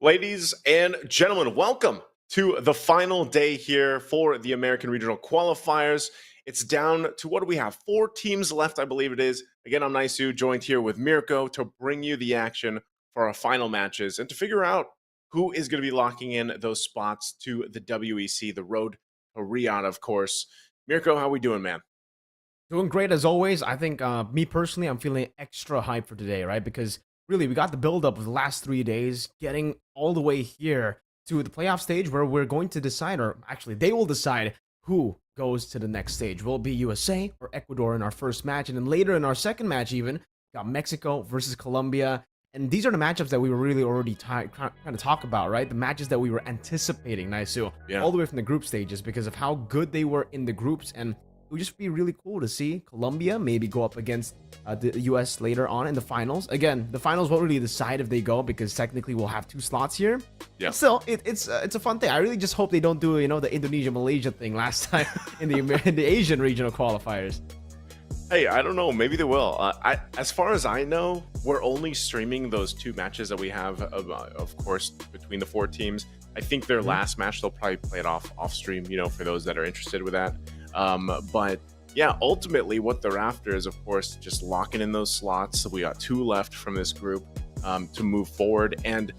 Ladies and gentlemen, welcome to the final day here for the American Regional Qualifiers. It's down to what do we have? 4 teams left, I believe it is. Again, I'm Naisu, joined here with Mirko to bring you the action for our final matches and to figure out who is going to be locking in those spots to the WEC, the road to Riyadh, of course. Mirko, how we doing, man? Doing great as always. I think me personally, I'm feeling extra hyped for today, right? Because really, we got the build-up of the last 3 days, getting all the way here to the playoff stage where we're going to decide, or actually, they will decide who goes to the next stage. Will it be USA or Ecuador in our first match? And then later in our second match, even, got Mexico versus Colombia. And these are the matchups that we were really already trying to talk about, right? The matches that we were anticipating, Naisu, all the way from the group stages because of how good they were in the groups. And it would just be really cool to see Colombia maybe go up against the US later on in the finals. Again, the finals won't really decide if they go because technically we'll have 2 slots here. Yeah. Still, it's a fun thing. I really just hope they don't do the Indonesia-Malaysia thing last time in the Asian regional qualifiers. Hey, I don't know. Maybe they will. As far as I know, we're only streaming those 2 matches that we have, of course, between the 4 teams. I think their last match, they'll probably play it off stream, for those that are interested with that. But yeah, ultimately what they're after is, of course, just locking in those slots. So we got 2 left from this group to move forward. And,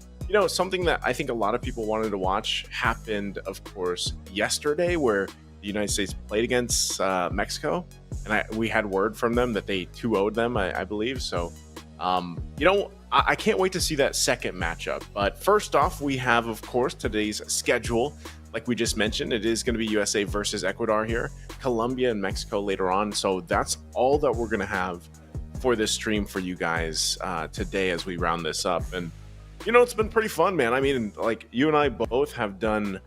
something that I think a lot of people wanted to watch happened, of course, yesterday, where the United States played against Mexico. And we had word from them that they 2-0'd them, I believe. So, I can't wait to see that second matchup. But first off, we have, of course, today's schedule. Like we just mentioned, it is going to be USA versus Ecuador here, Colombia and Mexico later on. So that's all that we're going to have for this stream for you guys today as we round this up. And, it's been pretty fun, man. I mean, like you and I both have done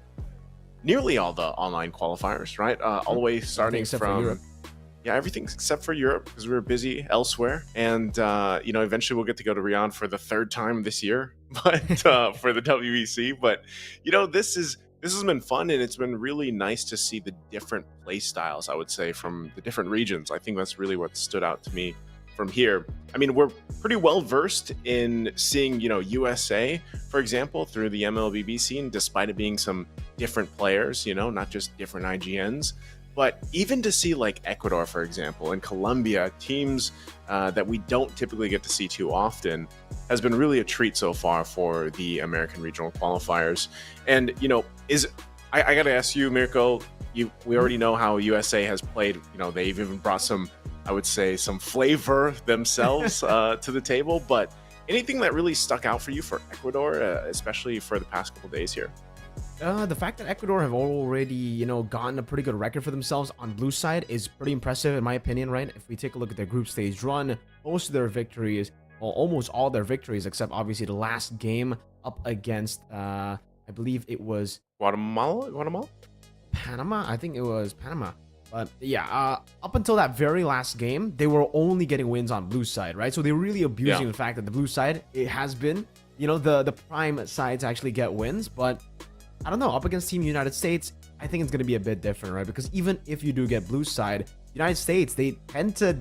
nearly all the online qualifiers, right? All the way starting from... Yeah, everything except for Europe because we were busy elsewhere. And, eventually we'll get to go to Riyadh for the 3rd time this year, but for the WEC. But, this has been fun, and it's been really nice to see the different play styles, I would say, from the different regions. I think that's really what stood out to me from here. I mean, we're pretty well versed in seeing, USA, for example, through the Mlbb scene, despite it being some different players, not just different IGNs. But even to see like Ecuador, for example, and Colombia, teams that we don't typically get to see too often, has been really a treat so far for the American Regional Qualifiers. And, I got to ask you, Mirko, we already know how USA has played. They've even brought some, I would say, some flavor themselves to the table. But anything that really stuck out for you for Ecuador, especially for the past couple days here? The fact that Ecuador have already, gotten a pretty good record for themselves on blue side is pretty impressive in my opinion, right? If we take a look at their group stage run, most of their victories, well, almost all their victories, except obviously the last game up against, I believe it was... Guatemala? Panama? I think it was Panama. But yeah, up until that very last game, they were only getting wins on blue side, right? So they're really abusing the fact that the blue side, it has been, the prime side to actually get wins, but... I don't know, up against Team United States, I think it's going to be a bit different, right? Because even if you do get blue side, United States, they tend to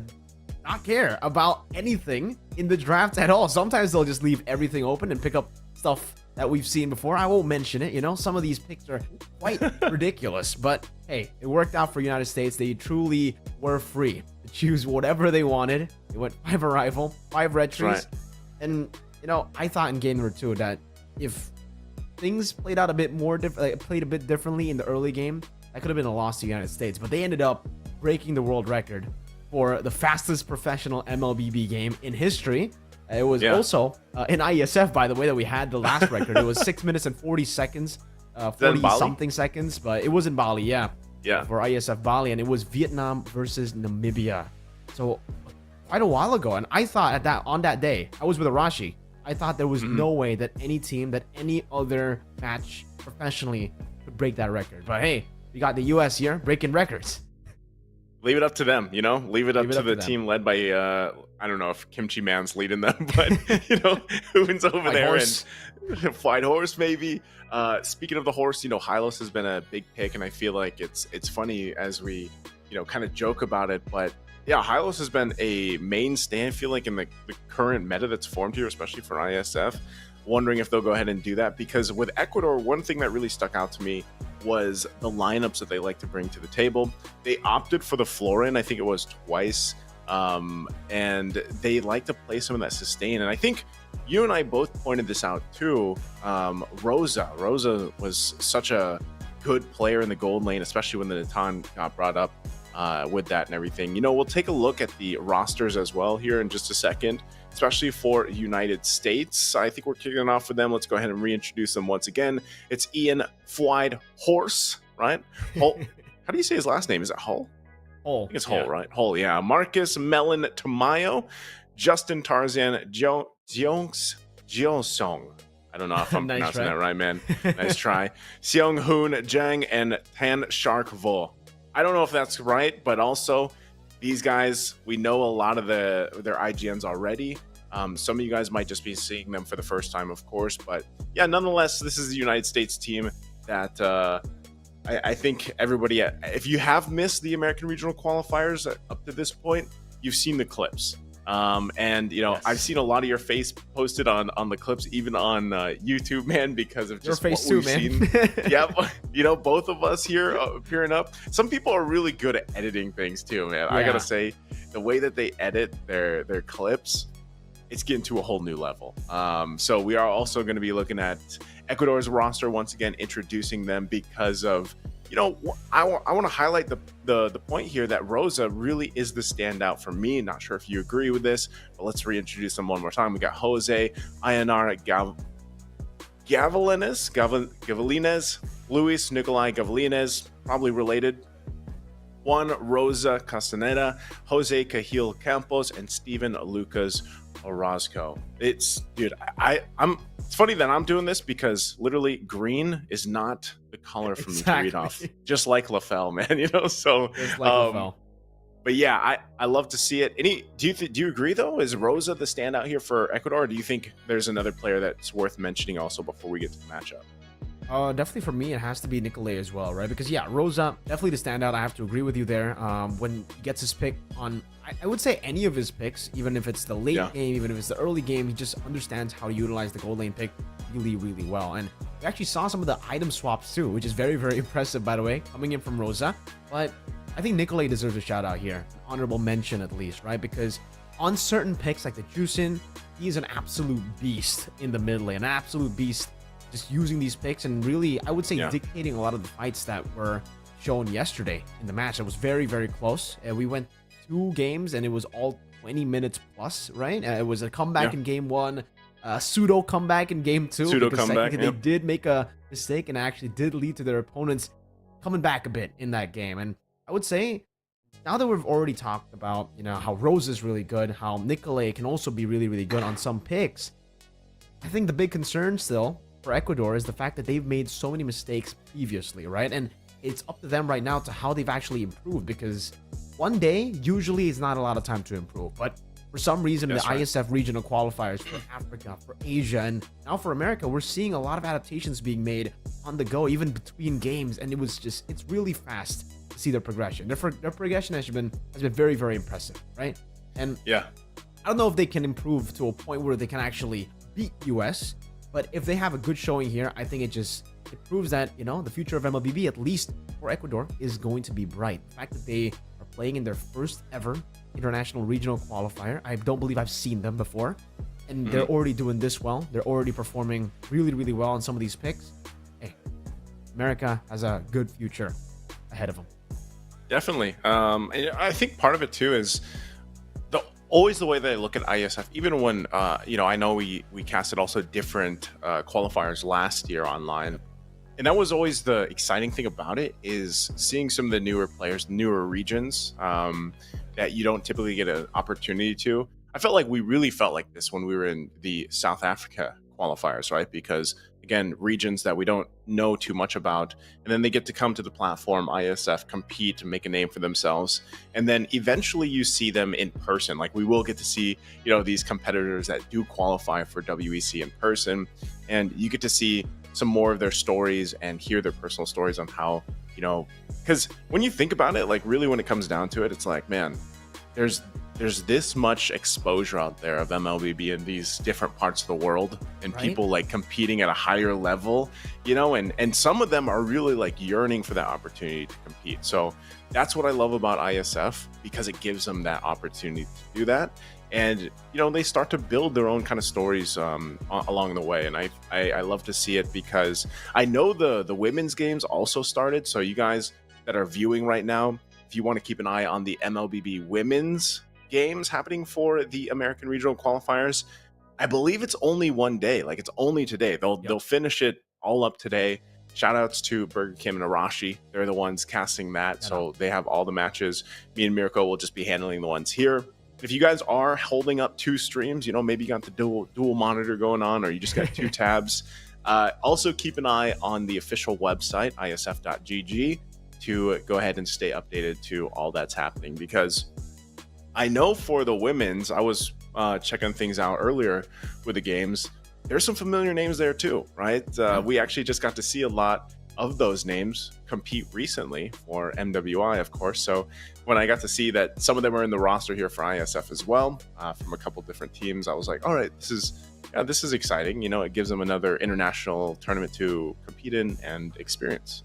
not care about anything in the draft at all. Sometimes they'll just leave everything open and pick up stuff that we've seen before. I won't mention it, some of these picks are quite ridiculous. But hey, it worked out for United States. They truly were free to choose whatever they wanted. They went 5 arrival, 5 red trees. Right. And, I thought in game number 2 that if things played out a bit more played a bit differently in the early game, that could have been a loss to the United States, but they ended up breaking the world record for the fastest professional Mlbb game in history. It was also in Iesf, by the way, that we had the last record. It was 6 minutes and 40 seconds, 40 something seconds, but it was in Bali, for Iesf Bali, and it was Vietnam versus Namibia. So quite a while ago, and I thought on that day, I was with Arashi. I thought there was no way that any other match professionally could break that record. But hey, we got the US here breaking records. Leave it up to them, Leave it up to the team led by, I don't know if Kimchi Man's leading them, but, who's over there horse. And Flight Horse, maybe. Speaking of the horse, Hylos has been a big pick, and I feel like it's funny as we, kind of joke about it, but yeah, Hylos has been a mainstay, I feel like, in the current meta that's formed here, especially for ISF. wondering if they'll go ahead and do that, because with Ecuador, one thing that really stuck out to me was the lineups that they like to bring to the table. They opted for the Florin, I think it was twice, and they like to play someone that sustain. And I think you and I both pointed this out too. Rosa was such a good player in the gold lane, especially when the Natan got brought up with that and everything. We'll take a look at the rosters as well here in just a second, especially for United States. I think we're kicking off with them. Let's go ahead and reintroduce them once again. It's Ian Fwide Horse, right? Hull. How do you say his last name? Is it Hull? Hull. I think it's Hull, right? Hull, yeah. Marcus Melon Tamayo, Justin Tarzan Jeongs Jeosong. I don't know if I'm pronouncing that right, man. Nice try. Seong Hoon Jang and Tan Shark Vo. I don't know if that's right, but also these guys, we know a lot of their IGNs already. Some of you guys might just be seeing them for the first time, of course. But yeah, nonetheless, this is the United States team that I think everybody, if you have missed the American regional qualifiers up to this point, you've seen the clips. And yes. I've seen a lot of your face posted on the clips, even on YouTube, man, because of just your face what too, we've man. seen. Yeah, both of us here appearing up. Some people are really good at editing things too, man. Yeah. I gotta say, the way that they edit their clips, it's getting to a whole new level. So we are also going to be looking at Ecuador's roster once again, introducing them because of, I want to highlight the point here that Rosa really is the standout for me. Not sure if you agree with this, but let's reintroduce them one more time. We got Jose Ayanar Gavilinez, Luis Nicolai Gavilinez, probably related. Juan Rosa Castaneda, Jose Cajil Campos, and Steven Lucas Orozco. It's funny that I'm doing this because literally green is not the color for me to read off, just like LaFell, man. So just like LaFell. But yeah, I love to see it. Do you agree though? Is Rosa the standout here for Ecuador? Or do you think there's another player that's worth mentioning also before we get to the matchup? Definitely for me, it has to be Nicolai as well, right? Because yeah, Rosa, definitely the standout. I have to agree with you there. When he gets his pick on, I would say any of his picks, even if it's the late game, even if it's the early game, he just understands how to utilize the gold lane pick really, really well. And we actually saw some of the item swaps too, which is very, very impressive, by the way, coming in from Rosa. But I think Nicolai deserves a shout out here, honorable mention at least, right? Because on certain picks like the Juicin, he's an absolute beast in the mid lane, an absolute beast. Just using these picks and really, I would say, dictating a lot of the fights that were shown yesterday in the match. It was very, very close. We went 2 games and it was all 20 minutes plus, right? It was a comeback in game 1, a pseudo comeback in game 2. Pseudo comeback. They did make a mistake and actually did lead to their opponents coming back a bit in that game. And I would say, now that we've already talked about, how Rose is really good, how Nicolai can also be really, really good on some picks, I think the big concern still for Ecuador is the fact that they've made so many mistakes previously, right? And it's up to them right now to how they've actually improved, because one day usually is not a lot of time to improve. But for some reason, the Iesf regional qualifiers for Africa, for Asia, and now for America, we're seeing a lot of adaptations being made on the go, even between games. And it's really fast to see their progression. Their progression has been very, very impressive, right? And I don't know if they can improve to a point where they can actually beat US. But if they have a good showing here, I think it proves that, the future of Mlbb, at least for Ecuador, is going to be bright. The fact that they are playing in their first ever international regional qualifier, I don't believe I've seen them before. And they're already doing this well. They're already performing really, really well on some of these picks. Hey, America has a good future ahead of them. Definitely. And I think part of it too is always the way that I look at ISF, even when, I know we casted also different qualifiers last year online. And that was always the exciting thing about it, is seeing some of the newer players, newer regions that you don't typically get an opportunity to. I felt like we really felt like this when we were in the South Africa qualifiers, right? Because again, regions that we don't know too much about, and then they get to come to the platform, ISF, compete, make a name for themselves, and then eventually you see them in person. Like we will get to see, these competitors that do qualify for WEC in person, and you get to see some more of their stories and hear their personal stories on how, because when you think about it, like really when it comes down to it, it's like, man, there's there's this much exposure out there of MLBB in these different parts of the world, and Right? people like competing at a higher level, you know, and some of them are really like yearning for that opportunity to compete. So that's what I love about ISF, because it gives them that opportunity to do that. And, you know, they start to build their own kind of stories along the way. And I love to see it, because I know the women's games also started. So you guys that are viewing right now, if you want to keep an eye on the MLBB women's games happening for the American Regional Qualifiers, I believe it's only one day. Like, it's only today. They'll finish it all up today. Shout outs to Burger Kim and Arashi. They're the ones casting that. So they have all the matches. Me and Mirko will just be handling the ones here. If you guys are holding up two streams, you know, maybe you got the dual monitor going on, or you just got two tabs. Also keep an eye on the official website, isf.gg, to go ahead and stay updated to all that's happening, because I know for the women's, I was checking things out earlier with the games. There's some familiar names there too, right? We actually just got to see a lot of those names compete recently for MWI, of course. So when I got to see that some of them are in the roster here for ISF as well, from a couple different teams, I was like, all right, this is exciting. You know, it gives them another international tournament to compete in and experience.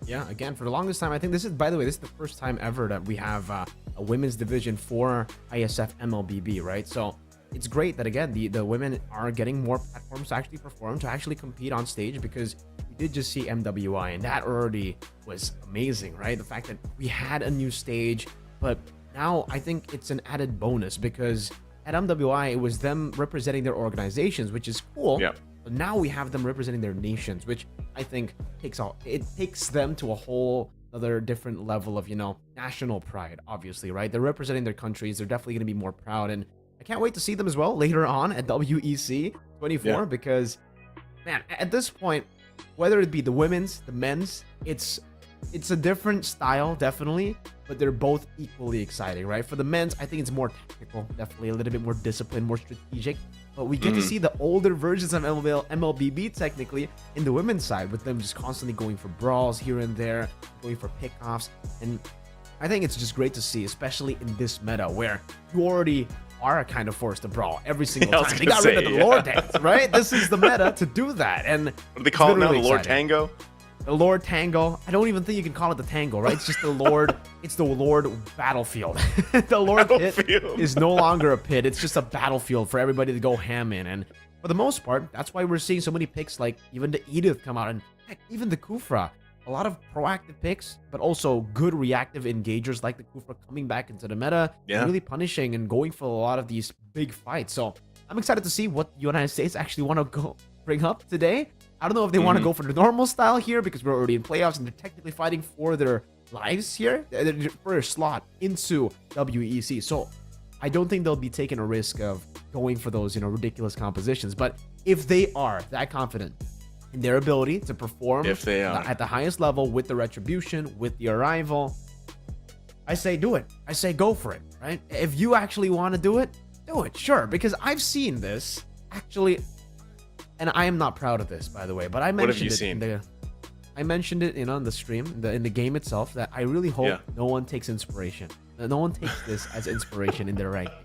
Yeah, again, for the longest time, I think this is, by the way, this is the first time ever that we have a women's division for ISF MLBB, right? So it's great that, again, the women are getting more platforms to actually perform, to actually compete on stage, because we did just see MWI, and that already was amazing, right? The fact that we had a new stage, but now I think it's an added bonus, because at MWI, it was them representing their organizations, which is cool. Yeah. But now we have them representing their nations, which I think takes them to a whole other different level of, you know, national pride, obviously, right? They're representing their countries. They're definitely going to be more proud. And I can't wait to see them as well later on at WEC 24, because, man, at this point, whether it be the women's, the men's, it's a different style, definitely, but they're both equally exciting, right? For the men's, I think it's more tactical, definitely a little bit more disciplined, more strategic. But we get to see the older versions of MLBB technically in the women's side, with them just constantly going for brawls here and there, going for pickoffs. And I think it's just great to see, especially in this meta where you already are kind of forced to brawl every single time. They got rid of the Lord dance, right? This is the meta to do that. And what do they call it now? Really The Lord exciting. Tango? The Lord Tango. I don't even think you can call it the Tango, right? It's just the Lord. It's the Lord battlefield. The Lord pit is no longer a pit. It's just a battlefield for everybody to go ham in. And for the most part, that's why we're seeing so many picks, like even the Edith come out, and heck, even the Kufra. A lot of proactive picks, but also good reactive engagers like the Kufra coming back into the meta, really punishing and going for a lot of these big fights. So I'm excited to see what the United States actually want to bring up today. I don't know if they want to go for the normal style here, because we're already in playoffs and they're technically fighting for their lives here, for their slot into WEC. So I don't think they'll be taking a risk of going for those, you know, ridiculous compositions. But if they are that confident in their ability to perform at the highest level with the retribution, with the arrival, I say do it. I say go for it, right? If you actually want to do it, sure. Because I've seen this actually. And I am not proud of this, by the way, but I mentioned what have you seen? I mentioned it, you know, in the stream, in the game itself, that I really hope no one takes inspiration. That no one takes this as inspiration in their ranking.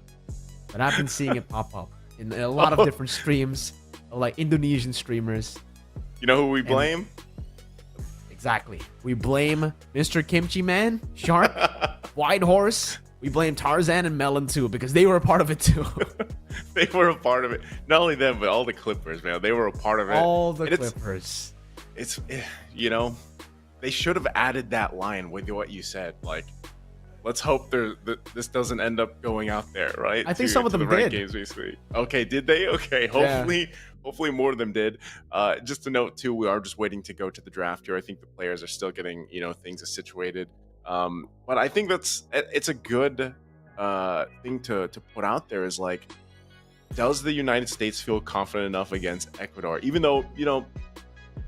But I've been seeing it pop up in a lot of different streams, like Indonesian streamers. You know who we blame? Exactly. We blame Mr. Kimchi Man, Shark, White Horse. We blame Tarzan and Melon too, because they were a part of it too. They were a part of it. Not only them, but all the Clippers, man. They were a part of it. All the Clippers. It's, you know, they should have added that line with what you said. Like, let's hope this doesn't end up going out there, right? I think some of them did. Games, basically. Okay, did they? Okay, hopefully more of them did. Just to note too, we are just waiting to go to the draft here. I think the players are still getting, you know, things situated. But I think it's a good thing to put out there, is like, does the United States feel confident enough against Ecuador? Even though, you know,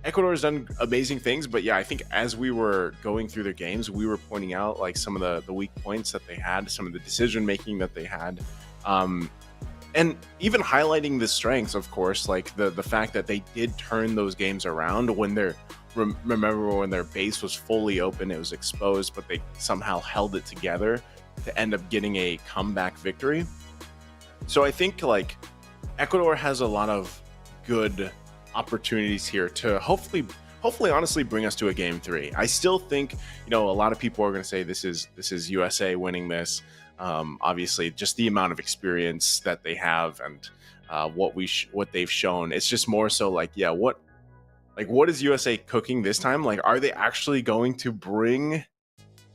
Ecuador has done amazing things, but yeah, I think as we were going through their games, we were pointing out like some of the weak points that they had, some of the decision making that they had, and even highlighting the strengths, of course, like the fact that they did turn those games around when they're remember when their base was fully open, it was exposed, but they somehow held it together to end up getting a comeback victory. So I think like Ecuador has a lot of good opportunities here to hopefully honestly bring us to a game 3. I still think, you know, a lot of people are going to say this is USA winning this. Obviously just the amount of experience that they have and what they've shown. It's just more so like, yeah, what is USA cooking this time? Like, are they actually going to bring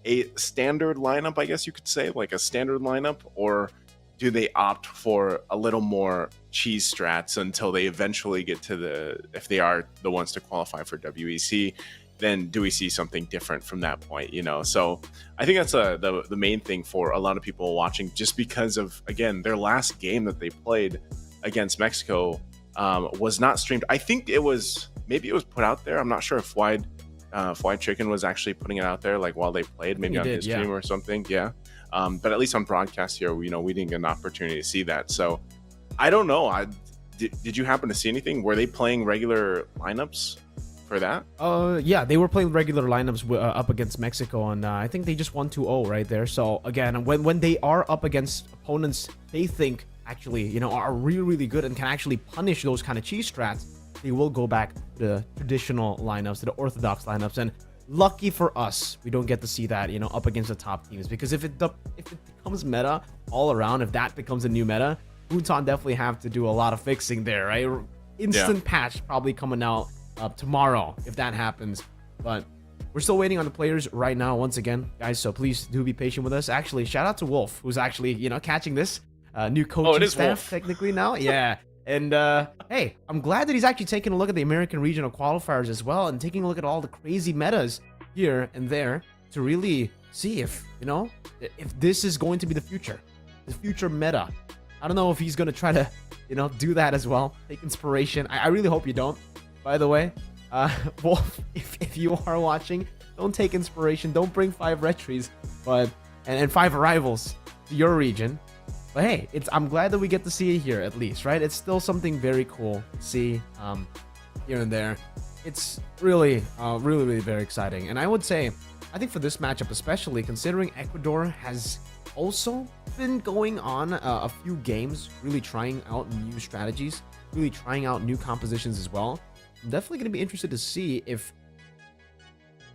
a standard lineup, I guess you could say, like a standard lineup, or do they opt for a little more cheese strats until they eventually get to if they are the ones to qualify for WEC, then do we see something different from that point, you know? So I think that's the main thing for a lot of people watching, just because of, again, their last game that they played against Mexico was not streamed. I think maybe it was put out there. I'm not sure if Wide Chicken was actually putting it out there like while they played, maybe on his stream or something. Yeah. But at least on broadcast here, you know, we didn't get an opportunity to see that. So I don't know. Did you happen to see anything? Were they playing regular lineups for that? Yeah, they were playing regular lineups up against Mexico, and I think they just won 2-0 right there. So again, when they are up against opponents they think actually, you know, are really good and can actually punish those kind of cheese strats, they will go back to the traditional lineups, to the orthodox lineups. And lucky for us, we don't get to see that, you know, up against the top teams, because if it becomes meta all around, if that becomes a new meta, Bhutan definitely have to do a lot of fixing there, right? Instant patch probably coming out tomorrow if that happens. But we're still waiting on the players right now, once again, guys, so please do be patient with us. Actually, shout out to Wolf, who's actually, you know, catching this new coaching staff Wolf technically now. Yeah. And hey, I'm glad that he's actually taking a look at the American regional qualifiers as well, and taking a look at all the crazy metas here and there to really see if, you know, if this is going to be the future meta. I don't know if he's going to try to, you know, do that as well. Take inspiration. I really hope you don't, by the way. Wolf, if you are watching, don't take inspiration. Don't bring 5 retries, but and 5 arrivals to your region. But hey, I'm glad that we get to see it here at least, right? It's still something very cool to see here and there. It's really very exciting. And I would say, I think for this matchup especially, considering Ecuador has also been going on a few games, really trying out new strategies, really trying out new compositions as well. I'm definitely going to be interested to see if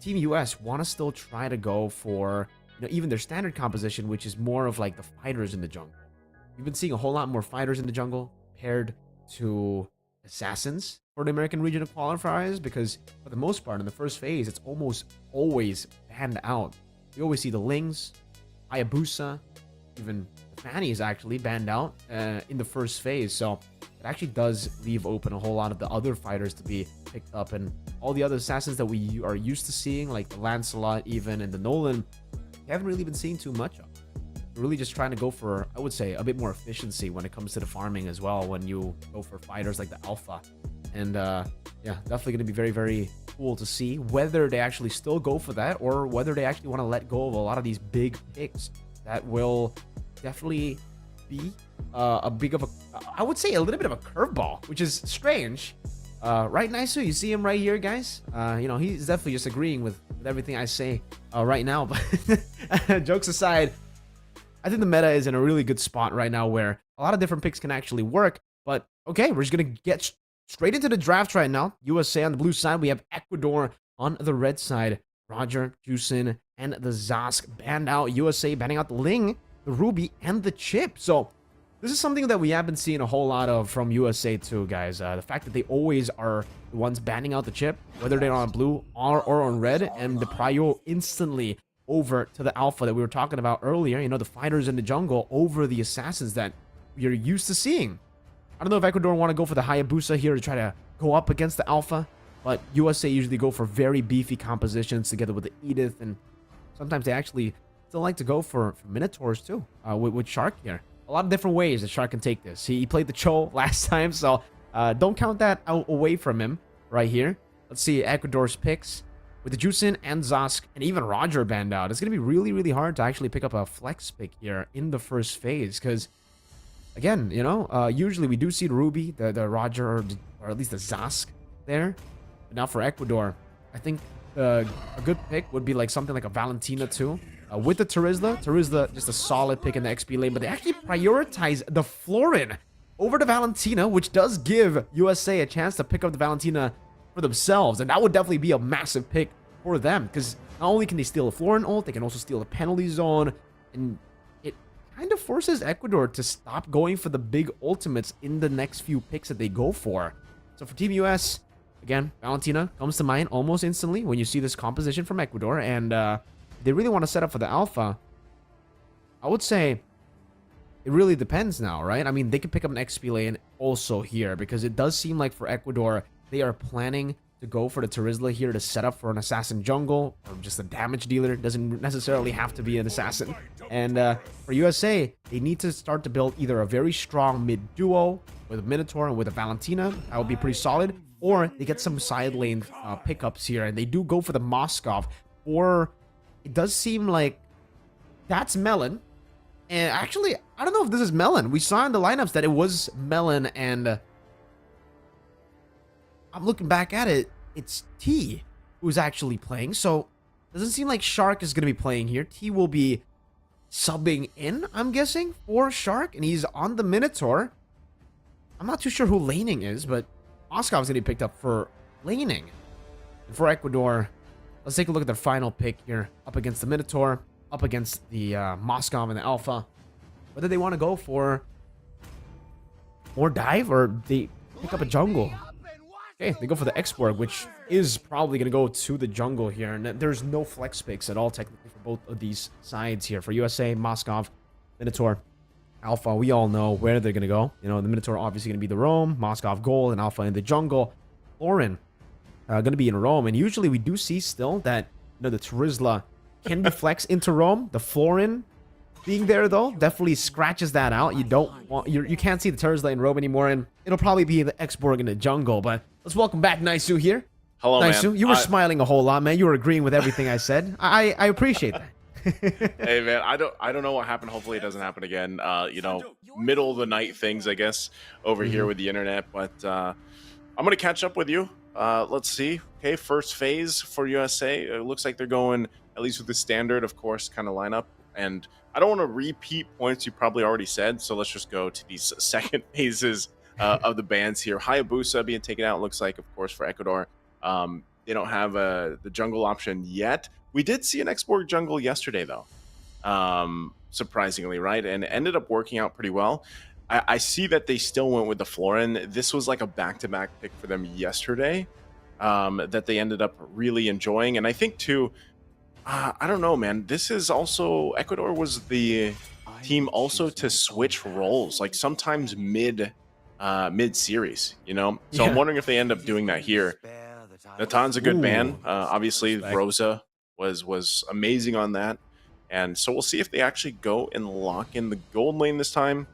Team US want to still try to go for, you know, even their standard composition, which is more of like the fighters in the jungle. We've been seeing a whole lot more fighters in the jungle paired to assassins for the American regional qualifiers, because for the most part in the first phase, it's almost always banned out. You always see the Lings, Hayabusa, even the Fanny is actually banned out in the first phase. So it actually does leave open a whole lot of the other fighters to be picked up, and all the other assassins that we are used to seeing, like the Lancelot even and the Nolan, we haven't really been seeing too much of. We're really just trying to go for, I would say, a bit more efficiency when it comes to the farming as well, when you go for fighters like the Alpha. And yeah, definitely going to be very cool to see whether they actually still go for that, or whether they actually want to let go of a lot of these big picks that will definitely be a big of a, I would say, a little bit of a curveball, which is strange. Right, Naisu, you see him right here, guys. You know, he's definitely just agreeing with everything I say right now. But jokes aside, I think the meta is in a really good spot right now where a lot of different picks can actually work. But okay, we're just going to get straight into the draft right now. USA on the blue side. We have Ecuador on the red side. Roger, Juicin, and the Zask banned out. USA banning out the Ling, the Ruby, and the Chip. So this is something that we have been seeing a whole lot of from USA too, guys. The fact that they always are the ones banning out the Chip, whether they're on blue or on red, and the prio instantly over to the Alpha that we were talking about earlier. You know, the fighters in the jungle over the assassins that you're used to seeing. I don't know if Ecuador want to go for the Hayabusa here to try to go up against the Alpha, but USA usually go for very beefy compositions together with the Edith, and sometimes they actually still like to go for Minotaurs too, with Shark here. A lot of different ways that Shark can take this. He played the Cho last time, so don't count that out away from him right here. Let's see Ecuador's picks with the Juicin and Zask and even Roger banned out. It's going to be really hard to actually pick up a flex pick here in the first phase, because again, you know, usually we do see the Ruby, the Roger, or at least the Zask there. But now for Ecuador, I think a good pick would be like something like a Valentina too. With the Terizla, just a solid pick in the XP lane, but they actually prioritize the Florin over the Valentina, which does give USA a chance to pick up the Valentina for themselves, and that would definitely be a massive pick for them, because not only can they steal the Florin ult, they can also steal the penalty zone, and it kind of forces Ecuador to stop going for the big ultimates in the next few picks that they go for. So for Team US, again, Valentina comes to mind almost instantly when you see this composition from Ecuador, and they really want to set up for the Alpha. I would say it really depends now, right? I mean, they could pick up an XP lane also here, because it does seem like for Ecuador, they are planning to go for the Terizla here to set up for an assassin jungle or just a damage dealer. It doesn't necessarily have to be an assassin. And for USA, they need to start to build either a very strong mid duo with a Minotaur and with a Valentina. That would be pretty solid. Or they get some side lane pickups here, and they do go for the Moskov. Or it does seem like that's Melon. And actually, I don't know if this is Melon. We saw in the lineups that it was Melon, and I'm looking back at it, it's T who's actually playing. So it doesn't seem like Shark is going to be playing here. T will be subbing in, I'm guessing, for Shark, and he's on the Minotaur. I'm not too sure who laning is, but Moskov is going to be picked up for laning. And for Ecuador, let's take a look at their final pick here. Up against the Minotaur, up against the Moskov and the Alpha. Whether they want to go for more dive or they pick up a jungle. Okay, they go for the Exborg, which is probably going to go to the jungle here. And there's no flex picks at all, technically, for both of these sides here. For USA, Moskov, Minotaur, Alpha, we all know where they're going to go. You know, the Minotaur obviously going to be the Roam, Moskov gold, and Alpha in the jungle. Florin going to be in Roam. And usually we do see still that, you know, the Terizla can be flex into Roam. The Florin being there, though, definitely scratches that out. You don't want, you can't see the Terizla in Roam anymore, and it'll probably be the Exborg in the jungle. But let's welcome back Naisu here. Hello, Naisu, man. you were smiling a whole lot, man. You were agreeing with everything I said. I appreciate that. Hey, man, I don't know what happened. Hopefully it doesn't happen again. You know, middle of the night things, I guess, over here with the internet. But I'm gonna catch up with you. Let's see. Okay, first phase for USA. It looks like they're going at least with the standard, of course, kind of lineup. And I don't want to repeat points you probably already said, so let's just go to these second phases of the bans here. Hayabusa being taken out, looks like, of course, for Ecuador. They don't have the jungle option yet. We did see an Exborg jungle yesterday, though, surprisingly, right? And it ended up working out pretty well. I see that they still went with the Florin. This was like a back-to-back pick for them yesterday that they ended up really enjoying. And I think, too, I don't know, man. This is also, Ecuador was the team also to switch roles, like sometimes mid-series, you know? So I'm wondering if they end up doing that here. Natan's a good ban. Obviously, Rosa was amazing on that. And so we'll see if they actually go and lock in the gold lane this time.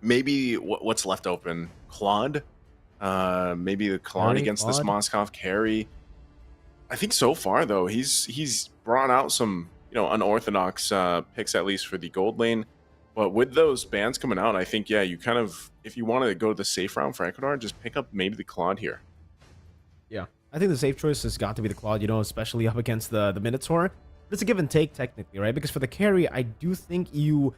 Maybe what's left open? Claude? Maybe the Claude against this Moskov carry. I think so far, though, he's brought out some, you know, unorthodox picks, at least for the gold lane. But with those bans coming out, I think, yeah, you kind of, if you want to go the safe route for Ecuador, just pick up maybe the Claude here. Yeah. I think the safe choice has got to be the Claude, you know, especially up against the Minotaur. But it's a give and take, technically, right? Because for the carry, I do think you...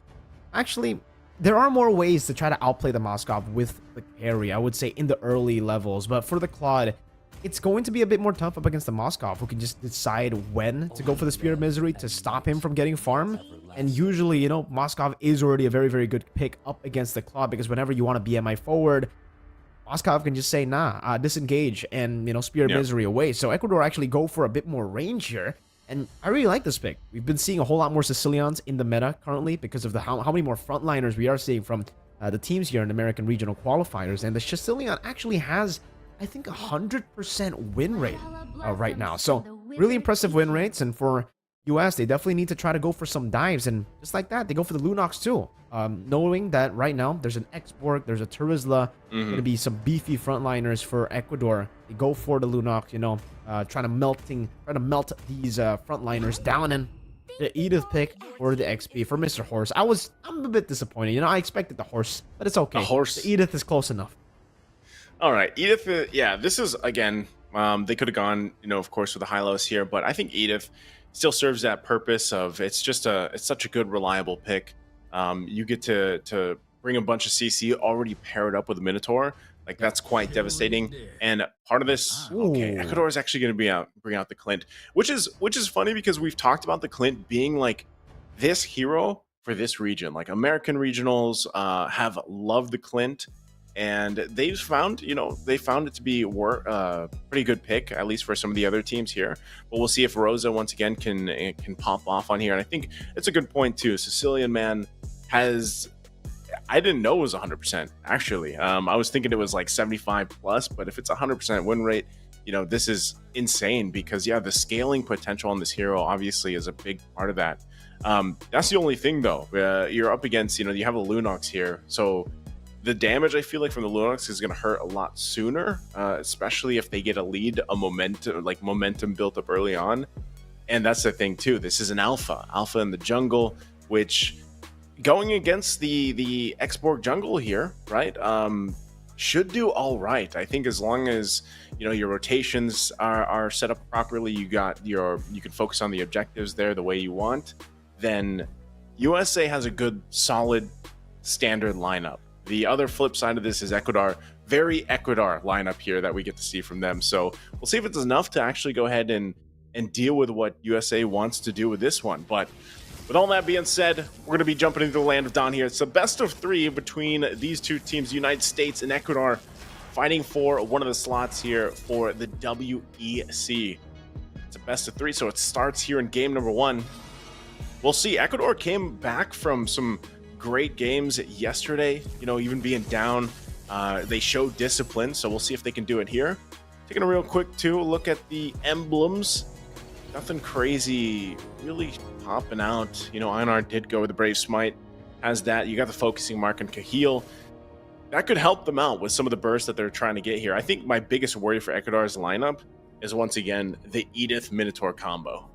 Actually, there are more ways to try to outplay the Moskov with the carry, I would say, in the early levels. But for the Claude, it's going to be a bit more tough up against the Moskov, who can just decide when to go for the Spear of Misery to stop him from getting farm. And usually, you know, Moskov is already a very, very good pick up against the Claude, because whenever you want to BMI forward, Moskov can just say, nah, disengage and, you know, Spear of Misery away. So Ecuador actually go for a bit more range here. And I really like this pick. We've been seeing a whole lot more Sicilians in the meta currently because of the how many more frontliners we are seeing from the teams here in American regional qualifiers. And the Sicilian actually has, I think, 100% win rate right now. So really impressive win rates. And for US, they definitely need to try to go for some dives. And just like that, they go for the Lunox too. Knowing that right now, there's an Exborg, there's a Terizla, going to be some beefy frontliners for Ecuador. They go for the Lunox, you know, trying to melt these frontliners down. And the Iesf pick for the XP for Mr. Horse. I'm a bit disappointed. You know, I expected the horse, but it's okay. The horse. The Iesf is close enough. All right, Iesf. Yeah, this is again They could have gone, of course, with the Hylos here, but I think Iesf still serves that purpose of it's such a good, reliable pick. You get to bring a bunch of CC already paired up with a Minotaur. Like, that's quite devastating. And part of this, okay, Ecuador is actually going to bring out the Clint, which is funny because we've talked about the Clint being like this hero for this region. Like, American regionals have loved the Clint, and they've found, they found it to be a pretty good pick, at least for some of the other teams here. But we'll see if Rosa once again can pop off on here. And I think it's a good point too. Sicilian man has, I didn't know it was 100% actually. I was thinking it was like 75 plus, but if it's 100% win rate, this is insane because the scaling potential on this hero obviously is a big part of that. That's the only thing though. You're up against, you have a Lunox here, so the damage I feel like from the Lunox is going to hurt a lot sooner, especially if they get a lead, momentum built up early on. And that's the thing too. This is an alpha in the jungle, which going against the Xborg jungle here, right? Should do all right. I think as long as your rotations are set up properly, you can focus on the objectives there the way you want. Then USA has a good, solid, standard lineup. The other flip side of this is Ecuador, very Ecuador lineup here that we get to see from them. So we'll see if it's enough to actually go ahead and deal with what USA wants to do with this one. But with all that being said, we're going to be jumping into the Land of Dawn here. It's a best of 3 between these two teams, United States and Ecuador, fighting for one of the slots here for the WEC. It's a best of 3, so it starts here in game number 1. We'll see. Ecuador came back from some great games yesterday, even being down. They showed discipline, so we'll see if they can do it here. Taking a real quick look at the emblems. Nothing crazy really popping out. Einar did go with the Brave Smite, has that. You got the focusing mark on Cahill. That could help them out with some of the bursts that they're trying to get here. I think my biggest worry for Ecuador's lineup is once again the Edith Minotaur combo.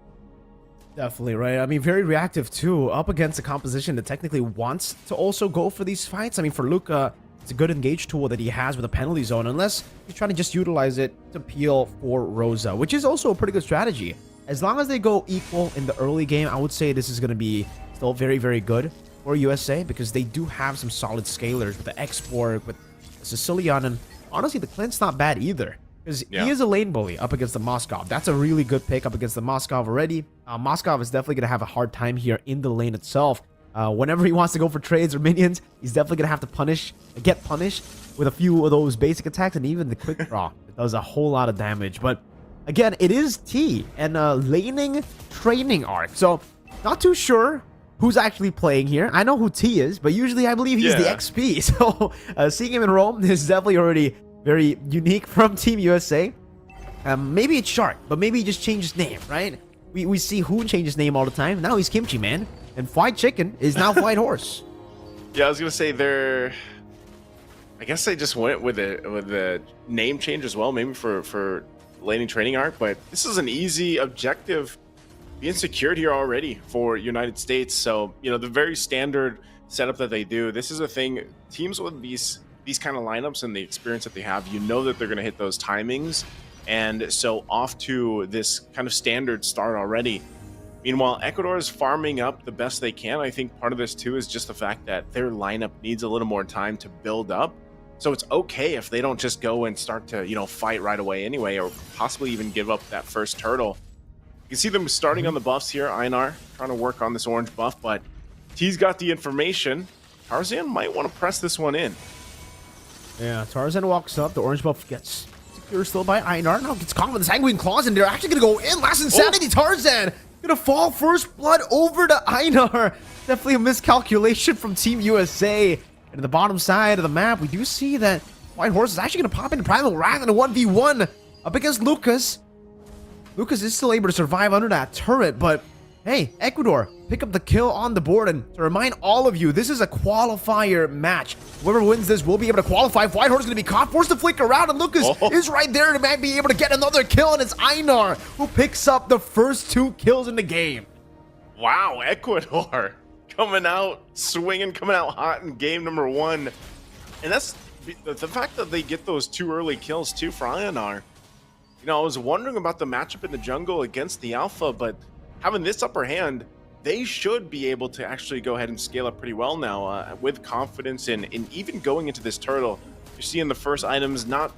Definitely, right? I mean, very reactive too, up against a composition that technically wants to also go for these fights. I mean, for Luca, it's a good engage tool that he has with a penalty zone, unless he's trying to just utilize it to peel for Rosa, which is also a pretty good strategy. As long as they go equal in the early game, I would say this is going to be still very, very good for USA because they do have some solid scalers with the Xborg, with the Sicilian, and honestly, the Clint's not bad either. Because he is a lane bully up against the Moskov. That's a really good pick up against the Moskov already. Moskov is definitely going to have a hard time here in the lane itself. Whenever he wants to go for trades or minions, he's definitely going to have to get punished with a few of those basic attacks and even the quick draw. It does a whole lot of damage. But again, it is T and a laning training arc. So not too sure who's actually playing here. I know who T is, but usually I believe he's the XP. So seeing him in Rome is definitely already very unique from Team USA. Maybe it's Shark, but maybe he just changed his name, right? We see who changes name all the time. Now he's Kimchi, man. And Fried Chicken is now Fried Horse. Yeah, I was going to say I guess they just went with the name change as well, maybe for laning training arc. But this is an easy objective being secured here already for United States. So, the very standard setup that they do. This is a thing. Teams with these kind of lineups and the experience that they have, that they're going to hit those timings. And so off to this kind of standard start already. Meanwhile, Ecuador is farming up the best they can. I think part of this too is just the fact that their lineup needs a little more time to build up. So it's okay if they don't just go and start to, fight right away anyway, or possibly even give up that first turtle. You can see them starting on the buffs here. Einar trying to work on this orange buff, but T's got the information. Tarzan might want to press this one in. Yeah, Tarzan walks up. The orange buff gets secure still by Einar. Now gets caught with the Sanguine Claws, and they're actually going to go in. Last Insanity, Tarzan going to fall first blood over to Einar. Definitely a miscalculation from Team USA. And at the bottom side of the map, we do see that White Horse is actually going to pop into Primal Wrath in a 1v1 up against Lucas. Lucas is still able to survive under that turret, but hey, Ecuador, pick up the kill on the board. And to remind all of you, this is a qualifier match. Whoever wins this will be able to qualify. White Horse is going to be caught, forced to flick around, and Lucas is right there and might be able to get another kill. And it's Einar who picks up the first 2 kills in the game. Wow, Ecuador coming out swinging, coming out hot in game number 1. And that's the fact that they get those 2 early kills too for Einar. I was wondering about the matchup in the jungle against the Alpha, but having this upper hand, they should be able to actually go ahead and scale up pretty well now with confidence in even going into this turtle. You're seeing the first items not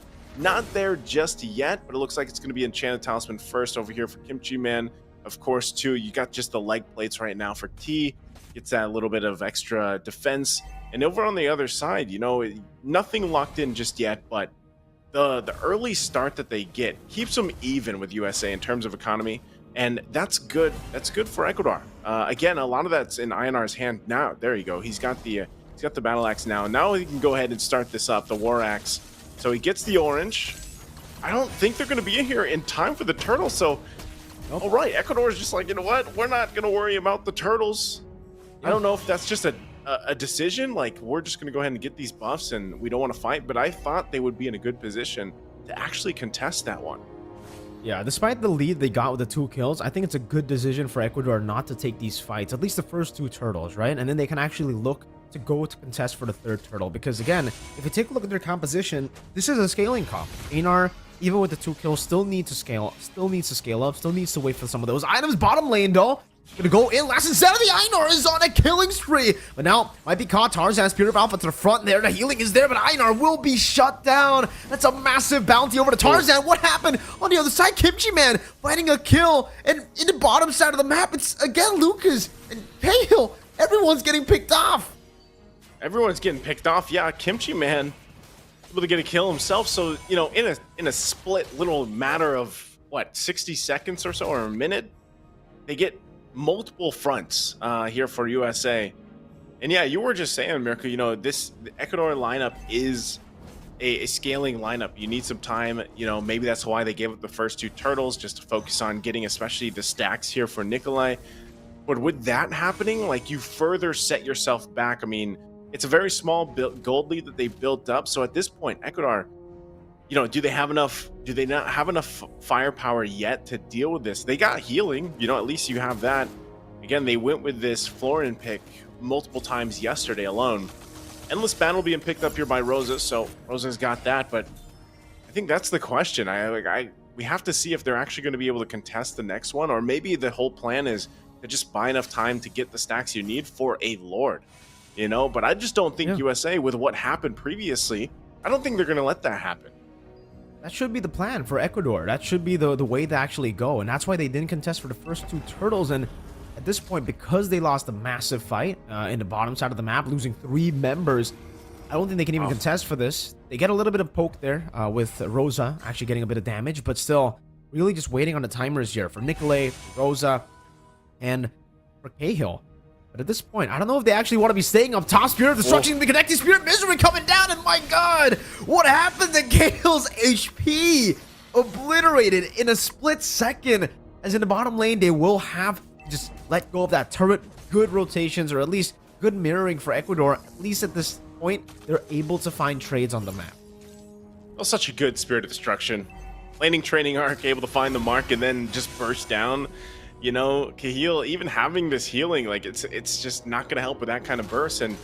there just yet, but it looks like it's going to be Enchanted Talisman first over here for Kimchi Man. Of course, too, you got just the leg plates right now for T. Gets that little bit of extra defense. And over on the other side, nothing locked in just yet, but the early start that they get keeps them even with USA in terms of economy, and that's good. That's good for Ecuador. Again, a lot of that's in INR's hand now. There you go. He's got the battle axe now. Now he can go ahead and start this up, the war axe. So he gets the orange. I don't think they're going to be in here in time for the turtle. So, all right, Ecuador is just like, you know what? We're not going to worry about the turtles. I don't know if that's just a decision, like we're just going to go ahead and get these buffs and we don't want to fight, but I thought they would be in a good position to actually contest that one. Yeah, despite the lead they got with the 2 kills, I think it's a good decision for Ecuador not to take these fights, at least the first 2 turtles, right? And then they can actually look to go to contest for the 3rd turtle, because again, if you take a look at their composition, this is a scaling comp. Einar, even with the 2 kills, still needs to scale up, still needs to wait for some of those items. Bottom lane though, gonna go in last instead of the Einar is on a killing spree, but now might be caught. Tarzan, Spirit of Alpha to the front there. The healing is there, but Einar will be shut down. That's a massive bounty over to Tarzan. What happened on the other side? Kimchi Man finding a kill, and in the bottom side of the map, it's again Lucas and Cahill. Everyone's getting picked off. Everyone's getting picked off. Yeah, Kimchi Man able to get a kill himself. So in a split little matter of what, 60 seconds or so, or a minute, they get multiple fronts here for USA. And yeah, you were just saying, Mirko, the Ecuador lineup is a scaling lineup. You need some time, maybe that's why they gave up the first 2 turtles, just to focus on getting especially the stacks here for Nikolai. But with that happening, like, you further set yourself back. I mean, it's a very small gold lead that they built up. So at this point, Ecuador, do they not have enough firepower yet to deal with this? They got healing, at least you have that. Again, they went with this Florin pick multiple times yesterday alone. Endless Battle being picked up here by Rosa, so Rosa's got that, but I think that's the question. We have to see if they're actually going to be able to contest the next one, or maybe the whole plan is to just buy enough time to get the stacks you need for a Lord, but I just don't think USA, with what happened previously, I don't think they're going to let that happen. That should be the plan for Ecuador. That should be the way they actually go. And that's why they didn't contest for the first 2 turtles. And at this point, because they lost a massive fight in the bottom side of the map, losing 3 members, I don't think they can even contest for this. They get a little bit of poke there with Rosa actually getting a bit of damage, but still really just waiting on the timers here for Nikolai, Rosa, and for Cahill. But at this point, I don't know if they actually want to be staying up top. Spirit of Destruction, the Connecting Spirit, Misery coming down, and my god, what happened to Gale's HP? Obliterated in a split second. As in the bottom lane, they will have to just let go of that turret. Good rotations, or at least good mirroring for Ecuador. At least at this point, they're able to find trades on the map. Well, such a good Spirit of Destruction. Laning training arc, able to find the mark and then just burst down. Cahill, even having this healing, like, it's just not going to help with that kind of burst. And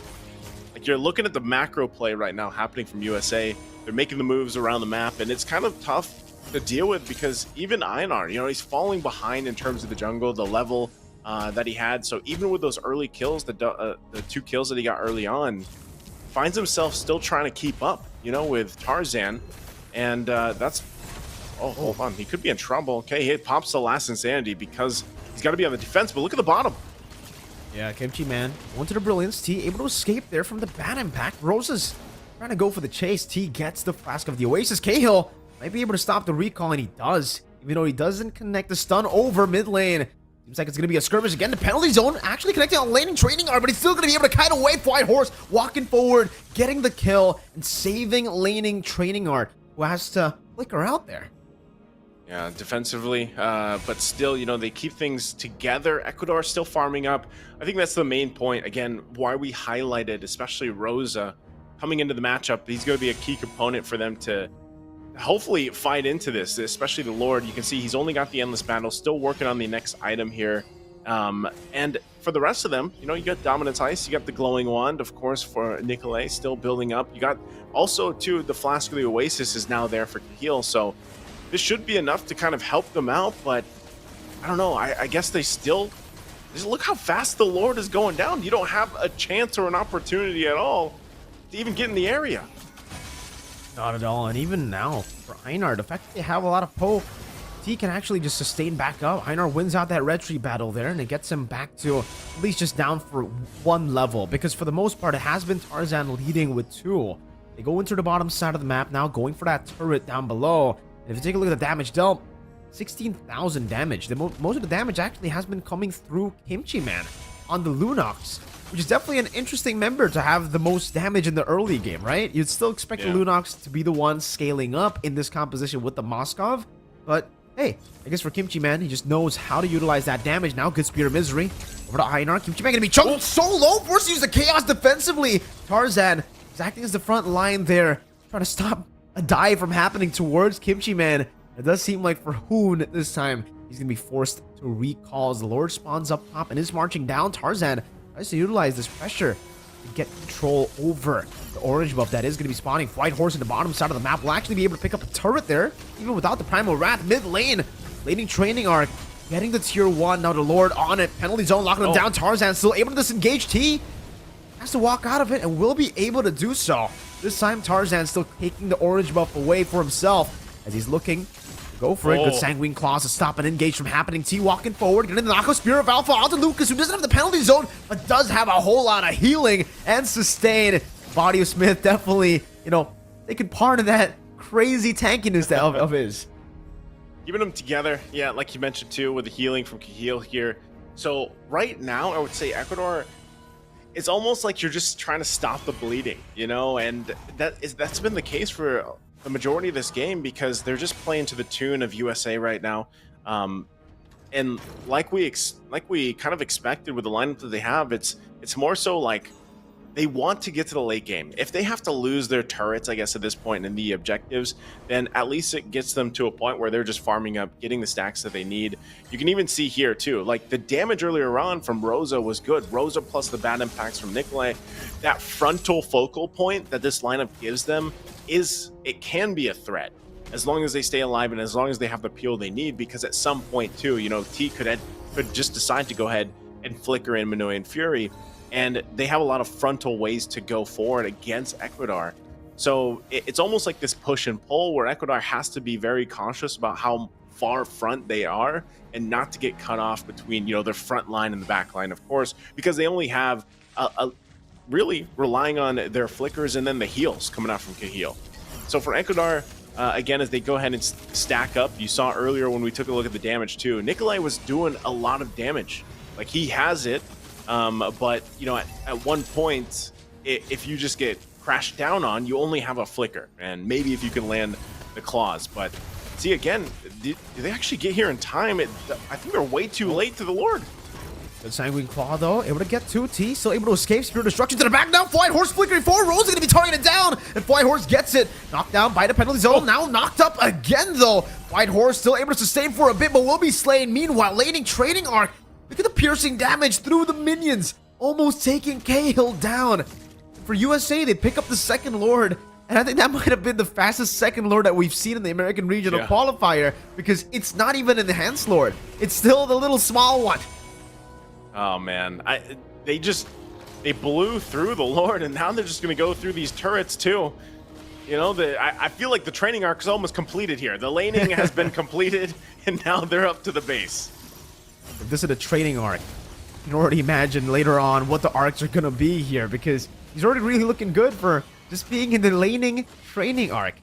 like, you're looking at the macro play right now happening from USA. They're making the moves around the map, and it's kind of tough to deal with because even Einar, he's falling behind in terms of the jungle, the level that he had. So even with those early kills, the 2 kills that he got early on, finds himself still trying to keep up, with Tarzan. And that's... Oh, hold on. He could be in trouble. Okay, he pops the last Insanity because he's got to be on the defense, but look at the bottom. Yeah, Kimchi Man going to the Brilliance. T able to escape there from the bad impact. Rosa's trying to go for the chase. T gets the Flask of the Oasis. Cahill might be able to stop the recall, and he does. Even though he doesn't connect the stun over mid lane. Seems like it's going to be a skirmish again. The penalty zone actually connecting on laning training arm, but he's still going to be able to kite away. White Horse walking forward, getting the kill, and saving laning training art, who has to flicker out there. Yeah, defensively, but still, they keep things together. Ecuador still farming up. I think that's the main point. Again, why we highlighted, especially Rosa, coming into the matchup. He's going to be a key component for them to hopefully fight into this, especially the Lord. You can see he's only got the Endless Battle, still working on the next item here. And for the rest of them, you got Dominance Ice, you got the Glowing Wand, of course, for Nikolai, still building up. You got also, too, the Flask of the Oasis is now there for Cahill, so this should be enough to kind of help them out, but I don't know. I guess they still just look how fast the Lord is going down. You don't have a chance or an opportunity at all to even get in the area. Not at all. And even now, for Einar, the fact that they have a lot of poke, T can actually just sustain back up. Einar wins out that red tree battle there, and it gets him back to at least just down for 1 level. Because for the most part, it has been Tarzan leading with 2. They go into the bottom side of the map now, going for that turret down below. And if you take a look at the damage dealt, 16,000 damage. Most of the damage actually has been coming through Kimchi Man on the Lunox, which is definitely an interesting member to have the most damage in the early game, right? You'd still expect the Lunox to be the one scaling up in this composition with the Moskov, but hey, I guess for Kimchi Man, he just knows how to utilize that damage now. Good Spear of Misery over to Einar. Kimchi Man gonna be chunked so low, forced to use the Chaos defensively. Tarzan is acting as the front line there, trying to stop a dive from happening towards Kimchi Man. It does seem like for Hoon this time, he's gonna be forced to recall as the Lord spawns up top and is marching down. Tarzan tries to utilize this pressure to get control over the orange buff that is going to be spawning. White Horse in the bottom side of the map will actually be able to pick up a turret there, even without the Primal Wrath. Mid lane, laning training arc, getting the tier 1. Now the Lord on it. Penalty zone locking him down. Tarzan still able to disengage. T has to walk out of it and will be able to do so. This time Tarzan still taking the orange buff away for himself as he's looking to go for it. Good Sanguine Claws to stop an engage from happening. T walking forward, getting the knockout Spear of Alpha onto Lucas, who doesn't have the penalty zone, but does have a whole lot of healing and sustain. Body of Smith definitely, you know, they could part of that crazy tankiness of his. Keeping them together, yeah, like you mentioned too, with the healing from Kahil here. So right now, I would say Ecuador, it's almost like you're just trying to stop the bleeding, you know, and that's been the case for the majority of this game because they're just playing to the tune of USA right now. And like we kind of expected with the lineup that they have, it's more so like they want to get to the late game. If they have to lose their turrets, I guess, at this point in the objectives, then at least it gets them to a point where they're just farming up, getting the stacks that they need. You can even see here, too, like the damage earlier on from Rosa was good. Rosa plus the bad impacts from Nikolai. That frontal focal point that this lineup gives them it can be a threat as long as they stay alive and as long as they have the peel they need, because at some point, too, you know, T could just decide to go ahead and flicker in Minoan Fury. And they have a lot of frontal ways to go forward against Ecuador. So it's almost like this push and pull where Ecuador has to be very cautious about how far front they are and not to get cut off between, you know, their front line and the back line, of course, because they only have really relying on their flickers and then the heals coming out from Kahil. So for Ecuador, again, as they go ahead and stack up, you saw earlier when we took a look at the damage too, Nikolai was doing a lot of damage. Like he has it. But, you know, at one point, if you just get crashed down on, you only have a flicker. And maybe if you can land the claws. But, see, again, did they actually get here in time? I think they're way too late to the Lord. Good Sanguine Claw, though, able to get 2T, still able to escape. Spirit Destruction to the back now. White Horse flickering forward. Rose is going to be targeted down. And White Horse gets it. Knocked down by the penalty zone. Now knocked up again, though. White Horse still able to sustain for a bit, but will be slain. Meanwhile, laning Trading Arc. Look at the piercing damage through the minions, almost taking Cahill down. For USA, they pick up the second Lord, and I think that might have been the fastest second Lord that we've seen in the American regional qualifier, because it's not even an enhanced Lord. It's still the little small one. Oh, man. They blew through the Lord, and now they're just going to go through these turrets, too. You know, I feel like the training arc is almost completed here. The laning has been completed, and now they're up to the base. If this is a training arc, you can already imagine later on what the arcs are going to be here, because he's already really looking good for just being in the laning training arc.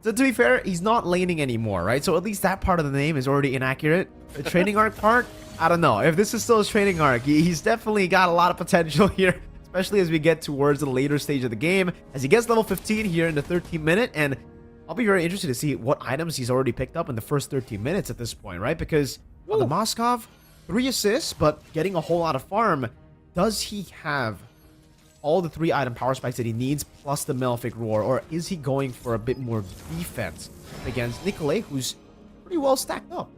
So to be fair, he's not laning anymore, right? So at least that part of the name is already inaccurate. The training arc part, I don't know. If this is still his training arc, he's definitely got a lot of potential here, especially as we get towards the later stage of the game, as he gets level 15 here in the 13th minute. And I'll be very interested to see what items he's already picked up in the first 13 minutes at this point, right? Because on the Moskov, 3 assists, but getting a whole lot of farm. Does he have all the 3 item power spikes that he needs, plus the Malefic Roar, or is he going for a bit more defense against Nikolai, who's pretty well stacked up?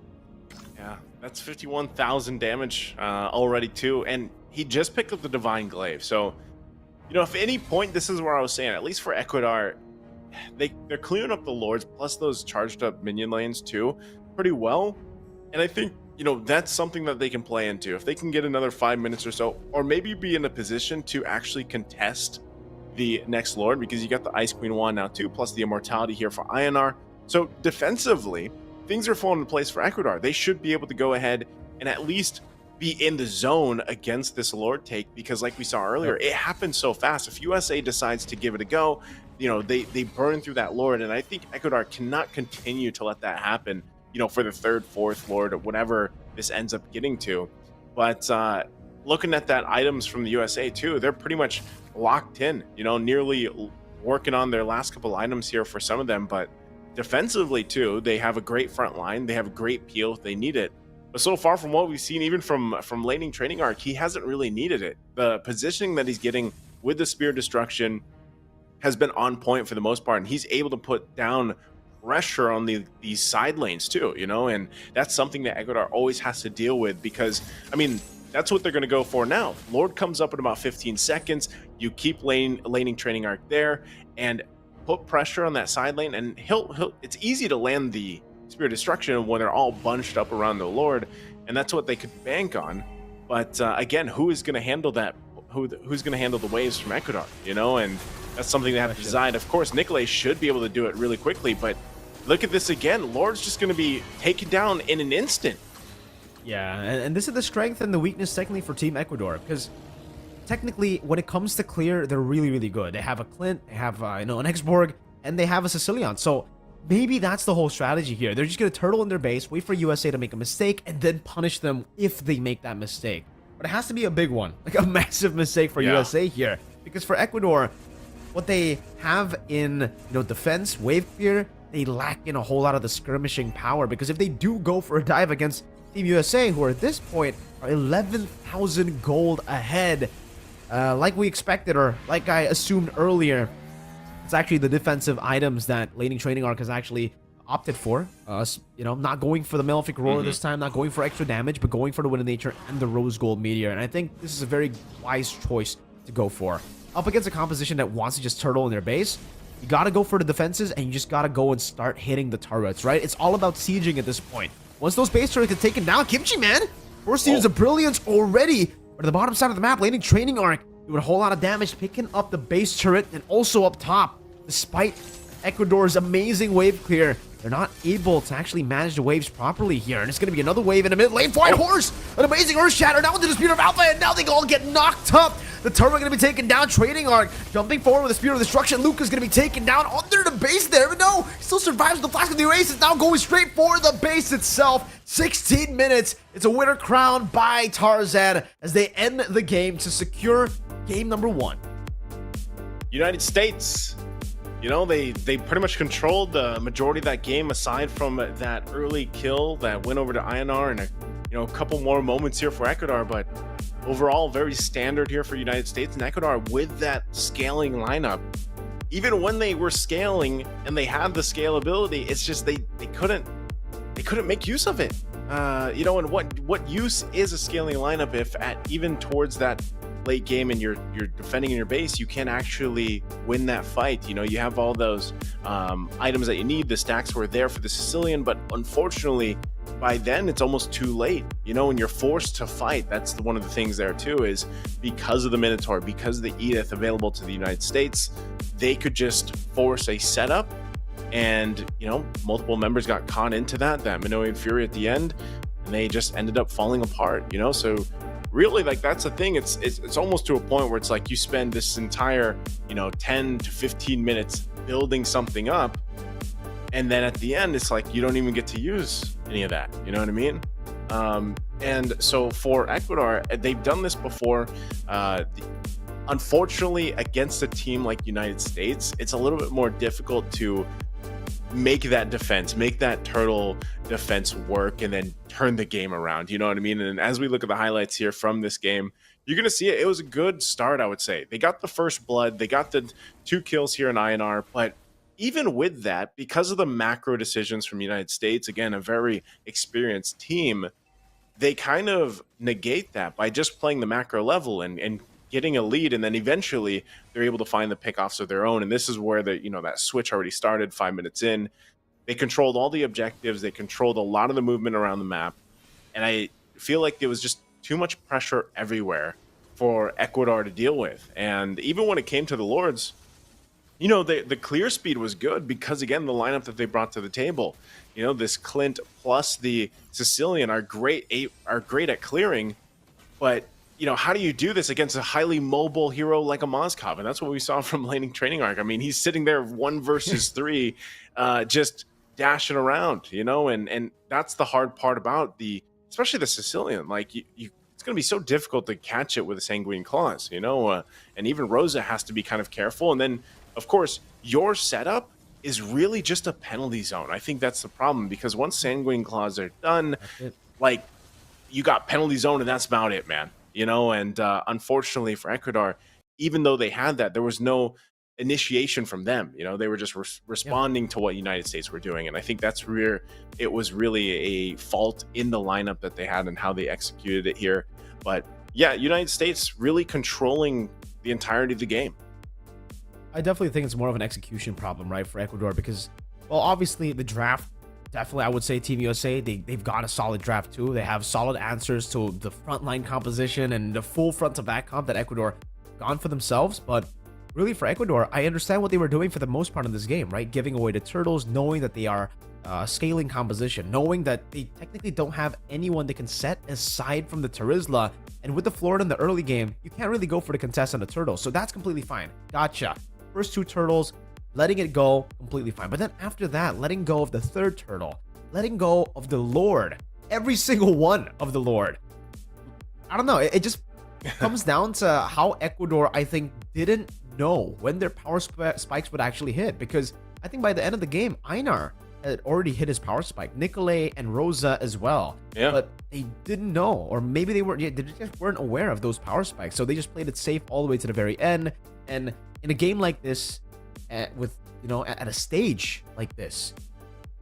Yeah, that's 51,000 damage already, too, and he just picked up the Divine Glaive. So, you know, if at any point, this is where I was saying, at least for Ecuador, they're clearing up the lords plus those charged up minion lanes too pretty well. And I think, that's something that they can play into. If they can get another 5 minutes or so, or maybe be in a position to actually contest the next lord, because you got the Ice Queen wand now too, plus the immortality here for INR. So defensively, things are falling into place for Ecuador. They should be able to go ahead and at least be in the zone against this lord take, because like we saw earlier, it happens so fast. If USA decides to give it a go, they burn through that lord, and I think Ecuador cannot continue to let that happen, for the third, fourth lord, or whatever this ends up getting to. But looking at that items from the USA too, they're pretty much locked in, nearly working on their last couple items here for some of them. But defensively too, they have a great front line, they have a great peel if they need it. But so far from what we've seen, even from laning training arc, he hasn't really needed it. The positioning that he's getting with the Spear Destruction has been on point for the most part, and he's able to put down pressure on these side lanes too, and that's something that Ecuador always has to deal with, because that's what they're going to go for now. Lord comes up in about 15 seconds. You keep laning training arc there and put pressure on that side lane, and he'll it's easy to land the Spear Destruction when they're all bunched up around the lord, and that's what they could bank on. But again, who is going to handle that? Who's going to handle the waves from Ecuador, and that's something they have to design. Of course, Nicolay should be able to do it really quickly, but look at this again. Lord's just going to be taken down in an instant. Yeah, and this is the strength and the weakness technically for Team Ecuador, because technically when it comes to clear, they're really, really good. They have a Clint, they have an Exborg, and they have a Sicilian. So maybe that's the whole strategy here. They're just going to turtle in their base, wait for USA to make a mistake, and then punish them if they make that mistake. But it has to be a big one, like a massive mistake for USA here, because for Ecuador, what they have in defense, wave clear, they lack in a whole lot of the skirmishing power, because if they do go for a dive against Team USA, who at this point are 11,000 gold ahead, like we expected, or like I assumed earlier, it's actually the defensive items that laning training arc has actually opted for. Not going for the Malefic Roar this time, not going for extra damage, but going for the Wind of Nature and the Rose Gold Meteor. And I think this is a very wise choice to go for. Up against a composition that wants to just turtle in their base, you gotta go for the defenses, and you just gotta go and start hitting the turrets, right? It's all about sieging at this point. Once those base turrets get taken down, Kimchi, man, forced to use the Brilliance already. But at the bottom side of the map, laning training arc, doing a whole lot of damage, picking up the base turret, and also up top. Despite Ecuador's amazing wave clear, they're not able to actually manage the waves properly here. And it's going to be another wave in the mid lane. White Horse, an amazing Earth Shatter, now into the Spear of Alpha, and now they all get knocked up. The turret going to be taken down. Trading Arc jumping forward with the Spear of Destruction. Luca's going to be taken down under the base there, but no, he still survives. The Flask of the Erase is now going straight for the base itself. 16 minutes. It's a winner crown by Tarzan as they end the game to secure game number 1. United States, they pretty much controlled the majority of that game, aside from that early kill that went over to INR, and a couple more moments here for Ecuador. But overall, very standard here for United States and Ecuador with that scaling lineup. Even when they were scaling and they had the scalability, it's just they couldn't make use of it. And what use is a scaling lineup if even towards that late game and you're defending in your base, you can actually win that fight. You have all those items that you need. The stacks were there for the Sicilian, but unfortunately by then it's almost too late, and you're forced to fight. That's one of the things there too, is because of the Minotaur, because of the Edith available to the United States, they could just force a setup, and multiple members got caught into that Minoan Fury at the end, and they just ended up falling apart. So really, like, that's the thing. It's almost to a point where it's like you spend this entire 10 to 15 minutes building something up, and then at the end it's like you don't even get to use any of that. You know what I mean? And so for Ecuador, they've done this before. Unfortunately, against a team like United States, it's a little bit more difficult to make that defense, make that turtle defense work, and then turn the game around. You know what I mean? And as we look at the highlights here from this game, you're going to see it. It was a good start, I would say. They got the first blood. They got the 2 kills here in INR. But even with that, because of the macro decisions from the United States, again, a very experienced team, they kind of negate that by just playing the macro level and getting a lead, and then eventually they're able to find the pickoffs of their own. And this is where that switch already started 5 minutes in. They controlled all the objectives. They controlled a lot of the movement around the map. And I feel like there was just too much pressure everywhere for Ecuador to deal with. And even when it came to the Lords, the clear speed was good because, again, the lineup that they brought to the table, this Clint plus the Sicilian are great at clearing. But, how do you do this against a highly mobile hero like a Mozkov? And that's what we saw from laning training arc. I mean, he's sitting there 1 versus 3, just dashing around, and that's the hard part about especially the Sicilian. Like, it's going to be so difficult to catch it with a Sanguine Claws, and even Rosa has to be kind of careful. And then, of course, your setup is really just a penalty zone. I think that's the problem, because once Sanguine Claws are done, like, you got penalty zone and that's about it, man. And unfortunately for Ecuador, even though they had that, there was no initiation from them. They were just responding to what United States were doing. And I think that's where it was really a fault in the lineup that they had and how they executed it here. But yeah, United States really controlling the entirety of the game. I definitely think it's more of an execution problem, right, for Ecuador, because, well, obviously the draft, definitely I would say Team USA, they've got a solid draft too. They have solid answers to the frontline composition and the full front to back comp that Ecuador gone for themselves. But really for Ecuador, I understand what they were doing for the most part in this game, right? Giving away the turtles, knowing that they are scaling composition, knowing that they technically don't have anyone they can set aside from the Terizla. And with the Florida in the early game, you can't really go for the contest on the turtle. So that's completely fine. Gotcha. First 2 turtles, letting it go, completely fine. But then after that, letting go of the 3rd turtle, letting go of the Lord, every single one of the Lord. I don't know. It just comes down to how Ecuador, I think, didn't know when their power spikes would actually hit. Because I think by the end of the game, Einar had already hit his power spike. Nicolay and Rosa as well. Yeah. But they didn't know, or maybe they just weren't aware of those power spikes. So they just played it safe all the way to the very end. And in a game like this, at a stage like this,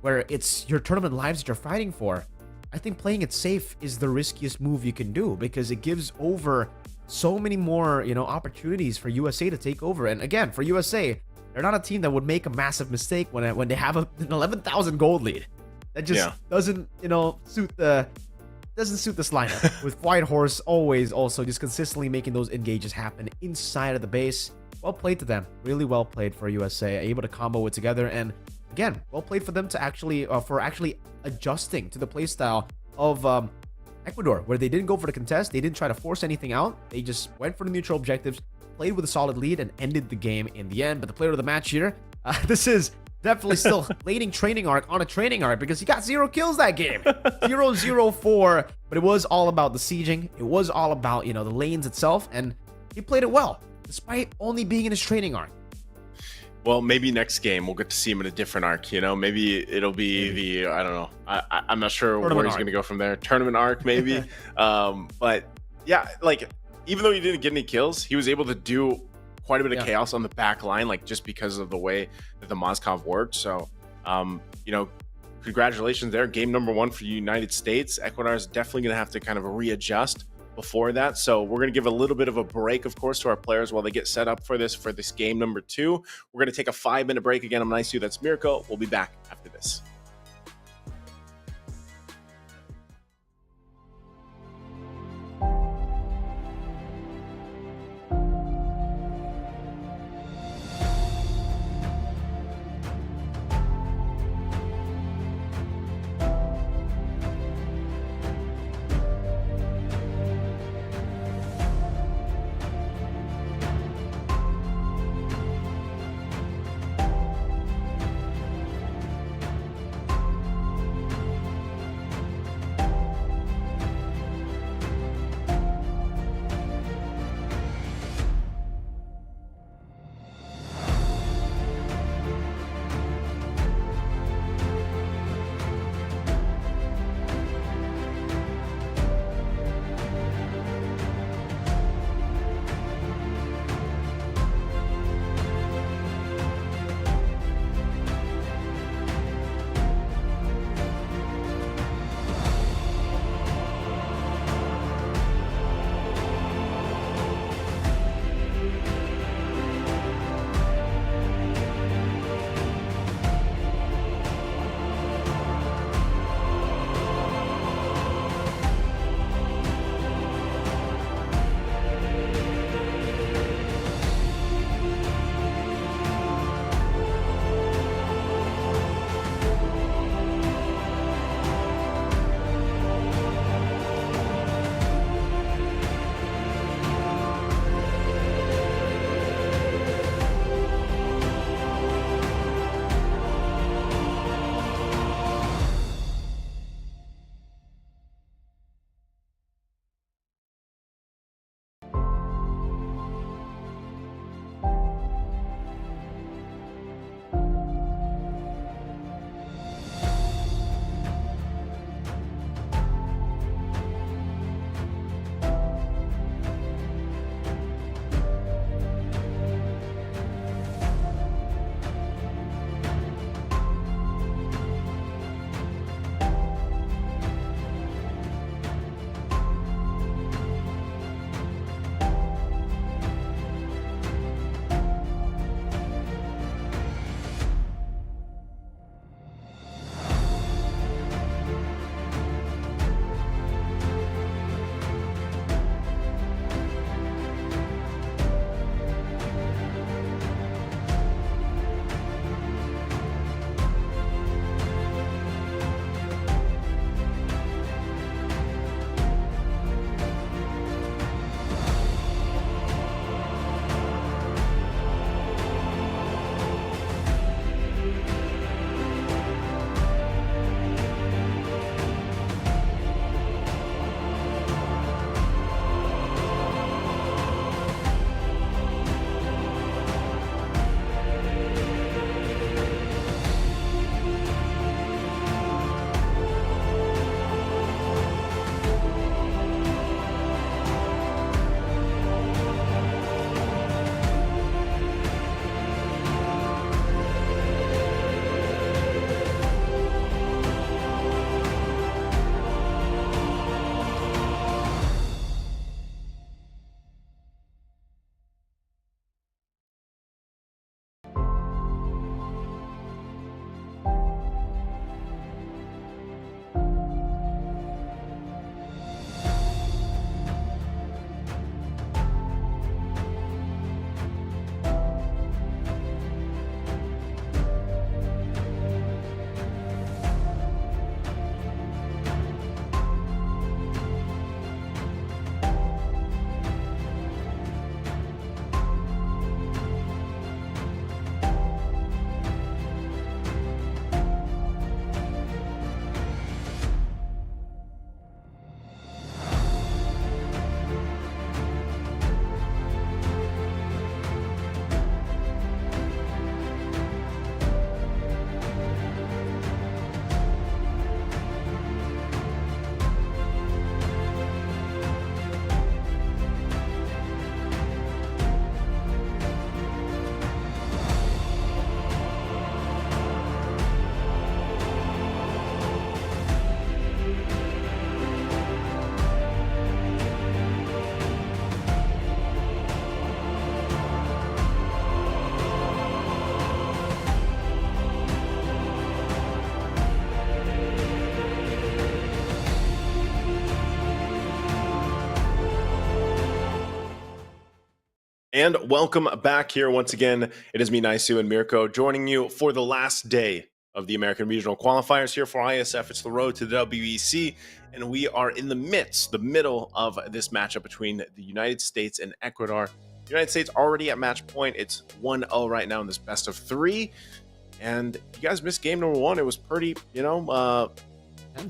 where it's your tournament lives that you're fighting for, I think playing it safe is the riskiest move you can do, because it gives over so many more, opportunities for USA to take over. And again, for USA, they're not a team that would make a massive mistake when they have an 11,000 gold lead. That just doesn't, suit this lineup. With White Horse always also just consistently making those engages happen inside of the base. Well played to them. Really well played for USA. Able to combo it together. And again, well played for them to actually adjusting to the playstyle of Ecuador, where they didn't go for the contest. They didn't try to force anything out. They just went for the neutral objectives, played with a solid lead, and ended the game in the end. But the player of the match here, this is definitely still laning training arc on a training arc, because he got 0 kills that game. 0-0-4. But it was all about the sieging. It was all about, the lanes itself. And he played it well, despite only being in his training arc. Well, maybe next game we'll get to see him in a different arc, Maybe it'll be I don't know. I'm not sure where he's going to go from there. Tournament arc, maybe. But yeah, like, even though he didn't get any kills, he was able to do quite a bit of chaos on the back line, like, just because of the way that the Mozkov worked. So, congratulations there. Game number 1 for United States. Ecuador is definitely going to have to kind of readjust before that. So we're going to give a little bit of a break, of course, to our players while they get set up for this game number 2. We're going to take a 5-minute break. Again, I'm Nice to you. That's Mirko. We'll be back after this. And welcome back here once again. It is me, Naisu, and Mirko joining you for the last day of the American Regional Qualifiers here for Iesf. It's the road to the WEC, and we are in the middle of this matchup between the United States and Ecuador. The United States already at match point. It's 1-0 right now in this best of 3. And you guys missed game number 1. It was pretty, I don't want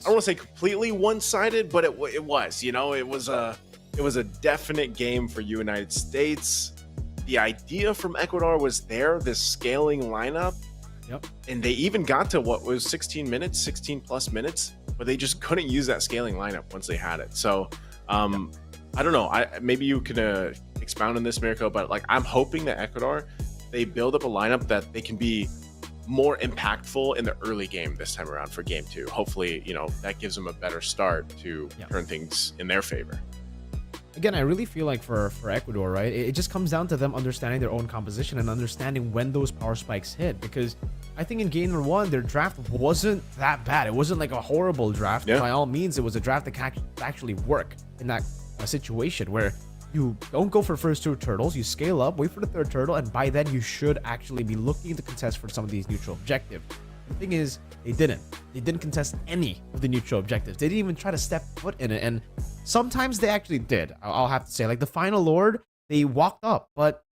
to say completely one-sided, but it was, it was a definite game for United States. The idea from Ecuador was there, this scaling lineup. Yep. And they even got to what was 16 plus minutes, but they just couldn't use that scaling lineup once they had it. So I don't know. Maybe you can expound on this, Mirko, but like I'm hoping that Ecuador, they build up a lineup that they can be more impactful in the early game this time around for game 2. Hopefully, that gives them a better start to turn things in their favor. Again, I really feel like for Ecuador, right, it just comes down to them understanding their own composition and understanding when those power spikes hit. Because I think in game number 1, their draft wasn't that bad. It wasn't like a horrible draft. Yeah. By all means, it was a draft that can actually work in that situation where you don't go for first 2 turtles, you scale up, wait for the 3rd turtle, and by then you should actually be looking to contest for some of these neutral objectives. The thing is, they didn't contest any of the neutral objectives. They didn't even try to step foot in it, and sometimes they actually did. I'll have to say, like the final Lord, they walked up, but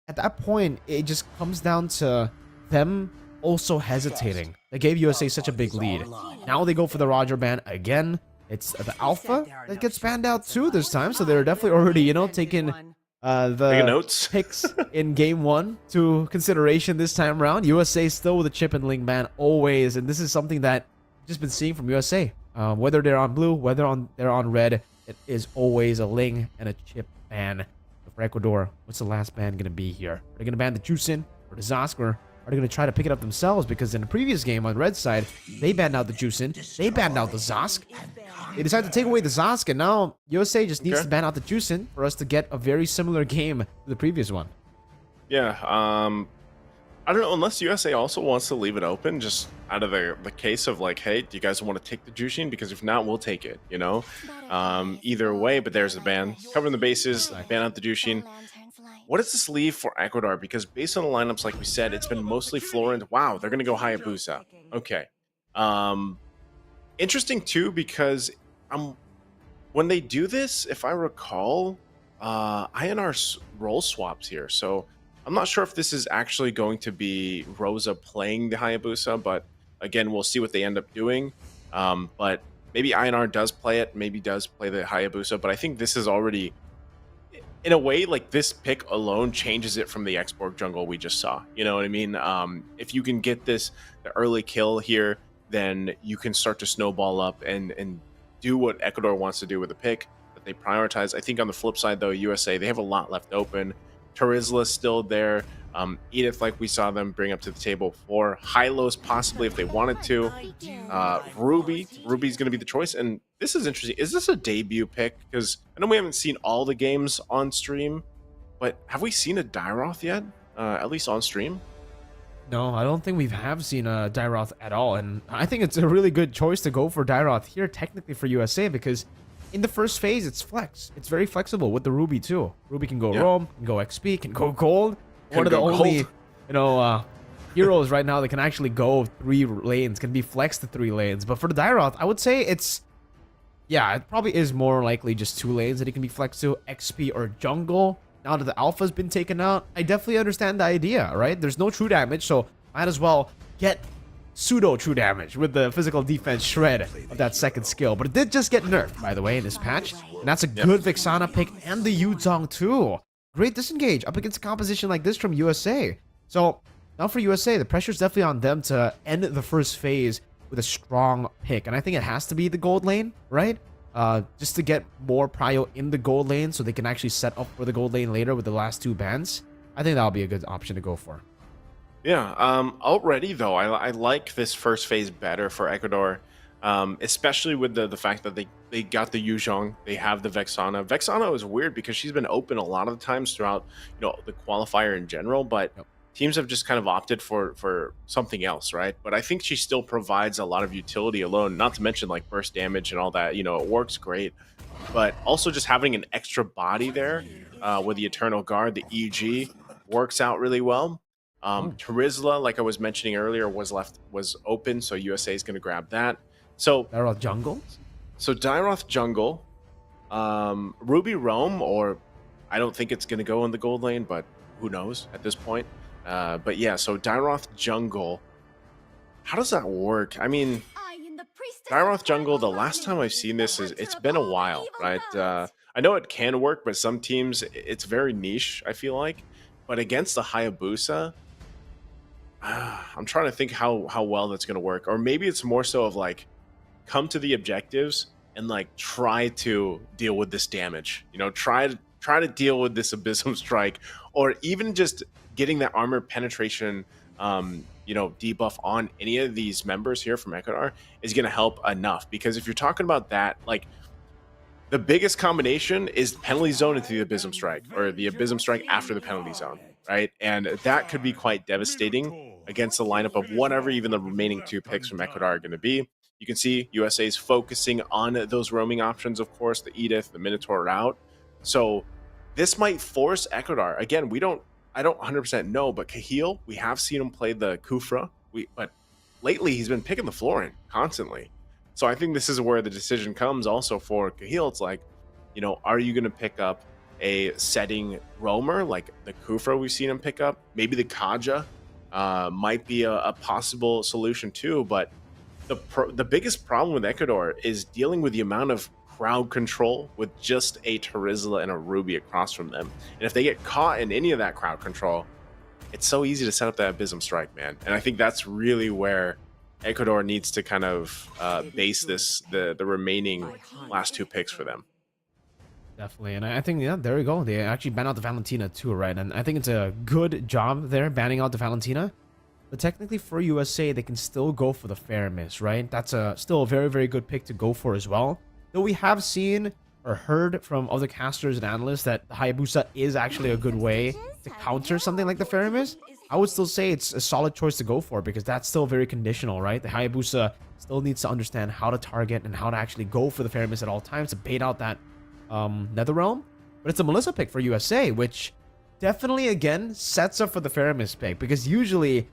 at that point, it just comes down to them also hesitating. They gave USA such a big lead. Now they go for the Roger ban again. It's the Alpha that gets banned out too this time, so they're definitely already, taking the notes. picks in game 1 to consideration this time around. USA still with a chip and Ling ban always, and this is something that I've just been seeing from USA. Whether they're on blue, they're on red, it is always a Ling and a chip ban. So for Ecuador, what's the last ban going to be here? Are they going to ban the Juicin or the Zosk, or are they going to try to pick it up themselves? Because in the previous game on red side, they banned out the Juicin, they banned out the Zosk. They decided to take away the Zosk, and now USA just needs to ban out the Juicin for us to get a very similar game to the previous one. Yeah, I don't know, unless USA also wants to leave it open, just out of the case of like, hey, do you guys want to take the Juicin? Because if not, we'll take it, Either way, but there's the ban. Covering the bases, ban out the Juicin. What does this leave for Ecuador? Because based on the lineups, like we said, it's been mostly Florent. Wow, they're going to go Hayabusa. Okay. Interesting too, because when they do this, if I recall, INR role swaps here. So I'm not sure if this is actually going to be Rosa playing the Hayabusa, but again, we'll see what they end up doing. But maybe INR does play it, maybe does play the Hayabusa, but I think this is already, in a way, like this pick alone changes it from the Xborg jungle we just saw. You know what I mean? If you can get the early kill here, then you can start to snowball up and do what Ecuador wants to do with the pick that they prioritize. I think on the flip side, though, USA, they have a lot left open. Terizla's still there. Edith, like we saw them bring up to the table for Hylos, possibly if they wanted to. Ruby's going to be the choice. And this is interesting. Is this a debut pick? Because I know we haven't seen all the games on stream, but have we seen a Dyroth yet? At least on stream? No, I don't think we have seen a Dyroth at all, and I think it's a really good choice to go for Dyroth here, technically for USA, because in the first phase, it's flex. It's very flexible with the Ruby too. Ruby can go Roam, can go XP, can go Gold. One of the only, heroes right now that can actually go 3 lanes, can be flexed to 3 lanes. But for the Dyroth, I would say it probably is more likely just 2 lanes that he can be flexed to, XP or jungle. Now that the Alpha's been taken out, I definitely understand the idea, right? There's no true damage, so might as well get pseudo true damage with the physical defense shred of that second skill. But it did just get nerfed, by the way, in this patch. And that's a good Vexana pick, and the Yuzong too. Great disengage up against a composition like this from USA. So now for USA, the pressure's definitely on them to end the first phase with a strong pick. And I think it has to be the gold lane, right? Just to get more prio in the gold lane so they can actually set up for the gold lane later with the last 2 bans. I think that'll be a good option to go for. Yeah, already though, I like this first phase better for Ecuador, especially with the fact that they got the Yuzhong, they have the Vexana. Vexana is weird because she's been open a lot of the times throughout, the qualifier in general, but teams have just kind of opted for something else, right? But I think she still provides a lot of utility alone, not to mention like burst damage and all that. It works great. but also just having an extra body there with the Eternal Guard, the EG, works out really well. Oh, Terizla, like I was mentioning earlier, was open, so USA is going to grab that. So they're all jungles. Dyroth jungle, Ruby roam, or I don't think it's going to go in the gold lane, but who knows at this point. But yeah, so Dyroth jungle. How does that work? I mean, Dyroth jungle, the last time I've seen this is it's been a while, right? I know it can work, but some teams it's very niche, I feel like. But against the Hayabusa, I'm trying to think how well that's going to work. Or maybe it's more so of like come to the objectives and like try to deal with this damage. You know, try to deal with this Abyssum Strike, or even just getting that armor penetration you know, debuff on any of these members here from Ecuador is going to help enough. Because if you're talking about that, like the biggest combination is penalty zone into the Abyssum Strike, or the Abyssum Strike after the penalty zone, right? And that could be quite devastating against the lineup of whatever even the remaining two picks from Ecuador are going to be. You can see USA is focusing on those roaming options, of course, the Edith, the Minotaur route. So this might force Ecuador. Again, I don't 100% know, but Cahill, we have seen him play the Kufra, but lately he's been picking the Florin constantly. So I think this is where the decision comes also for Cahill. It's like, you know, are you going to pick up a setting roamer like the Kufra we've seen him pick up? Maybe the Kaja might be a possible solution too, but the biggest problem with Ecuador is dealing with the amount of crowd control with just a Terizla and a Ruby across from them. And if they get caught in any of that crowd control, it's so easy to set up that Abyssum Strike, man. And I think that's really where Ecuador needs to kind of base the remaining last two picks for them. Definitely, and I think, yeah, there we go. They actually ban out the Valentina too, right? And I think it's a good job there banning out the Valentina. But technically for USA, they can still go for the Faramis, right? That's still a very, very good pick to go for as well. Though we have seen or heard from other casters and analysts that the Hayabusa is actually a good way to counter something like the Faramis, I would still say it's a solid choice to go for, because that's still very conditional, right? The Hayabusa still needs to understand how to target and how to actually go for the Faramis at all times to bait out that Netherrealm. But it's a Melissa pick for USA, which definitely, again, sets up for the Faramis pick, because usually, you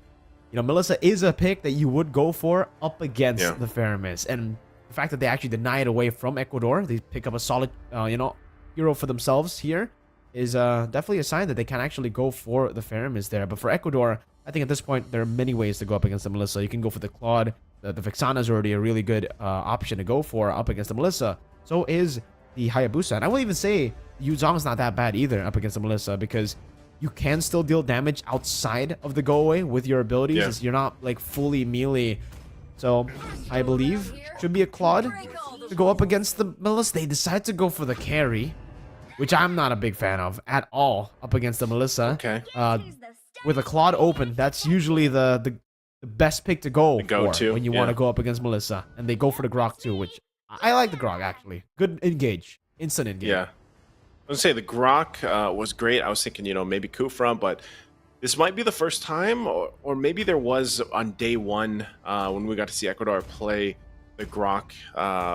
know, Melissa is a pick that you would go for up against the Faramis. And the fact that they actually deny it away from Ecuador, they pick up a solid, you know, hero for themselves here, is definitely a sign that they can actually go for the Faramis there. But for Ecuador, I think at this point, there are many ways to go up against the Melissa. You can go for the Claude. The Vexana is already a really good option to go for up against the Melissa. So is the Hayabusa. And I will even say Yuzong's not that bad either up against the Melissa, because you can still deal damage outside of the go away with your abilities. You're not like fully melee. So I believe should be a Claude to go up against the Melissa. They decide to go for the carry, which I'm not a big fan of at all up against the Melissa. Okay. With a Claude open, that's usually the best pick to go for when you want to go up against Melissa. And they go for the Grok too, which I like the Grok actually. Good engage. Instant engage. Yeah. I would say the Grok was great. I was thinking, you know, maybe Kufra, but this might be the first time, or maybe there was on day one when we got to see Ecuador play the Grok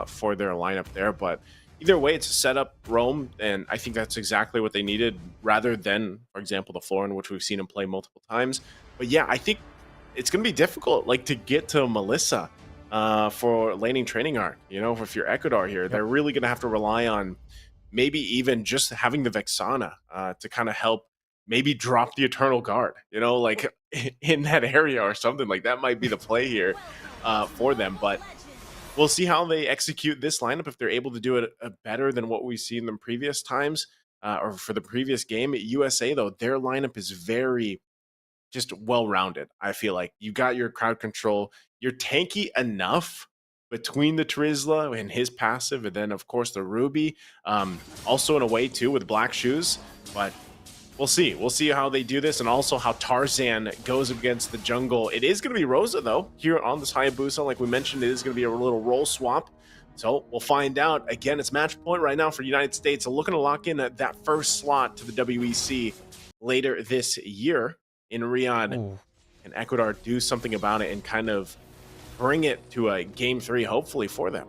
for their lineup there. But either way, it's a setup roam, and I think that's exactly what they needed, rather than, for example, the Florin, which we've seen him play multiple times. But yeah, I think it's going to be difficult, like, to get to Melissa for laning training arc. You know, if you're Ecuador here, they're really going to have to rely on maybe even just having the Vexana to kind of help maybe drop the Eternal Guard, you know, like in that area or something. Like that might be the play here for them. But we'll see how they execute this lineup, if they're able to do it better than what we've seen them previous times or for the previous game. USA, though, their lineup is very just well-rounded. I feel like you got your crowd control. You're tanky enough between the Terizla and his passive, and then, of course, the Ruby. Also in a way, too, with Black Shoes. But we'll see. We'll see how they do this, and also how Tarzan goes against the jungle. It is going to be Rosa, though, here on this Hayabusa. Like we mentioned, it is going to be a little role swap. So we'll find out. Again, it's match point right now for the United States. So looking to lock in that first slot to the WEC later this year in Riyadh. Ooh. And Ecuador do something about it and kind of bring it to a game 3, hopefully, for them.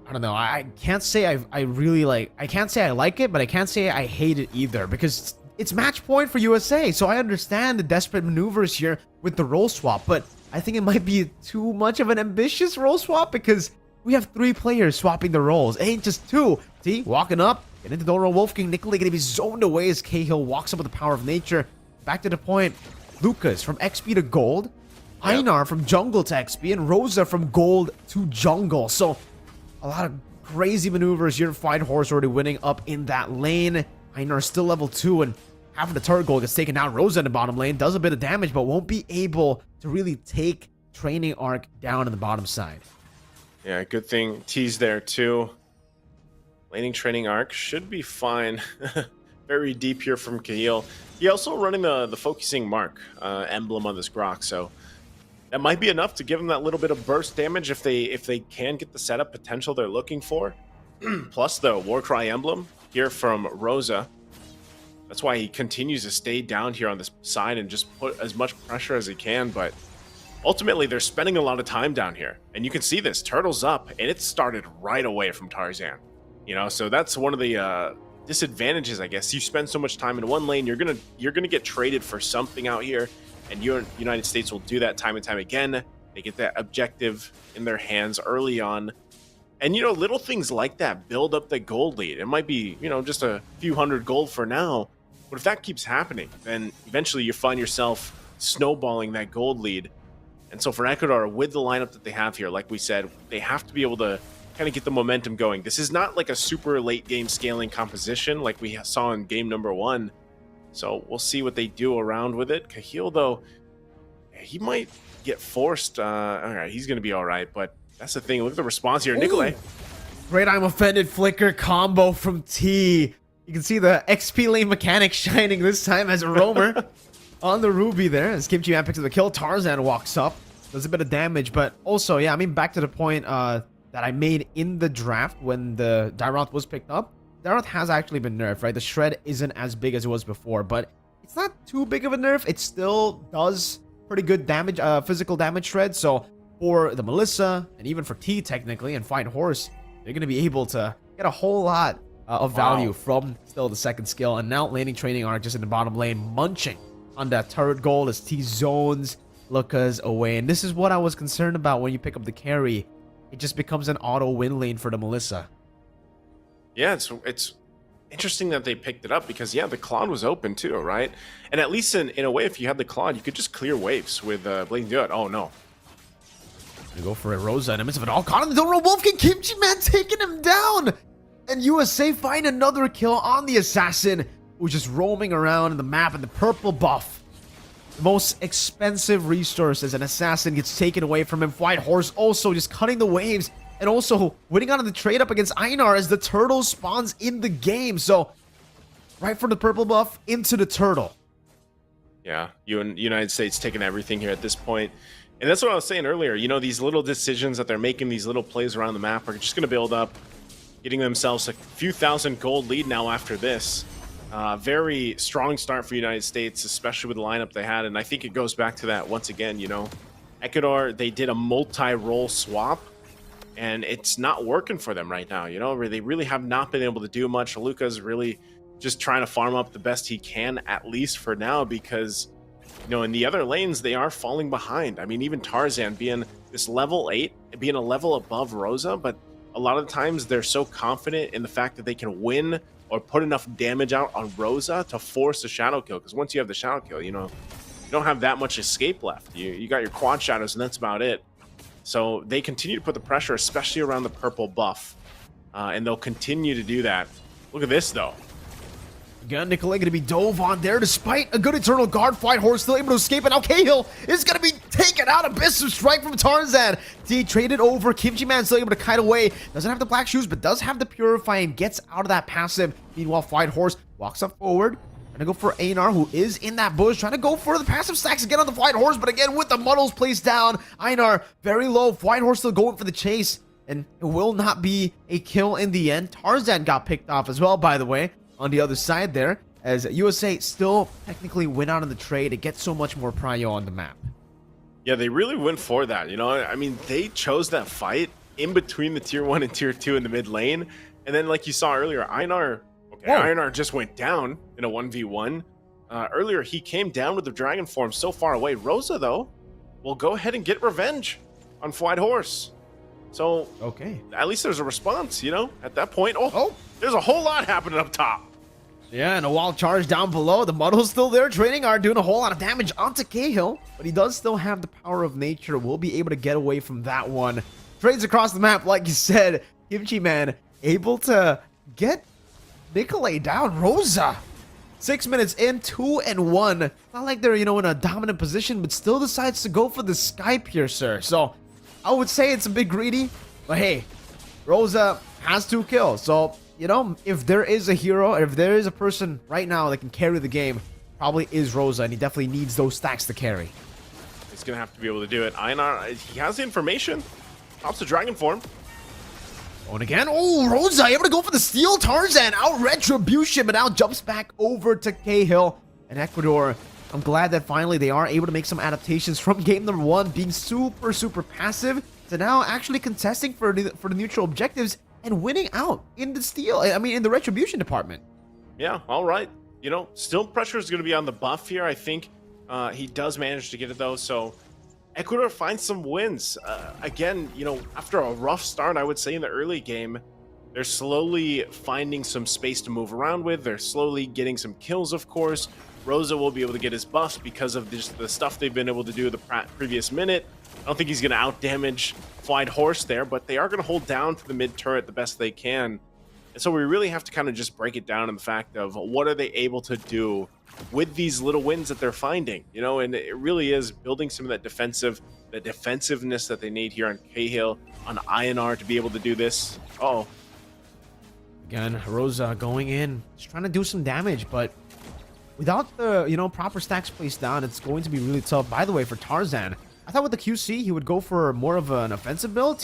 I don't know. I can't say I really like. I can't say I like it, but I can't say I hate it either because it's match point for USA. So I understand the desperate maneuvers here with the role swap, but I think it might be too much of an ambitious role swap because we have 3 players swapping the roles. It ain't just 2. See, walking up, get into the role. Wolf King Nikolai gonna be zoned away as Cahill walks up with the power of nature. Back to the point. Lucas from XP to gold. Einar from jungle to XP, and Rosa from gold to jungle. So a lot of crazy maneuvers here. Fine Horse already winning up in that lane. Einar still level 2, and half of the turret gold gets taken down. Rosa in the bottom lane does a bit of damage, but won't be able to really take Training Arc down in the bottom side. Yeah, good thing T's there too. Laning Training Arc should be fine. Very deep here from Cahill. He also running the focusing mark emblem on this Grok, so that might be enough to give him that little bit of burst damage if they can get the setup potential they're looking for. Plus the Warcry emblem here from Rosa. That's why he continues to stay down here on this side and just put as much pressure as he can, but ultimately they're spending a lot of time down here. And you can see this, Turtle's up, and it started right away from Tarzan. You know, so that's one of the disadvantages, I guess. You spend so much time in one lane, you're gonna get traded for something out here, and United States will do that time and time again. They get that objective in their hands early on. And, you know, little things like that build up the gold lead. It might be, you know, just a few hundred gold for now, but if that keeps happening, then eventually you find yourself snowballing that gold lead. And so for Ecuador, with the lineup that they have here, like we said, they have to be able to kind of get the momentum going. This is not like a super late game scaling composition like we saw in game number 1. So we'll see what they do around with it. Cahill, though, he might get forced. All right, he's going to be all right, but that's the thing. Look at the response here. Nikolai. Great I'm Offended flicker combo from T. You can see the XP lane mechanic shining this time as a roamer on the Ruby there. As Kimchi Man picks up the kill, Tarzan walks up, does a bit of damage, but also, yeah, I mean, back to the point that I made in the draft when the Dairoth was picked up. Dairoth has actually been nerfed, right? The shred isn't as big as it was before, but it's not too big of a nerf. It still does pretty good damage, physical damage shred. So for the Melissa, and even for T technically, and Fine Horse, they're going to be able to get a whole lot of value from still the second skill. And now laning Training Arc just in the bottom lane, munching on that turret gold as T zones Lucas away. And this is what I was concerned about when you pick up the carry. It just becomes an auto win lane for the Melissa. Yeah, it's interesting that they picked it up because, yeah, the Claude was open too, right? And at least in a way, if you had the Claude, you could just clear waves with Blazing Duet. Oh, no. Gonna go for a Rosa in the midst of it all. Caught in the door. Wolf King Kimchi Man taking him down. And USA find another kill on the assassin who's just roaming around in the map in the purple buff. The most expensive resource as an assassin gets taken away from him. White Horse also just cutting the waves and also winning out on the trade up against Einar as the turtle spawns in the game. So right from the purple buff into the turtle. Yeah, United States taking everything here at this point. And that's what I was saying earlier. You know, these little decisions that they're making, these little plays around the map are just going to build up, getting themselves a few thousand gold lead now after this. Very strong start for United States, especially with the lineup they had. And I think it goes back to that once again, you know, Ecuador, they did a multi-role swap and it's not working for them right now. You know, they really have not been able to do much. Luca's really just trying to farm up the best he can, at least for now, because, you know, in the other lanes, they are falling behind. I mean, even Tarzan being this level 8, being a level above Rosa, but a lot of the times they're so confident in the fact that they can win or put enough damage out on Rosa to force a shadow kill. Because once you have the shadow kill, you know, you don't have that much escape left. You got your quad shadows and that's about it. So they continue to put the pressure, especially around the purple buff. And they'll continue to do that. Look at this, though. Again, Nikolai going to be dove on there despite a good Eternal Guard. White Horse still able to escape, and now Cahill is going to be taken out. Abyss of Strike from Tarzan. T traded over. Kimchi Man still able to kite away. Doesn't have the black shoes, but does have the Purify and gets out of that passive. Meanwhile, White Horse walks up forward. Trying to go for Einar, who is in that bush. Trying to go for the passive stacks again on the White Horse, but again with the muddles placed down. Einar very low. White Horse still going for the chase, and it will not be a kill in the end. Tarzan got picked off as well, by the way, on the other side there, as USA still technically win out on the trade. It gets so much more prio on the map. Yeah, they really went for that. You know, I mean, they chose that fight in between the tier 1 and tier 2 in the mid lane. And then, like you saw earlier, Einar just went down in a 1v1. Earlier, he came down with the dragon form so far away. Rosa, though, will go ahead and get revenge on White Horse. So, okay, at least there's a response, you know, at that point. Oh, there's a whole lot happening up top. Yeah, and a wild charge down below. The Muddle's still there. Training Art doing a whole lot of damage onto Cahill, but he does still have the power of nature. Will be able to get away from that one. Trades across the map, like you said. Kimchi Man able to get Nikolay down. Rosa, 6 minutes in, 2-1. Not like they're, you know, in a dominant position, but still decides to go for the Sky Piercer. So I would say it's a bit greedy, but hey, Rosa has 2 kills. So, you know, if there is a hero, if there is a person right now that can carry the game, probably is Rosa, and he definitely needs those stacks to carry. He's going to have to be able to do it. Einar, he has the information. Pops the dragon form. And again, oh, Rosa able to go for the steal. Tarzan out retribution, but now jumps back over to Cahill and Ecuador. I'm glad that finally they are able to make some adaptations from game number 1, being super passive, to now actually contesting for the neutral objectives and winning out in the steal. I mean, in the retribution department. Yeah, all right. You know, still pressure is going to be on the buff here. I think he does manage to get it, though. So Ecuador finds some wins. Again, you know, after a rough start, I would say, in the early game, they're slowly finding some space to move around with. They're slowly getting some kills, of course. Rosa will be able to get his buffs because of just the stuff they've been able to do the previous minute. I don't think he's going to out-damage White Horse there, but they are going to hold down to the mid-turret the best they can. And so we really have to kind of just break it down in the fact of what are they able to do with these little wins that they're finding, you know, and it really is building some of that defensiveness that they need here on Cahill, on Einar to be able to do this. Uh-oh. Again, Rosa going in, just trying to do some damage, but without the, you know, proper stacks placed down, it's going to be really tough. By the way, for Tarzan, I thought with the QC, he would go for more of an offensive build.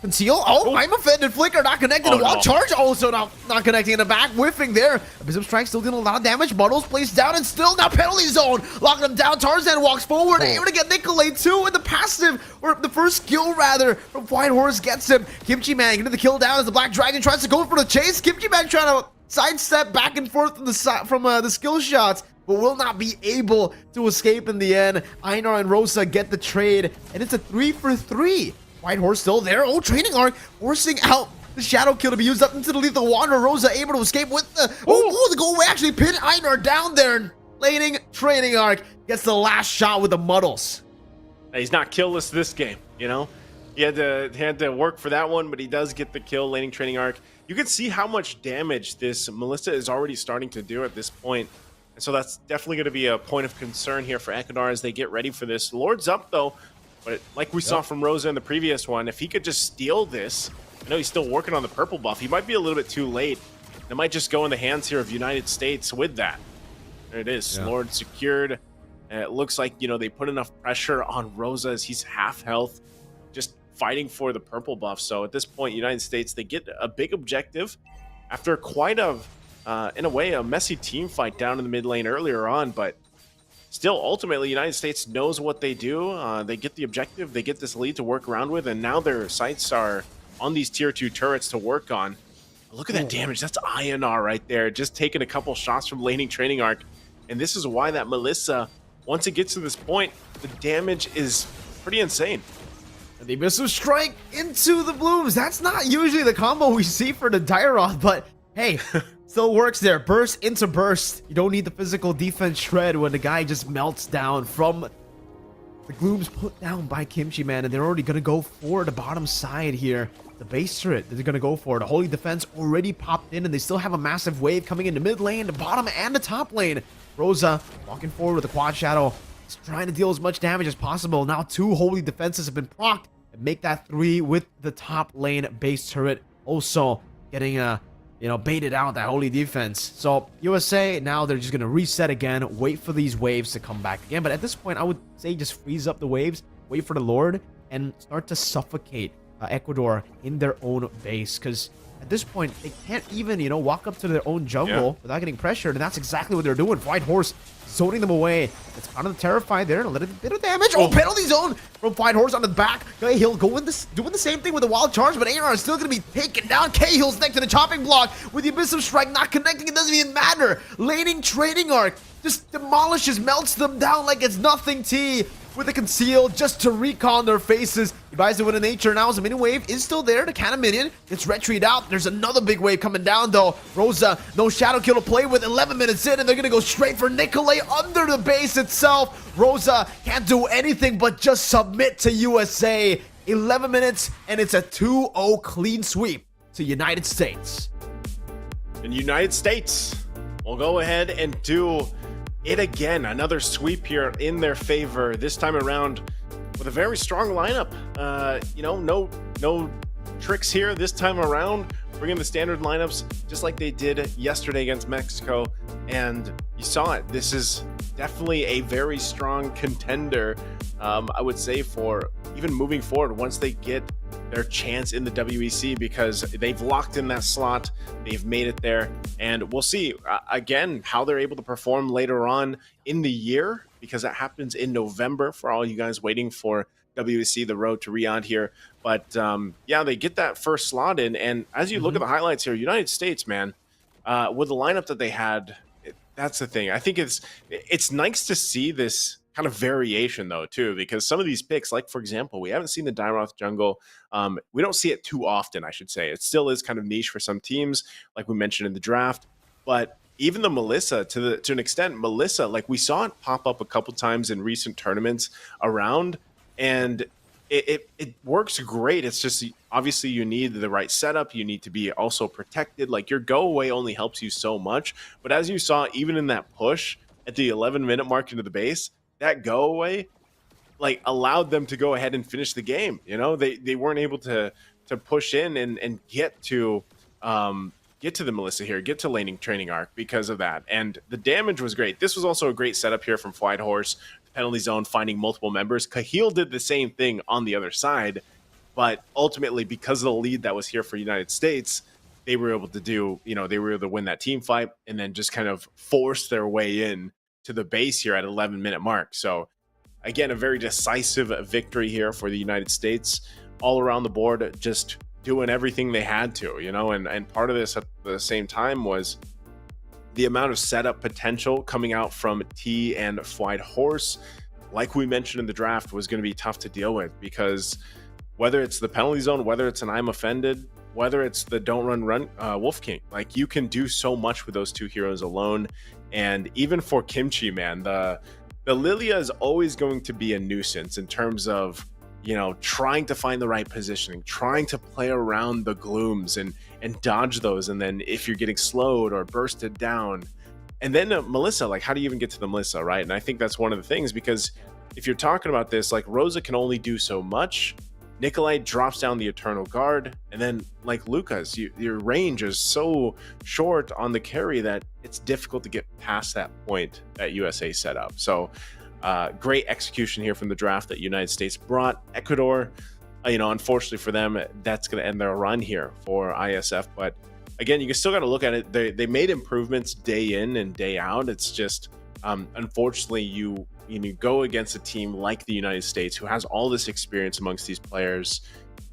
Conceal. Oh, I'm offended. Flicker not connecting. A wild charge also not connecting in the back. Whiffing there. Abysm Strike still dealing a lot of damage. Muddles placed down and still now penalty zone. Locking him down. Tarzan walks forward. Able to get Nikolay too. And the passive, or the first kill rather, from White Horse gets him. Kimchi Man getting the kill down as the Black Dragon tries to go for the chase. Kimchi Man trying to sidestep back and forth from the skill shots, but will not be able to escape in the end. Einar and Rosa get the trade, and it's a 3-for-3. White Horse still there. Oh, Training Arc forcing out the Shadow Kill to be used up into the Lethal Wanderer. Rosa able to escape with the... Oh, the goal actually pinned Einar down there. Laning Training Arc gets the last shot with the Muddles. He's not killless this game, you know? He had to work for that one, but he does get the kill, Laning Training Arc. You can see how much damage this Melissa is already starting to do at this point. And so that's definitely going to be a point of concern here for Ecuador as they get ready for this. Lord's up, though. But like we saw from Rosa in the previous one, if he could just steal this, I know he's still working on the purple buff. He might be a little bit too late. It might just go in the hands here of United States with that. There it is. Yeah. Lord secured. And it looks like, you know, they put enough pressure on Rosa as he's half health, just fighting for the purple buff. So at this point, United States, they get a big objective after quite a, in a way, a messy team fight down in the mid lane earlier on, but still, ultimately, United States knows what they do. They get the objective, they get this lead to work around with, and now their sights are on these tier 2 turrets to work on. Look at that damage. That's Einar right there, just taking a couple shots from Laning Training Arc. And this is why that Melissa, once it gets to this point, the damage is pretty insane. And the Abyssal Strike into the Blooms. That's not usually the combo we see for the Dairoth, but hey... Still works there. Burst into burst. You don't need the physical defense shred when the guy just melts down from the Glooms put down by Kimchi Man, and they're already going to go for the bottom side here. The base turret that they're going to go for. The Holy Defense already popped in, and they still have a massive wave coming into mid lane, the bottom, and the top lane. Rosa walking forward with the Quad Shadow. He's trying to deal as much damage as possible. Now 2 Holy Defenses have been procced and make that 3 with the top lane base turret. Also getting a... you know, baited out that Holy Defense. So USA, now they're just going to reset again, wait for these waves to come back again. But at this point, I would say just freeze up the waves, wait for the Lord, and start to suffocate Ecuador in their own base, because at this point, they can't even, walk up to their own jungle without getting pressured, and that's exactly what they're doing. White Horse zoning them away. It's kind of terrified there, and a little bit of damage. Oh, penalty zone from White Horse on the back. Cahill doing the same thing with the wild charge, but AR is still going to be taken down. Cahill's next to the chopping block with the Abyssal Strike not connecting. It doesn't even matter. Laning Training Arc just demolishes, melts them down like it's nothing. T with a conceal just to recon their faces. He buys it with a nature now as a mini wave is still there. The cannon minion gets retreat out. There's another big wave coming down though. Rosa, no shadow kill to play with. 11 minutes in, and they're gonna go straight for Nikolai under the base itself. Rosa can't do anything but just submit to USA. 11 minutes, and it's a 2-0 clean sweep to United States. And United States will go ahead and do it again. Another sweep here in their favor, this time around with a very strong lineup. No tricks here this time around, bringing the standard lineups just like they did yesterday against Mexico, and you saw it. This is definitely a very strong contender, I would say, for even moving forward once they get their chance in the WEC, because they've locked in that slot, they've made it there, and we'll see again how they're able to perform later on in the year, because that happens in November for all you guys waiting for WEC, the road to Riyadh here. But yeah, they get that first slot in, and as you look at the highlights here, United States, man, with the lineup that they had, that's the thing. I think it's nice to see this kind of variation though too, because some of these picks, like for example, we haven't seen the Dairoth jungle. We don't see it too often, I should say. It still is kind of niche for some teams, like we mentioned in the draft. But even the Melissa, to an extent, Melissa, like we saw it pop up a couple times in recent tournaments around, and it works great. It's just obviously you need the right setup. You need to be also protected. Like your go away only helps you so much. But as you saw, even in that push at the 11-minute mark into the base, that go away like allowed them to go ahead and finish the game. They weren't able to push in and get to the Melissa here, get to laning training arc because of that. And the damage was great. This was also a great setup here from White Horse. The penalty zone, finding multiple members. Cahill did the same thing on the other side, but ultimately because of the lead that was here for United States, they were able to they were able to win that team fight and then just kind of force their way in to the base here at 11-minute mark. So again, a very decisive victory here for the United States, all around the board, just doing everything they had to, and part of this at the same time was the amount of setup potential coming out from T and White Horse, like we mentioned in the draft, was going to be tough to deal with, because whether it's the penalty zone, whether it's an I'm offended, whether it's the don't run Wolf King, like you can do so much with those two heroes alone. And even for Kimchi, man, the Lilia is always going to be a nuisance in terms of, trying to find the right positioning, trying to play around the glooms and dodge those. And then if you're getting slowed or bursted down, and then Melissa, like how do you even get to the Melissa, right? And I think that's one of the things, because if you're talking about this, like Rosa can only do so much. Nikolai drops down the Eternal Guard, and then like Lucas, your range is so short on the carry that it's difficult to get past that point that USA set up. So great execution here from the draft that United States brought. Ecuador, unfortunately for them, that's going to end their run here for Iesf. But again, you still got to look at it. They made improvements day in and day out. It's just unfortunately you go against a team like the United States, who has all this experience amongst these players.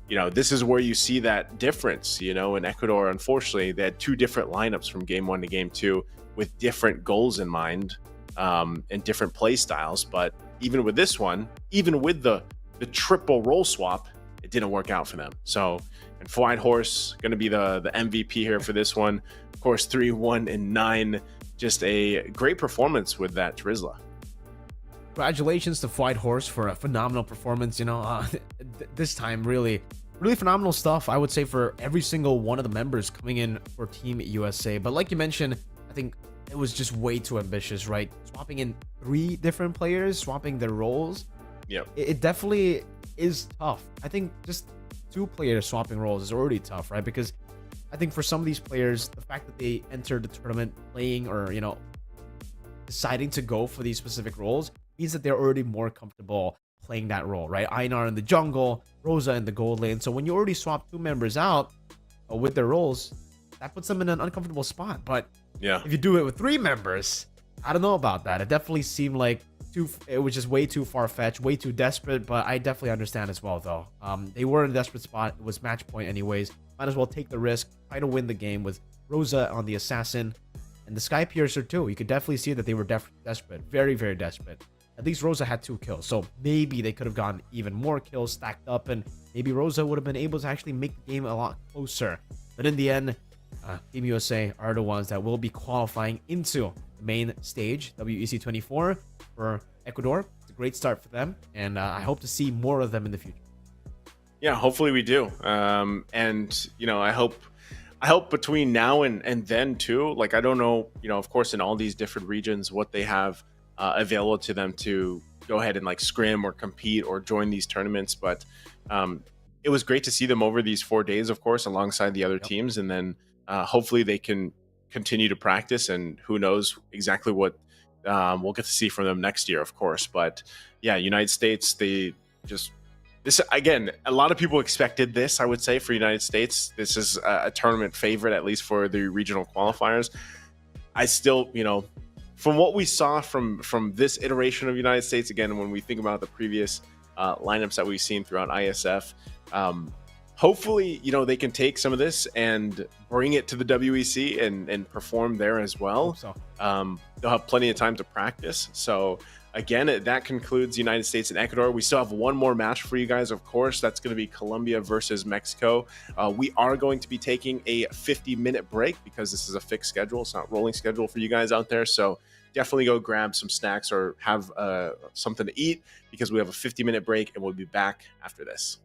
This is where you see that difference. In Ecuador, unfortunately, they had two different lineups from game 1 to game 2 with different goals in mind and different play styles. But even with this one, even with the triple role swap, it didn't work out for them. So, and White Horse going to be the MVP here for this one. Of course, 3-1-9. Just a great performance with that Drizla. Congratulations to White Horse for a phenomenal performance. This time really phenomenal stuff, I would say, for every single one of the members coming in for Team USA. But like you mentioned, I think it was just way too ambitious, right? Swapping in 3 different players, swapping their roles. Yeah, it definitely is tough. I think just 2 players swapping roles is already tough, right? Because I think for some of these players, the fact that they entered the tournament playing or deciding to go for these specific roles means that they're already more comfortable playing that role, right? Einar in the jungle, Rosa in the gold lane. So when you already swap 2 members out with their roles, that puts them in an uncomfortable spot. But yeah, if you do it with 3 members, I don't know about that. It definitely seemed like it was just way too far-fetched, way too desperate, but I definitely understand as well, though. They were in a desperate spot. It was match point anyways. Might as well take the risk, try to win the game with Rosa on the assassin and the Sky Piercer too. You could definitely see that they were desperate, very, very desperate. At least Rosa had 2 kills, so maybe they could have gotten even more kills stacked up, and maybe Rosa would have been able to actually make the game a lot closer. But in the end, Team USA are the ones that will be qualifying into the main stage, WEC 24 for Ecuador. It's a great start for them, and I hope to see more of them in the future. Yeah, hopefully we do. And you know, I hope between now and then too. Like, I don't know, you know, of course, in all these different regions, what they have available to them to go ahead and like scrim or compete or join these tournaments. But it was great to see them over these 4 days, of course, alongside the other teams, and then hopefully they can continue to practice. And who knows exactly what we'll get to see from them next year, of course. But yeah, United States, they just. This, again, a lot of people expected this, I would say, for United States. This is a tournament favorite, at least for the regional qualifiers. I still, you know, from what we saw from this iteration of United States, again, when we think about the previous lineups that we've seen throughout Iesf, hopefully, you know, they can take some of this and bring it to the WEC and perform there as well. So. They'll have plenty of time to practice. So again, that concludes United States and Ecuador. We still have one more match for you guys, of course. That's going to be Colombia versus Mexico. We are going to be taking a 50-minute break because this is a fixed schedule. It's not rolling schedule for you guys out there. So definitely go grab some snacks or have something to eat because we have a 50-minute break and we'll be back after this.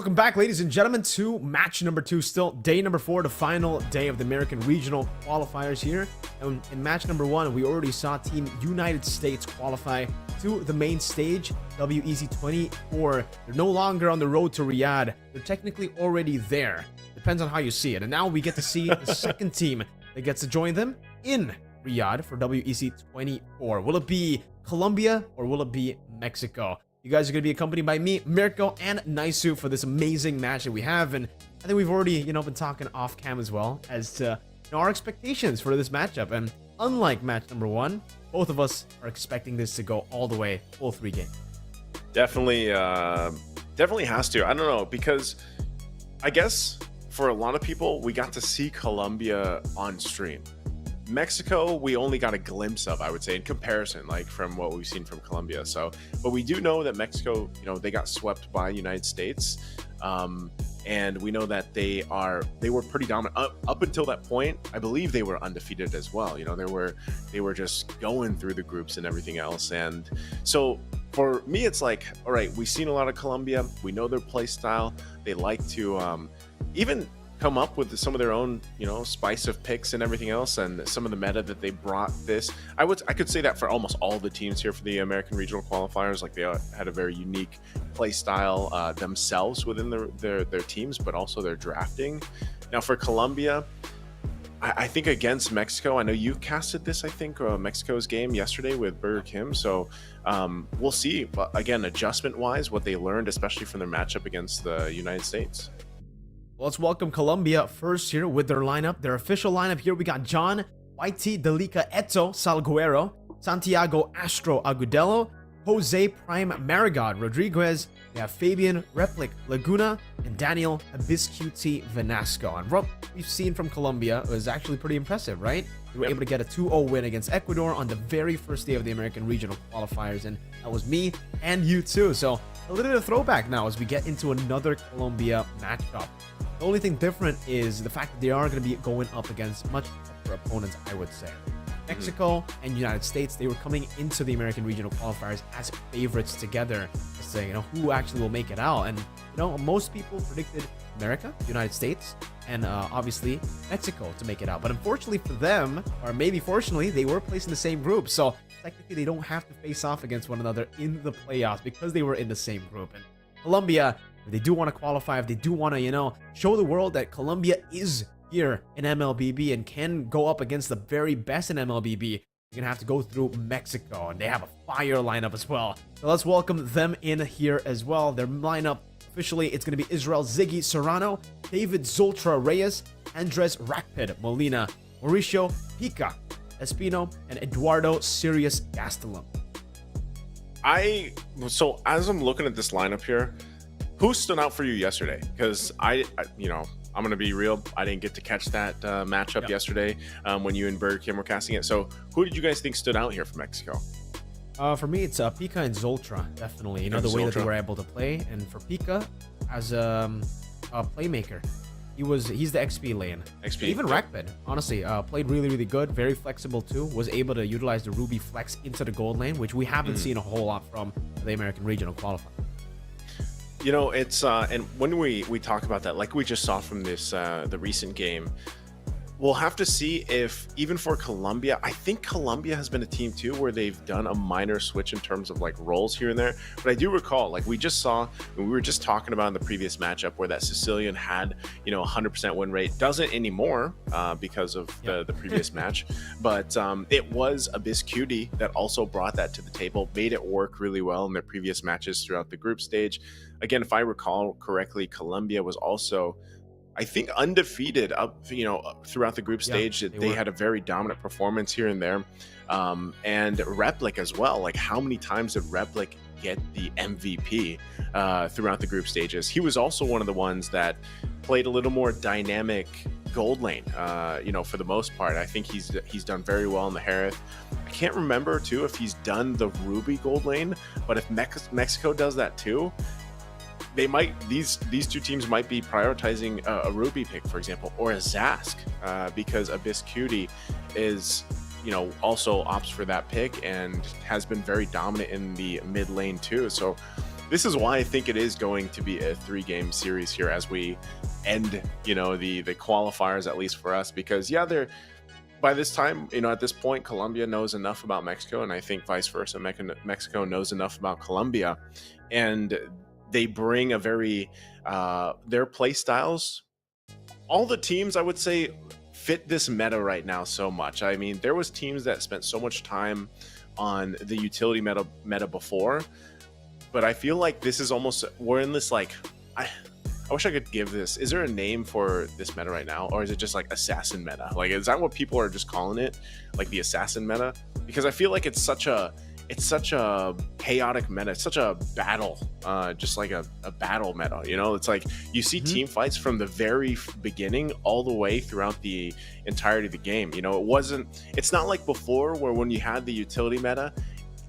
Welcome back, ladies and gentlemen, to match number 2, still day number 4, the final day of the American Regional Qualifiers here. And in match number 1, we already saw Team United States qualify to the main stage, WEC 24. They're no longer on the road to Riyadh. They're technically already there. Depends on how you see it. And now we get to see the second team that gets to join them in Riyadh for WEC 24. Will it be Colombia or will it be Mexico? You guys are going to be accompanied by me, Mirko, and Naisu for this amazing match that we have. And I think we've already, been talking off cam as well as to our expectations for this matchup. And unlike match number 1, both of us are expecting this to go all the way, full 3 games. Definitely has to. I don't know, because I guess for a lot of people, we got to see Colombia on stream. Mexico, we only got a glimpse of, I would say, in comparison, like from what we've seen from Colombia. So, but we do know that Mexico, they got swept by United States, and we know that they were pretty dominant up until that point. I believe they were undefeated as well. They were just going through the groups and everything else. And so for me, it's like, all right, we've seen a lot of Colombia. We know their play style. They like to even come up with some of their own, spice of picks and everything else, and some of the meta that they brought this. I could say that for almost all the teams here for the American Regional Qualifiers, like they had a very unique play style themselves within their teams, but also their drafting. Now for Colombia, I think against Mexico, I know you casted this, I think, Mexico's game yesterday with Burger Kim. So we'll see, but again, adjustment-wise, what they learned, especially from their matchup against the United States. Let's welcome Colombia first here with their lineup. Their official lineup here, we got John, YT, Delica, Eto, Salguero, Santiago, Astro, Agudelo, Jose, Prime, Marigod, Rodriguez. We have Fabian, Replic, Laguna, and Daniel, Abiscuti, Venasco. And what we've seen from Colombia was actually pretty impressive, right? We were able to get a 2-0 win against Ecuador on the very first day of the American Regional Qualifiers, and that was me and you too. So a little bit of throwback now as we get into another Colombia matchup. The only thing different is the fact that they are going to be going up against much tougher opponents, I would say. Mexico and United States, they were coming into the American Regional Qualifiers as favorites together to say, who actually will make it out. And, most people predicted America, United States, and obviously Mexico to make it out. But unfortunately for them, or maybe fortunately, they were placed in the same group. So technically they don't have to face off against one another in the playoffs because they were in the same group. And Colombia, if they do want to qualify, if they do want to, show the world that Colombia is here in Mlbb and can go up against the very best in Mlbb, you're going to have to go through Mexico. And they have a fire lineup as well. So let's welcome them in here as well. Their lineup, officially, it's going to be Israel Ziggy Serrano, David Zoltra Reyes, Andres Rakpid Molina, Mauricio Pica Espino, and Eduardo Sirius Gastelum. So as I'm looking at this lineup here, who stood out for you yesterday? Because I'm going to be real. I didn't get to catch that matchup yesterday when you and Burger Kim were casting it. So who did you guys think stood out here for Mexico? For me, it's Pica and Zoltra, definitely. The way that they were able to play. And for Pica, as a playmaker, he's the XP lane. Even Rakpid, honestly, played really, really good. Very flexible too. Was able to utilize the Ruby flex into the gold lane, which we haven't seen a whole lot from the American Regional Qualifier. It's and when we talk about that, like we just saw from this the recent game, we'll have to see if even for Colombia, I think Colombia has been a team too where they've done a minor switch in terms of like roles here and there. But I do recall, like we just saw, and we were just talking about in the previous matchup where that Sicilian had 100% win rate, doesn't anymore because of the previous match. But it was Abiscuti that also brought that to the table, made it work really well in their previous matches throughout the group stage. Again, if I recall correctly, Colombia was also, I think, undefeated up, throughout the group stage. They had a very dominant performance here and there. And Replic as well. Like, how many times did Replic get the MVP throughout the group stages? He was also one of the ones that played a little more dynamic gold lane, for the most part. I think he's done very well in the Harith. I can't remember too if he's done the Ruby gold lane, but if Mexico does that too, they might, these two teams might be prioritizing a Ruby pick, for example, or a Zask, because Abiscuti is, also opts for that pick and has been very dominant in the mid lane too. So this is why I think it is going to be a 3-game series here as we end, the qualifiers, at least for us, because yeah, they're by this time, at this point, Colombia knows enough about Mexico, and I think vice versa, Mexico knows enough about Colombia, and they bring a very their play styles. All the teams, I would say, fit this meta right now so much. I mean, there was teams that spent so much time on the utility meta before, but I feel like this is almost, we're in this like, I wish I could give this. Is there a name for this meta right now, or is it just like assassin meta? Like, is that what people are just calling it, like the assassin meta? Because I feel like it's such a chaotic meta. It's such a battle, just like a battle meta. It's like you see team fights from the very beginning all the way throughout the entirety of the game. It's not like before where when you had the utility meta,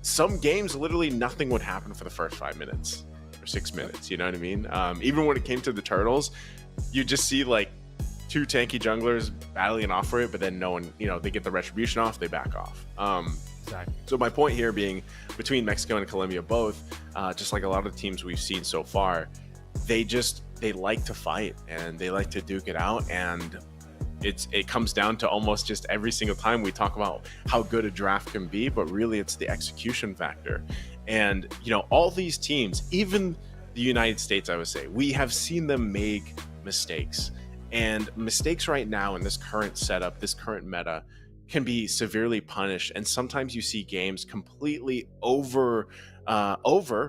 some games literally nothing would happen for the first 5 minutes. Or 6 minutes, you know what I mean? Even when it came to the turtles, you just see like 2 tanky junglers battling off for it, but then no one, they get the retribution off, they back off. Exactly. So my point here being, between Mexico and Colombia both, just like a lot of the teams we've seen so far, they like to fight and they like to duke it out, and it comes down to almost just every single time we talk about how good a draft can be, but really it's the execution factor. And all these teams, even the United States, I would say, we have seen them make mistakes, and mistakes right now in this current setup, this current meta, can be severely punished. And sometimes you see games completely over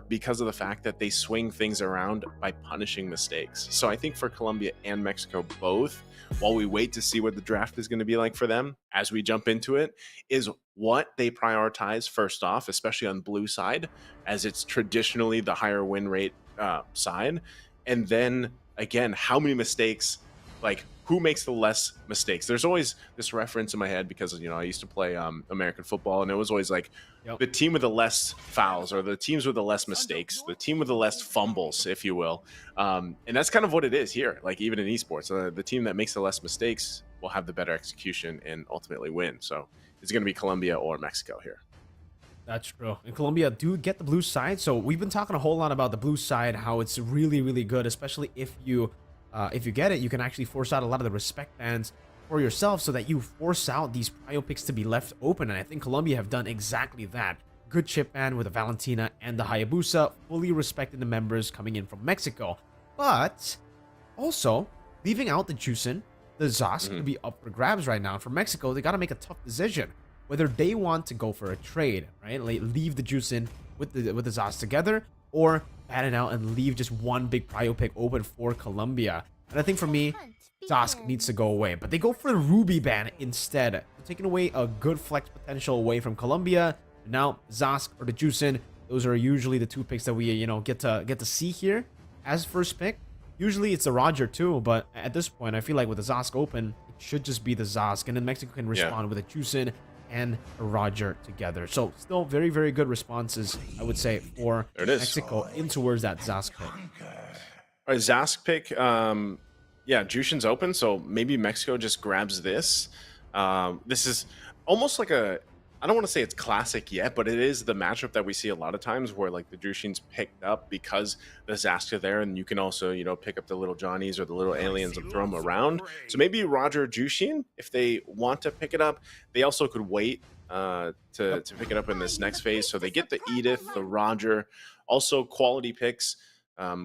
because of the fact that they swing things around by punishing mistakes. So I think for Colombia and Mexico both, while we wait to see what the draft is going to be like for them as we jump into it, is what they prioritize first off, especially on blue side, as it's traditionally the higher win rate side. And then again, how many mistakes, like who makes the less mistakes? There's always this reference in my head because I used to play American football, and it was always like, the team with the less fouls, or the teams with the less mistakes, the team with the less fumbles, if you will. And that's kind of what it is here. Like even in esports, the team that makes the less mistakes will have the better execution and ultimately win. So it's going to be Colombia or Mexico here. That's true. And Colombia do get the blue side. So we've been talking a whole lot about the blue side, how it's really, really good, especially if you get it, you can actually force out a lot of the respect bans for yourself so that you force out these prio picks to be left open. And I think Colombia have done exactly that. Good chip ban with the Valentina and the Hayabusa, fully respecting the members coming in from Mexico. But also, leaving out the Juicin, the Zosk could be up for grabs right now. For Mexico, they got to make a tough decision whether they want to go for a trade, right? Like leave the Juicin with the Zosk together, or ban it out and leave just one big prio pick open for Colombia. And I think for me, Zosk needs to go away. But they go for the Ruby ban instead, taking away a good flex potential away from Colombia. Now, Zosk or the Juicin, those are usually the 2 picks that we get to see here as first pick. Usually it's the Roger too, but at this point, I feel like with the Zosk open, it should just be the Zosk, and then Mexico can respond with a Juicin and a Roger together. So still very, very good responses, I would say, for Mexico in towards that Zosk pick. A Zosk pick, yeah, Jushin's open, so maybe Mexico just grabs this. This is almost like I don't want to say it's classic yet, but it is the matchup that we see a lot of times where like the Jushin's picked up because the Zask are there, and you can also, pick up the little Johnnies or the little aliens and throw them around. So maybe Roger Jushin, if they want to pick it up, they also could wait to pick it up in this next phase. So they get the Edith, the Roger, also quality picks.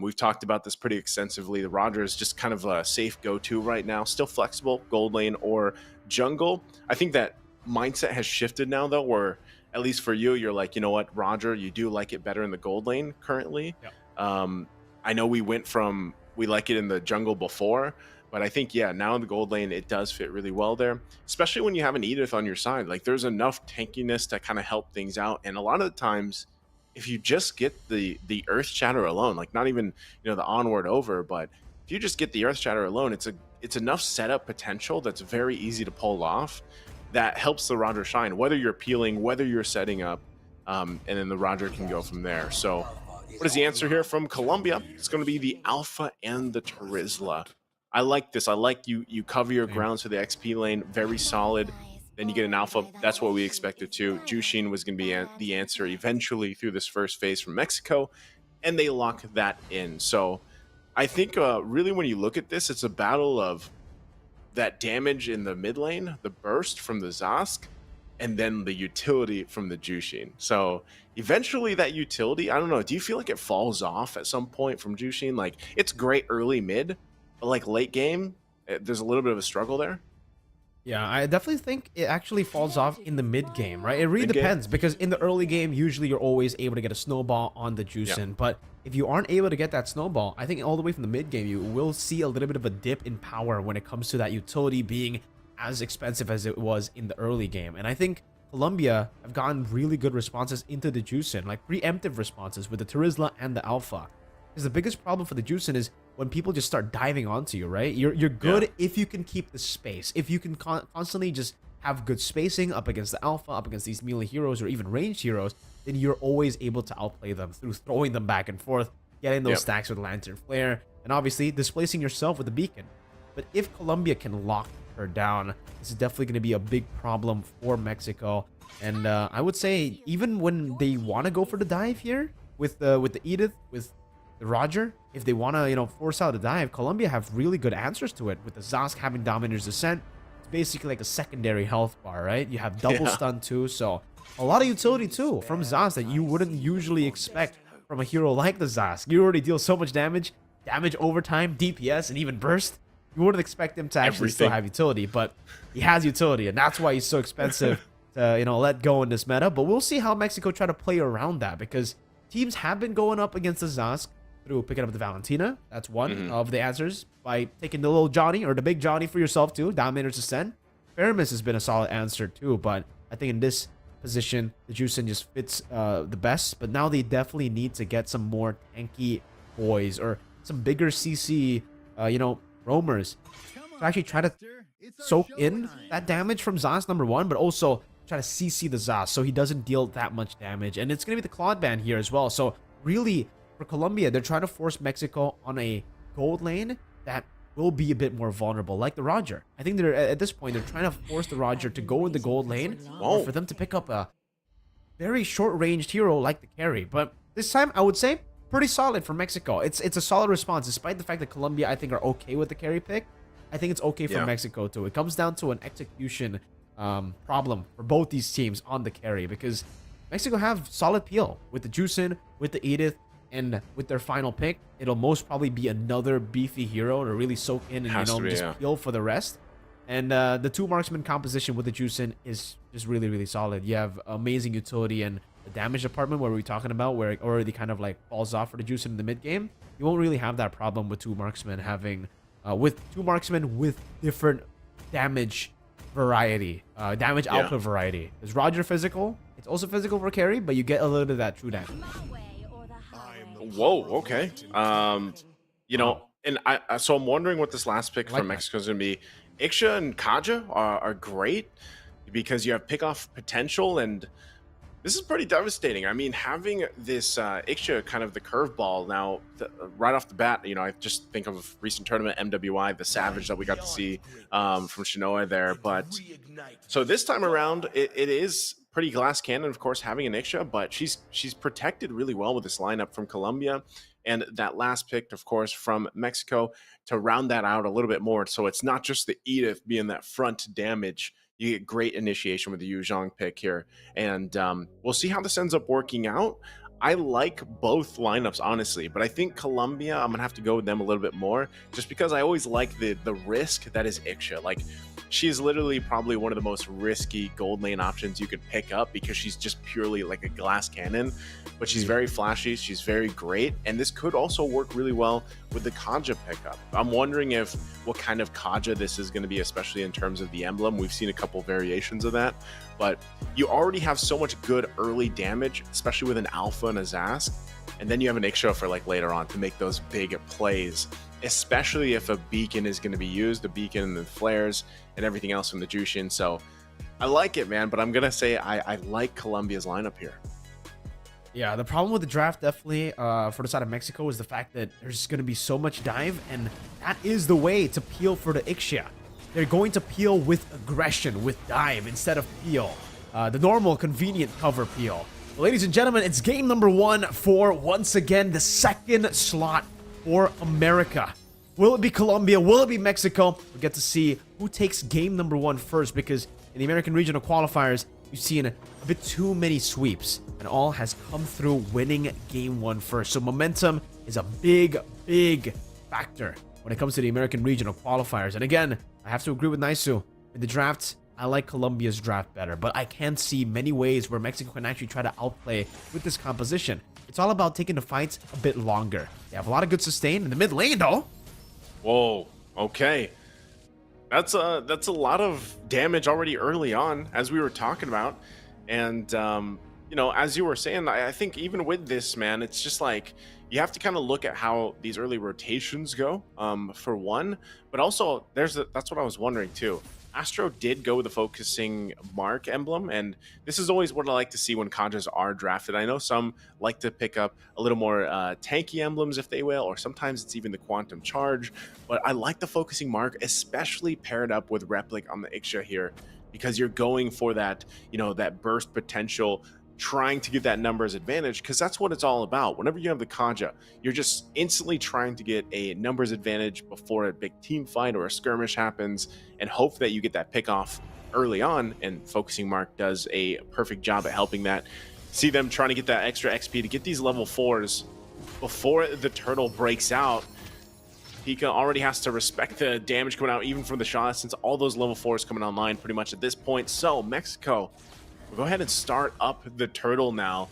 We've talked about this pretty extensively. The Roger is just kind of a safe go-to right now, still flexible, gold lane or jungle. I think that mindset has shifted now, though, where at least for you, you're like, you know what, Roger, you do like it better in the gold lane currently. Yep. I know we like it in the jungle before, but I think, yeah, now in the gold lane, it does fit really well there, especially when you have an Edith on your side. Like, there's enough tankiness to kind of help things out. And a lot of the times, if you just get the Earth Shatter alone, like not even, the onward over, but if you just get the Earth Shatter alone, it's enough setup potential that's very easy to pull off. That helps the Roger shine, whether you're peeling, whether you're setting up, and then the Roger can go from there. So what is the answer here from Colombia? It's going to be the Alpha and the Terizla. I like this. I like you cover your grounds for the XP lane. Very solid. Then you get an Alpha. That's what we expected too. Jushin was going to be the answer eventually through this first phase from Mexico. and they lock that in. So I think really when you look at this, it's a battle of that damage in the mid lane, the burst from the Zask, and then the utility from the Jushin. So eventually that utility, I don't know, do you feel like it falls off at some point from Jushin? Like, it's great early mid, but like late game, there's a little bit of a struggle there. Yeah, I definitely think it actually falls off in the mid game, right? It really Mid-game? depends, because in the early game, usually you're always able to get a snowball on the Juicin. But if you aren't able to get that snowball, I think all the way from the mid game, you will see a little bit of a dip in power when it comes to that utility being as expensive as it was in the early game. And I think Colombia have gotten really good responses into the Juicin, like preemptive responses with the Terizla and the Alpha. Because the biggest problem for the Juicin is when people just start diving onto you, right? You're good if you can keep the space. If you can constantly just have good spacing up against the Alpha, up against these melee heroes or even ranged heroes, then you're always able to outplay them through throwing them back and forth, getting those stacks with Lantern Flare, and obviously displacing yourself with the beacon. But if Colombia can lock her down, this is definitely going to be a big problem for Mexico. And I would say even when they want to go for the dive here with the Edith, with the Roger, if they want to, you know, force out a dive, Colombia have really good answers to it. With the Zask having Dominator's Descent, it's basically like a secondary health bar, right? You have double stun too, so a lot of utility too from Zask that you wouldn't usually expect from a hero like the Zask. You already deal so much damage overtime, DPS, and even burst. You wouldn't expect him to actually still have utility, but he has utility, and that's why he's so expensive to, you know, let go in this meta. But we'll see how Mexico try to play around that, because teams have been going up against the Zask through picking up the Valentina. That's one of the answers, by taking the little Johnny or the big Johnny for yourself too. Dominator's Ascent. Faramis has been a solid answer too, but I think in this position, the Juicin just fits the best. But now they definitely need to get some more tanky boys or some bigger CC, you know, roamers to actually try to soak in that damage from Zas, number one, but also try to CC the Zas so he doesn't deal that much damage. And it's going to be the Claude ban here as well. So really, for Colombia, they're trying to force Mexico on a gold lane that will be a bit more vulnerable, like the Roger. I think they're at this point, they're trying to force the Roger to go in the gold lane, or for them to pick up a very short-ranged hero like the carry. But this time, I would say, pretty solid for Mexico. It's a solid response, despite the fact that Colombia, I think, are okay with the carry pick. I think it's okay for Mexico too. It comes down to an execution problem for both these teams on the carry, because Mexico have solid peel with the Juicin, with the Edith, and with their final pick, it'll most probably be another beefy hero to really soak in and, you know, just peel for the rest. And the two marksman composition with the Juicin is just really, really solid. You have amazing utility, and the damage department, where we're talking about, where it already kind of like falls off for the Juicin in the mid game, you won't really have that problem with two marksmen having with two marksmen with different damage variety, damage output variety. There's Roger physical, it's also physical for carry, but you get a little bit of that true damage. Whoa, okay. You know, and so I'm wondering what this last pick from Mexico is going to be. Ixia and Kaja are great because you have pick-off potential, and this is pretty devastating. I mean, having this Ixia kind of the curveball now, right off the bat, you know, I just think of recent tournament MWI, the Savage that we got to see from Shinoa there. But so this time around, it is pretty glass cannon, of course, having an Ixia, but she's protected really well with this lineup from Colombia, and that last pick, of course, from Mexico to round that out a little bit more. So it's not just the Edith being that front damage. You get great initiation with the Yu Zhang pick here, and we'll see how this ends up working out. I like both lineups, honestly, but I think Colombia, I'm gonna have to go with them a little bit more, just because I always like the risk that is Ixia. Like, she's literally probably one of the most risky gold lane options you could pick up, because she's just purely like a glass cannon, but she's very flashy, she's very great, and this could also work really well with the Kaja pickup. I'm wondering what kind of Kaja this is going to be, especially in terms of the emblem. We've seen a couple variations of that, but you already have so much good early damage, especially with an Alpha and a Zask, and then you have an Ixia for like later on to make those big plays, especially if a beacon is going to be used, the beacon and the flares and everything else from the Jushin. So I like it, man, but I'm gonna say I like Colombia's lineup here. Yeah, the problem with the draft definitely for the side of Mexico is the fact that there's going to be so much dive, and that is the way to peel for the Ixia. They're going to peel with aggression, with dive, instead of peel. The normal, convenient cover peel Ladies and gentlemen, it's game number 1 for, once again, the second slot for America. Will it be Colombia? Will it be Mexico? We'll get to see who takes game number 1 first, because in the American regional qualifiers, you've seen a bit too many sweeps, and all has come through winning game 1 first. So momentum is a big, big factor when it comes to the American regional qualifiers. And again, I have to agree with Naisu. In the draft, I like Colombia's draft better, but I can see many ways where Mexico can actually try to outplay with this composition. It's all about taking the fights a bit longer. They have a lot of good sustain in the mid lane, though. Whoa, okay. That's a lot of damage already early on, as we were talking about. And, you know, as you were saying, I think even with this, man, it's just like, you have to kind of look at how these early rotations go, for one. But also, that's what I was wondering, too. Astro did go with the focusing mark emblem, and this is always what I like to see when Kadras are drafted. I know some like to pick up a little more tanky emblems, if they will, or sometimes it's even the quantum charge, but I like the focusing mark, especially paired up with Replic on the Ixia here, because you're going for that, you know, that burst potential, trying to get that numbers advantage, because that's what it's all about. Whenever you have the Kaja, you're just instantly trying to get a numbers advantage before a big team fight or a skirmish happens, and hope that you get that pick off early on, and focusing mark does a perfect job at helping that. See them trying to get that extra XP to get these level 4s before the turtle breaks out. Pika already has to respect the damage coming out even from the shot, since all those level 4s coming online pretty much at this point. So Mexico, we'll go ahead and start up the turtle now.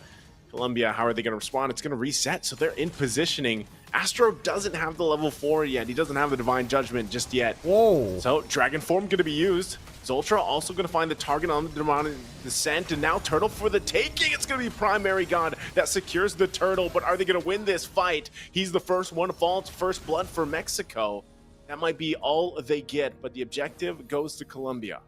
Colombia, how are they going to respond? It's going to reset, so they're in positioning. Astro doesn't have the level 4 yet. He doesn't have the Divine Judgment just yet. Whoa. So Dragon Form going to be used. Zoltra also going to find the target on the Demonic Descent, and now Turtle for the taking. It's going to be Primary God that secures the turtle, but are they going to win this fight? He's the first one to fall. It's first blood for Mexico. That might be all they get, but the objective goes to Colombia.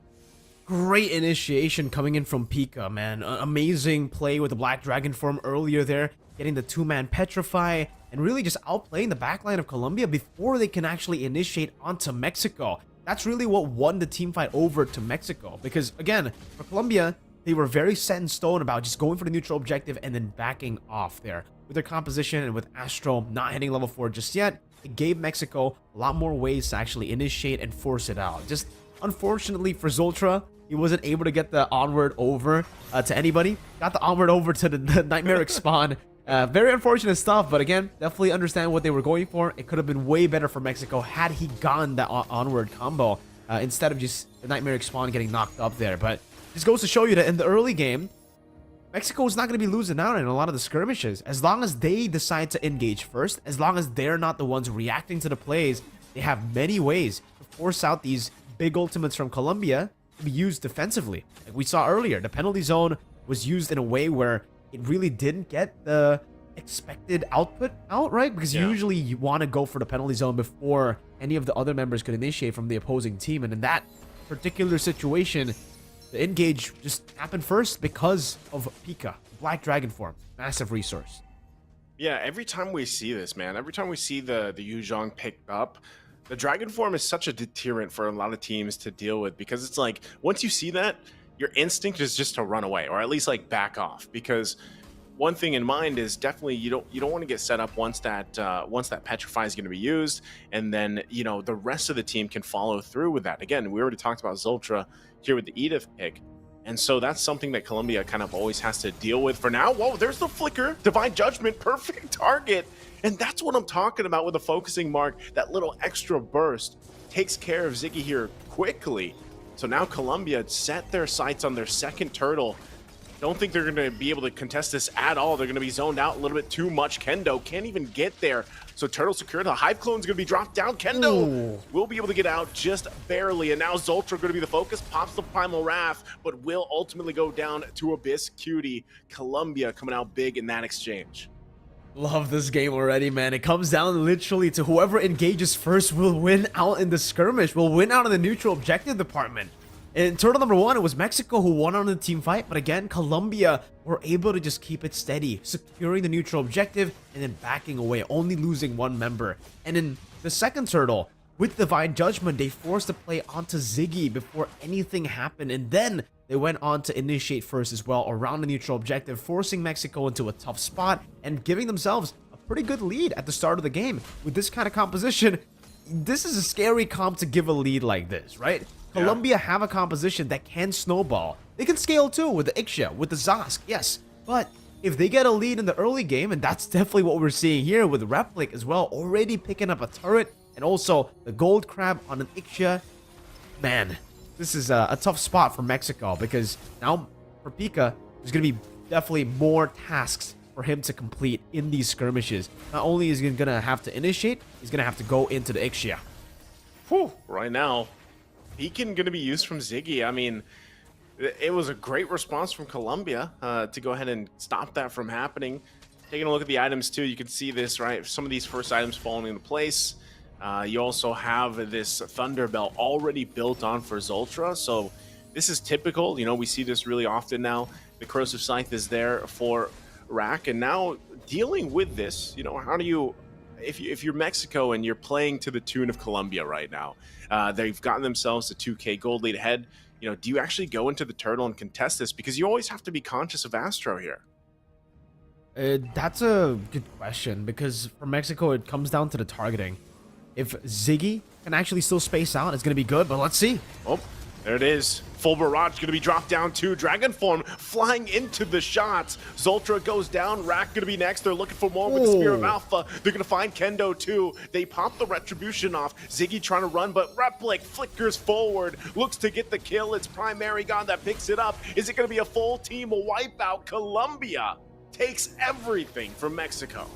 Great initiation coming in from Pika, man. Amazing play with the Black Dragon form earlier there, getting the 2-man Petrify, and really just outplaying the backline of Colombia before they can actually initiate onto Mexico. That's really what won the team fight over to Mexico, because again, for Colombia, they were very set in stone about just going for the neutral objective and then backing off there. With their composition and with Astro not hitting level 4 just yet, it gave Mexico a lot more ways to actually initiate and force it out. Just unfortunately for Zoltra, he wasn't able to get the onward over to anybody. Got the onward over to the Nightmaric spawn. Very unfortunate stuff, but again, definitely understand what they were going for. It could have been way better for Mexico had he gotten that onward combo instead of just the Nightmaric spawn getting knocked up there. But this goes to show you that in the early game, Mexico is not going to be losing out in a lot of the skirmishes. As long as they decide to engage first, as long as they're not the ones reacting to the plays, they have many ways to force out these big ultimates from Colombia to be used defensively. Like we saw earlier, the penalty zone was used in a way where it really didn't get the expected output out, right? Because usually you want to go for the penalty zone before any of the other members could initiate from the opposing team. And in that particular situation, the engage just happened first because of Pika, Black Dragon form, massive resource. Yeah, every time we see this, man, every time we see the Yuzhong picked up, the Dragon form is such a deterrent for a lot of teams to deal with, because it's like, once you see that, your instinct is just to run away, or at least like back off, because one thing in mind is definitely you don't want to get set up once that Petrify is going to be used, and then, you know, the rest of the team can follow through with that. Again, we already talked about Zoltra here with the Iesf pick, and so that's something that Colombia kind of always has to deal with for now. Whoa, there's the flicker, Divine Judgment, perfect target. And that's what I'm talking about with the focusing mark. That little extra burst takes care of Ziggy here quickly. So now Colombia set their sights on their second turtle. Don't think they're going to be able to contest this at all. They're going to be zoned out a little bit too much. Kendo can't even get there. So turtle secured. The Hive Clone is going to be dropped down. Kendo will be able to get out just barely. And now Zoltra going to be the focus. Pops the Primal Wrath, but will ultimately go down to Abyss Cutie. Colombia coming out big in that exchange. Love this game already, man. It comes down literally to whoever engages first will win out in the skirmish, will win out in the neutral objective department. In turtle number 1, it was Mexico who won on the team fight, but again, Colombia were able to just keep it steady, securing the neutral objective and then backing away, only losing one member. And in the second turtle, with Divine Judgment, they forced the play onto Ziggy before anything happened, and then they went on to initiate first as well around the neutral objective, forcing Mexico into a tough spot and giving themselves a pretty good lead at the start of the game. With this kind of composition, this is a scary comp to give a lead like this, right? Yeah. Colombia have a composition that can snowball. They can scale too with the Ixia, with the Zosk, yes. But if they get a lead in the early game, and that's definitely what we're seeing here with Replic as well, already picking up a turret and also the gold crab on an Ixia, man, this is a tough spot for Mexico, because now for Pika, there's going to be definitely more tasks for him to complete in these skirmishes. Not only is he going to have to initiate, he's going to have to go into the Ixia. Whew, right now, Beacon going to be used from Ziggy. I mean, it was a great response from Colombia to go ahead and stop that from happening. Taking a look at the items too, you can see this, right? Some of these first items falling into place. You also have this Thunder Belt already built on for Zoltra, so this is typical. You know, we see this really often now. The Corrosive Scythe is there for Rack, and now dealing with this, you know, how do you, if you're Mexico and you're playing to the tune of Colombia right now, they've gotten themselves a 2K gold lead ahead. You know, do you actually go into the turtle and contest this? Because you always have to be conscious of Astro here. That's a good question, because for Mexico, it comes down to the targeting. If Ziggy can actually still space out, it's going to be good, but let's see. Oh, there it is. Full barrage going to be dropped down too. Dragon form flying into the shots. Zoltra goes down. Rack going to be next. They're looking for more with the Spear of Alpha. They're going to find Kendo too. They pop the Retribution off. Ziggy trying to run, but Replic flickers forward. Looks to get the kill. It's Primary God that picks it up. Is it going to be a full team wipeout? Colombia takes everything from Mexico.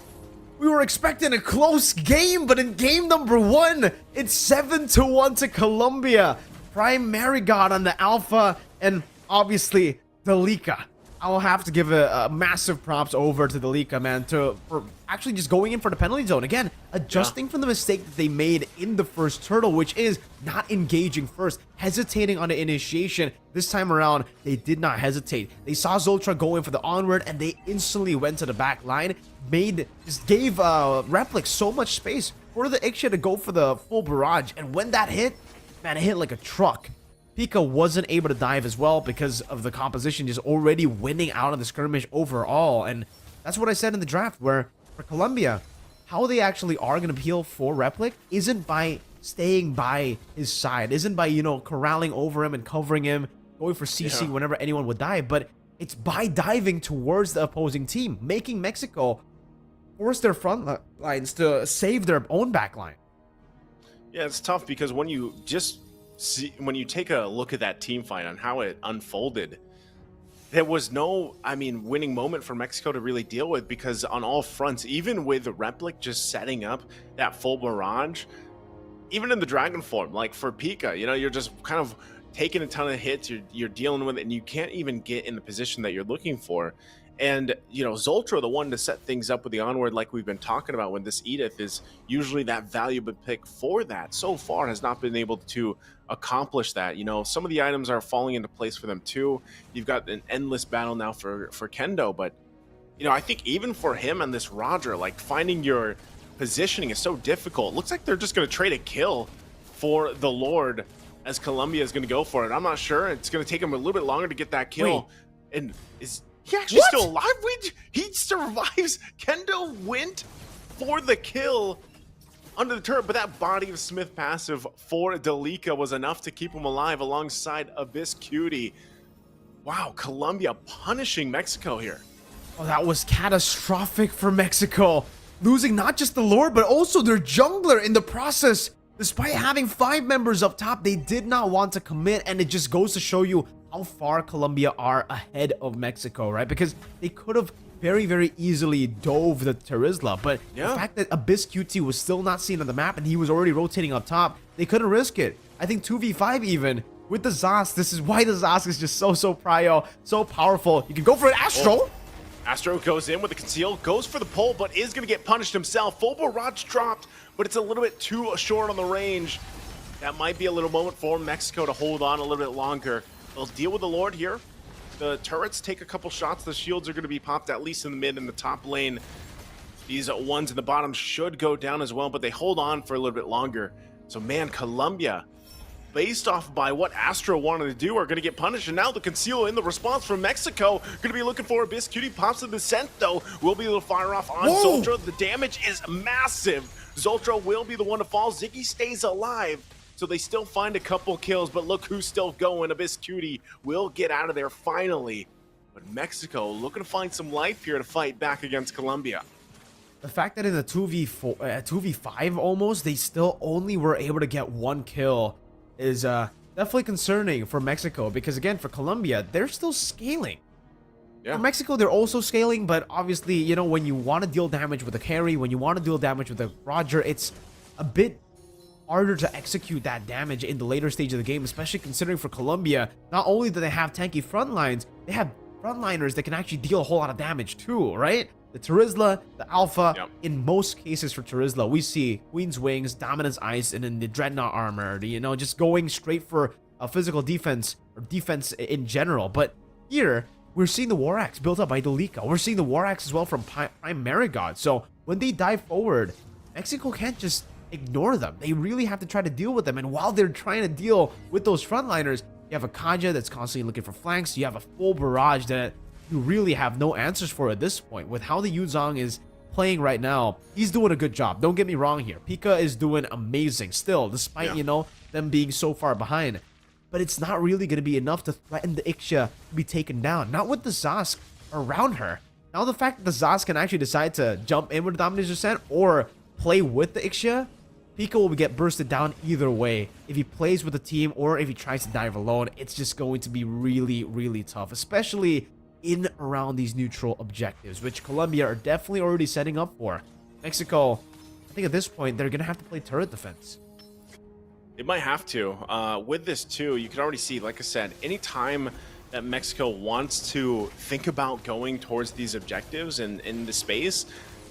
We were expecting a close game, but in game number 1, it's 7-1 to Colombia. Primary God on the Alpha, and obviously the Lika. I will have to give a massive props over to the Lika, man, for actually just going in for the penalty zone. Again, adjusting from the mistake that they made in the first turtle, which is not engaging first, hesitating on the initiation. This time around, they did not hesitate. They saw Zoltra go in for the onward, and they instantly went to the back line, just gave Replic so much space for the Ixia to go for the full barrage. And when that hit, man, it hit like a truck. Pika wasn't able to dive as well because of the composition just already winning out of the skirmish overall. And that's what I said in the draft, where for Colombia, how they actually are going to peel for Replic isn't by staying by his side, isn't by, you know, corralling over him and covering him, going for CC whenever anyone would dive, but it's by diving towards the opposing team, making Mexico force their front lines to save their own back line. Yeah, it's tough because when you take a look at that team fight on how it unfolded, there was no, winning moment for Mexico to really deal with, because on all fronts, even with Replic just setting up that full barrage, even in the Dragon form, like for Pika, you know, you're just kind of taking a ton of hits, you're dealing with it, and you can't even get in the position that you're looking for. And, you know, Zoltra, the one to set things up with the onward, like we've been talking about, when this Iesf is usually that valuable pick for that, so far has not been able to accomplish that. You know, some of the items are falling into place for them too. You've got an endless battle now for Kendo, but, you know, I think even for him and this Roger, like, finding your positioning is so difficult. Looks like they're just going to trade a kill for the Lord, as Colombia is going to go for it. I'm not sure. It's going to take him a little bit longer to get that kill. Wait. And is he actually still alive? He survives. Kendo went for the kill under the turret, but that Body of Smith passive for Delika was enough to keep him alive alongside Abyss Cutie. Wow, Colombia punishing Mexico here. Oh, that was catastrophic for Mexico. Losing not just the Lord, but also their jungler in the process. Despite having 5 members up top, they did not want to commit, and it just goes to show you how far Colombia are ahead of Mexico, right? Because they could have very, very easily dove the Terizla, but the fact that Abyss QT was still not seen on the map and he was already rotating up top, they couldn't risk it. I think 2v5 even with the Zosk. This is why the Zosk is just so prio, so powerful. You can go for an Astro. Oh. Astro goes in with the conceal, goes for the pull, but is going to get punished himself. Full barrage dropped, but it's a little bit too short on the range. That might be a little moment for Mexico to hold on a little bit longer. They'll deal with the Lord here. The turrets take a couple shots. The shields are going to be popped, at least in the mid and the top lane. These ones in the bottom should go down as well, but they hold on for a little bit longer. So, man, Colombia, based off by what Astro wanted to do, are going to get punished. And now the Conceal in the response from Mexico, going to be looking for Abyss. Cutie pops the descent, though. Will be able to fire off on Zoltra. The damage is massive. Zoltra will be the one to fall. Ziggy stays alive, so they still find a couple kills, but look who's still going. Abyss Cutie will get out of there finally. But Mexico looking to find some life here to fight back against Colombia. The fact that in the 2v4, 2v5 almost, they still only were able to get one kill is definitely concerning for Mexico, because again, for Colombia, they're still scaling. Yeah. For Mexico, they're also scaling, but obviously, you know, when you want to deal damage with a carry, when you want to deal damage with a Roger, it's a bit harder to execute that damage in the later stage of the game, especially considering for Colombia, not only do they have tanky front lines, they have frontliners that can actually deal a whole lot of damage too, right? The Terizla, the Alpha, in most cases for Terizla, we see Queen's Wings, Dominance Ice, and then the Dreadnought Armor, you know, just going straight for a physical defense, or defense in general. But here, we're seeing the War Axe built up by Delica. We're seeing the War Axe as well from Prime Marigod. So when they dive forward, Mexico can't just ignore them. They really have to try to deal with them. And while they're trying to deal with those frontliners, you have a Kaja that's constantly looking for flanks. You have a full barrage that you really have no answers for at this point. With how the Yuzong is playing right now, he's doing a good job. Don't get me wrong here. Pika is doing amazing still, despite, you know, them being so far behind. But it's not really going to be enough to threaten the Ixia to be taken down. Not with the Zask around her. Now the fact that the Zask can actually decide to jump in with Dominance Descent or play with the Ixia, Pika will get bursted down either way. If he plays with the team or if he tries to dive alone, it's just going to be really, really tough. Especially in around these neutral objectives, which Colombia are definitely already setting up for. Mexico, I think at this point, they're going to have to play turret defense. It might have to. With this too, you can already see, like I said, anytime that Mexico wants to think about going towards these objectives and in the space,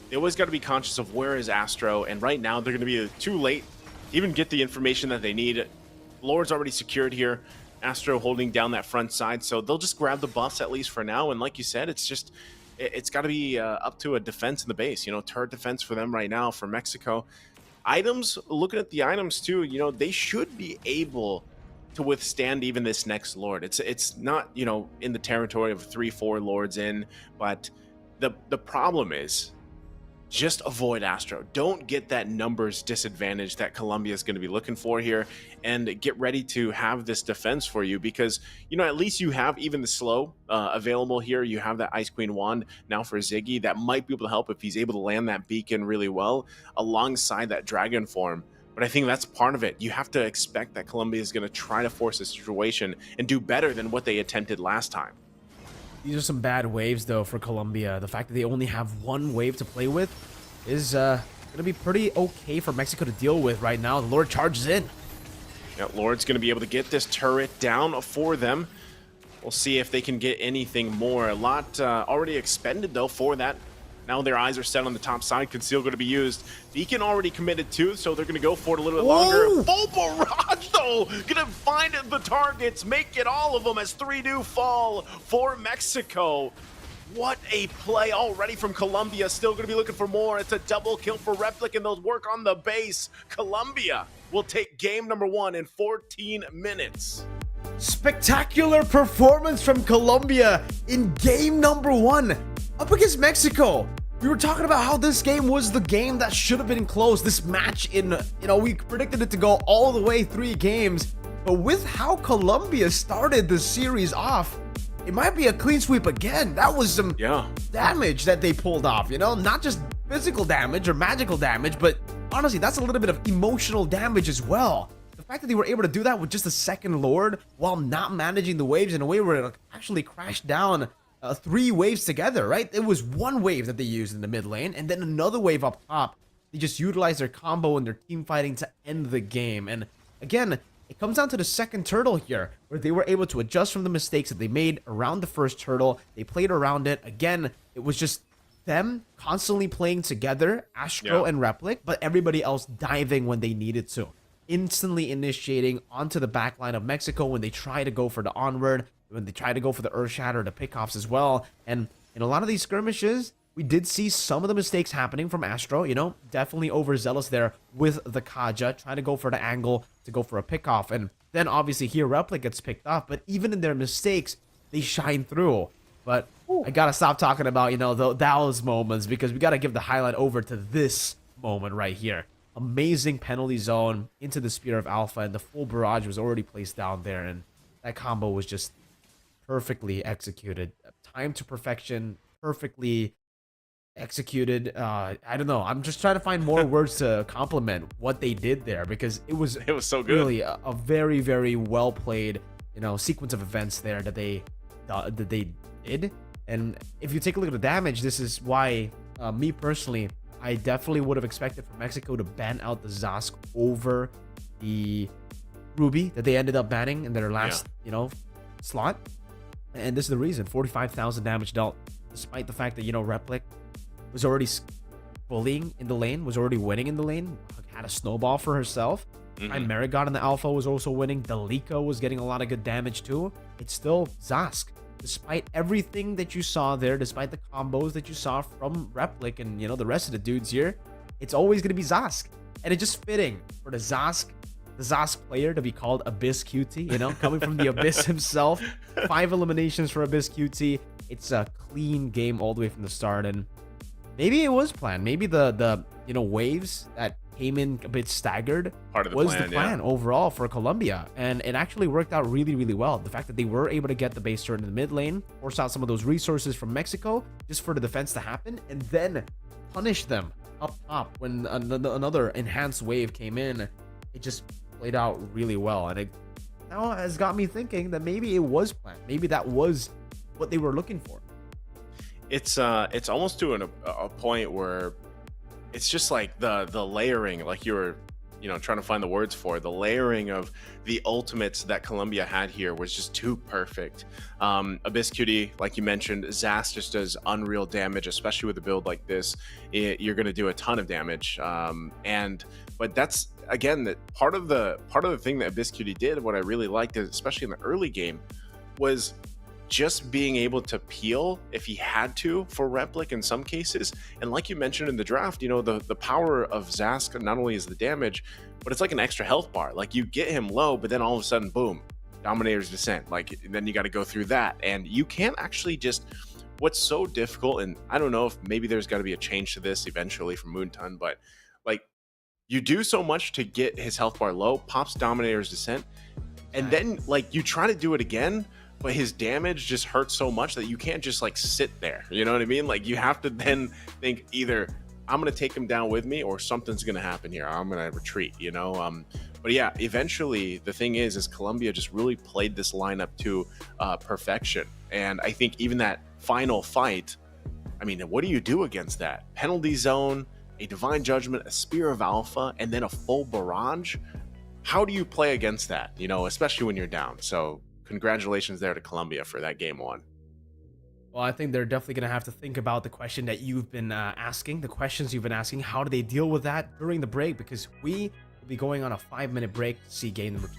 they always got to be conscious of where is Astro, and right now they're going to be too late to even get the information that they need. Lord's already secured here. Astro holding down that front side, so they'll just grab the buffs at least for now. And like you said, it's got to be up to a defense in the base. You know, turret defense for them right now. For Mexico, items. Looking at the items too, you know, they should be able to withstand even this next Lord. It's not, you know, in the territory of 3-4 Lords in, but the problem is, just avoid Astro. Don't get that numbers disadvantage that Colombia is going to be looking for here, and get ready to have this defense for you, because, you know, at least you have even the slow available here. You have that Ice Queen wand now for Ziggy that might be able to help if he's able to land that beacon really well alongside that dragon form. But I think that's part of it. You have to expect that Colombia is going to try to force a situation and do better than what they attempted last time. These are some bad waves, though, for Colombia. The fact that they only have one wave to play with is going to be pretty okay for Mexico to deal with right now. The Lord charges in. Yeah, Lord's going to be able to get this turret down for them. We'll see if they can get anything more. A lot already expended, though, for that. Now their eyes are set on the top side. Conceal going to be used. Beacon already committed to, so they're going to go for it a little bit longer. Full barrage, though. Going to find the targets, make it all of them as 3 do fall for Mexico. What a play already from Colombia. Still going to be looking for more. It's a double kill for Replic, and they'll work on the base. Colombia will take game number 1 in 14 minutes. Spectacular performance from Colombia in game number 1 up against Mexico. We were talking about how this game was the game that should have been close. This match in, you know, we predicted it to go all the way 3 games. But with how Colombia started the series off, it might be a clean sweep again. That was some damage that they pulled off, you know? Not just physical damage or magical damage, but honestly, that's a little bit of emotional damage as well. The fact that they were able to do that with just a second Lord while not managing the waves in a way where it actually crashed down 3 waves together, right? It was 1 wave that they used in the mid lane, and then another wave up top. They just utilized their combo and their team fighting to end the game. And again, it comes down to the second turtle here, where they were able to adjust from the mistakes that they made around the first turtle. They played around it. Again, it was just them constantly playing together, Astro and Replic, but everybody else diving when they needed to. Instantly initiating onto the backline of Mexico when they try to go for the onward, when they try to go for the Earth Shatter, the pickoffs as well. And in a lot of these skirmishes, we did see some of the mistakes happening from Astro, definitely overzealous there with the Kaja, trying to go for the angle to go for a pickoff. And then obviously here Replic gets picked off, but even in their mistakes, they shine through. But I gotta stop talking about, those moments, because we gotta give the highlight over to this moment right here. Amazing penalty zone into the Spear of Alpha, and the full barrage was already placed down there, and that combo was just perfectly executed. Time to perfection, perfectly executed. I don't know. I'm just trying to find more words to compliment what they did there, because it was so good. Really a very, very well played, sequence of events there that they did. And if you take a look at the damage, this is why me personally, I definitely would have expected for Mexico to ban out the Zask over the Ruby that they ended up banning in their last, slot. And this is the reason: 45,000 damage dealt, despite the fact that Replic was already bullying in the lane, was already winning in the lane, had a snowball for herself. Merigot in the Alpha was also winning. Delica was getting a lot of good damage too. It's still Zask. Despite everything that you saw there, despite the combos that you saw from Replic and the rest of the dudes here, it's always gonna be Zask. And it's just fitting for the Zask player to be called Abyss QT, coming from the Abyss himself. 5 eliminations for Abyss QT. It's a clean game all the way from the start, and maybe it was planned. Maybe the waves that came in a bit staggered was the plan overall for Colombia, and it actually worked out really, really well. The fact that they were able to get the base turn in the mid lane, force out some of those resources from Mexico just for the defense to happen, and then punish them up top when another enhanced wave came in. It just played out really well, and it now has got me thinking that maybe it was planned. Maybe that was what they were looking for. It's almost to a point where it's just like the layering, like you were trying to find the words for the layering of the ultimates that Colombia had here was just too perfect. Abyss QT, like you mentioned, Zas just does unreal damage, especially with a build like this. You're going to do a ton of damage, but that's again that part of the thing that Abyss QT did. What I really liked, especially in the early game, was just being able to peel if he had to for Replic in some cases. And like you mentioned in the draft, the power of Zask not only is the damage, but it's like an extra health bar. Like you get him low, but then all of a sudden, boom, Dominator's Descent. Like then you got to go through that. And you can't actually just, what's so difficult, and I don't know if maybe there's got to be a change to this eventually from Moonton, but like you do so much to get his health bar low, pops Dominator's Descent, and then like you try to do it again, but his damage just hurts so much that you can't just like sit there. You know what I mean? Like you have to then think either I'm going to take him down with me or something's going to happen here. I'm going to retreat, But yeah, eventually the thing is Colombia just really played this lineup to perfection. And I think even that final fight, I mean, what do you do against that? Penalty zone, a Divine Judgment, a Spear of Alpha, and then a full barrage? How do you play against that, especially when you're down? So congratulations there to Colombia for that game one. Well, I think they're definitely going to have to think about the question that you've been asking, the questions you've been asking. How do they deal with that during the break? Because we will be going on a 5-minute break to see game number 2.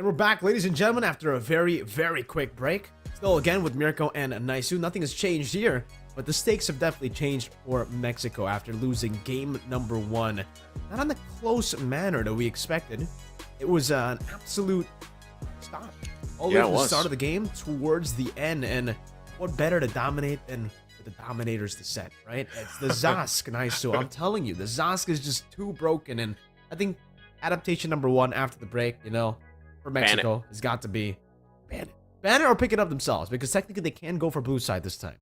And we're back, ladies and gentlemen, after a very, very quick break. Still, again, with Mirko and Naisu. Nothing has changed here, but the stakes have definitely changed for Mexico after losing game number 1. Not in the close manner that we expected. It was an absolute stop. All the way from the start of the game towards the end. And what better to dominate than for the dominators to set, right? It's the Zask, Naisu. I'm telling you, the Zask is just too broken. And I think adaptation number 1 after the break, you know, for Mexico has got to be ban it. Ban it or pick it up themselves, because technically they can go for blue side this time.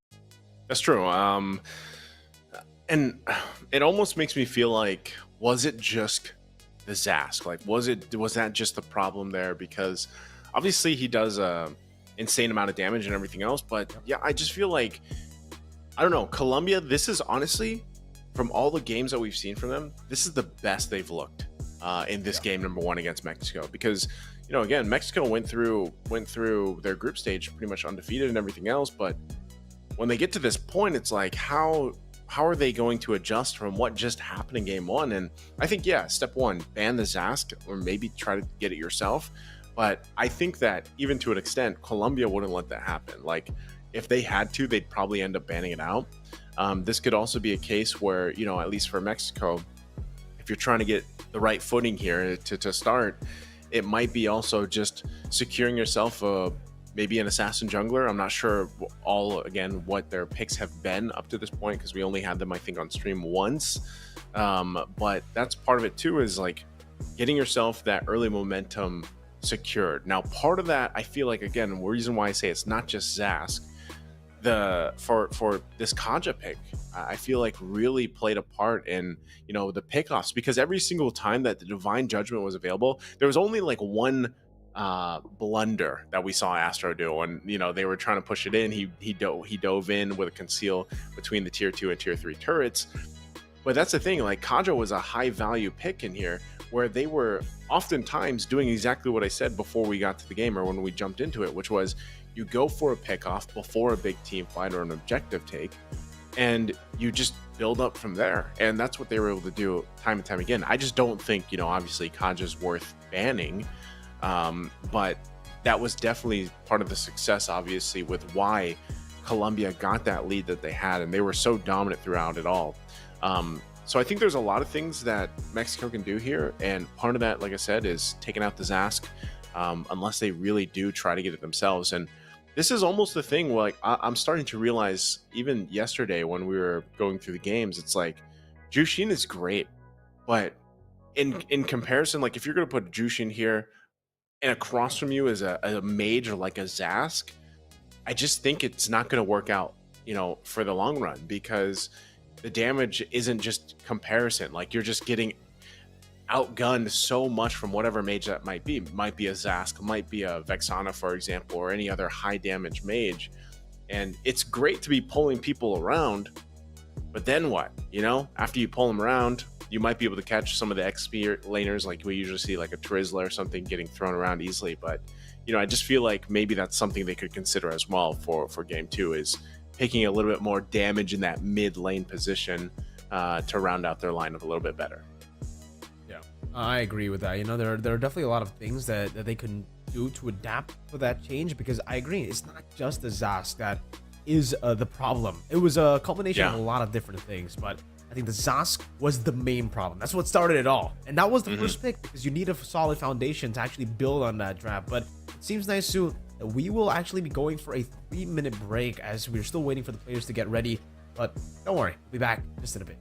That's true. And it almost makes me feel like, was it just the Zask? Like, was that just the problem there? Because obviously he does a insane amount of damage and everything else, but yeah, I just feel like, I don't know, Colombia, this is honestly, from all the games that we've seen from them, this is the best they've looked in this game number 1 against Mexico. Because, you know, again, Mexico went through their group stage pretty much undefeated and everything else, but when they get to this point, it's like, how are they going to adjust from what just happened in game 1? And I think, yeah, step 1, ban the Zask, or maybe try to get it yourself. But I think that even to an extent, Colombia wouldn't let that happen. Like, if they had to, they'd probably end up banning it out. This could also be a case where, you know, at least for Mexico, if you're trying to get the right footing here to start, it might be also just securing yourself maybe an assassin jungler. I'm not sure what their picks have been up to this point, because we only had them, I think, on stream once. But that's part of it too, is like getting yourself that early momentum secured. Now, part of that, I feel like, again, the reason why I say it's not just Zask, for this Kaja pick, I feel like really played a part in, you know, the pickoffs, because every single time that the Divine Judgment was available, there was only like one blunder that we saw Astro do, and, you know, they were trying to push it in. He dove in with a conceal between the tier 2 and tier 3 turrets. But that's the thing, like, Kaja was a high value pick in here, where they were oftentimes doing exactly what I said before we got to the game, or when we jumped into it, which was you go for a pickoff before a big team fight or an objective take, and you just build up from there. And that's what they were able to do time and time again. I just don't think, you know, obviously Kaja's worth banning, but that was definitely part of the success, obviously, with why Colombia got that lead that they had, and they were so dominant throughout it all. So I think there's a lot of things that Mexico can do here, and part of that, like I said, is taking out the Zask, unless they really do try to get it themselves. And this is almost the thing where, like, I'm starting to realize, even yesterday when we were going through the games, it's like Jushin is great, but in comparison, like, if you're going to put Jushin here and across from you is a mage or like a Zask, I just think it's not going to work out, you know, for the long run, because the damage isn't just comparison. Like, you're just getting outgunned so much from whatever mage that might be. Might be a Zask, might be a Vexana, for example, or any other high damage mage. And it's great to be pulling people around, but then what? You know, after you pull them around, you might be able to catch some of the XP laners, like we usually see, like a Trizla or something, getting thrown around easily. But, you know, I just feel like maybe that's something they could consider as well for game 2, is picking a little bit more damage in that mid lane position to round out their lineup a little bit better. Yeah, I agree with that. You know, there are definitely a lot of things that they can do to adapt for that change, because I agree, it's not just the Zask that is the problem. It was a culmination of a lot of different things, but I think the Zask was the main problem. That's what started it all. And that was the first pick, because you need a solid foundation to actually build on that draft. But it seems nice soon that we will actually be going for a 3-minute break, as we're still waiting for the players to get ready. But don't worry, we'll be back just in a bit.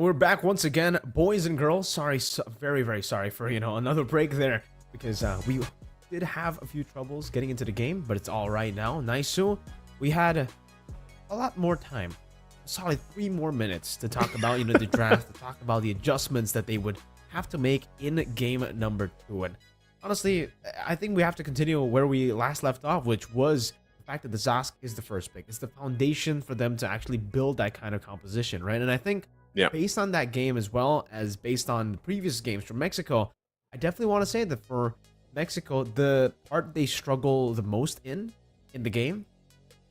We're back once again, boys and girls. Sorry, very, very sorry for, another break there, because we did have a few troubles getting into the game, but it's all right now. Nice. We had a lot more time, a solid 3 more minutes to talk about, the draft, to talk about the adjustments that they would have to make in game number 2. And honestly, I think we have to continue where we last left off, which was the fact that the Zask is the first pick. It's the foundation for them to actually build that kind of composition, right? And I think based on that game, as well as based on the previous games from Mexico, I definitely want to say that for Mexico, the part they struggle the most in the game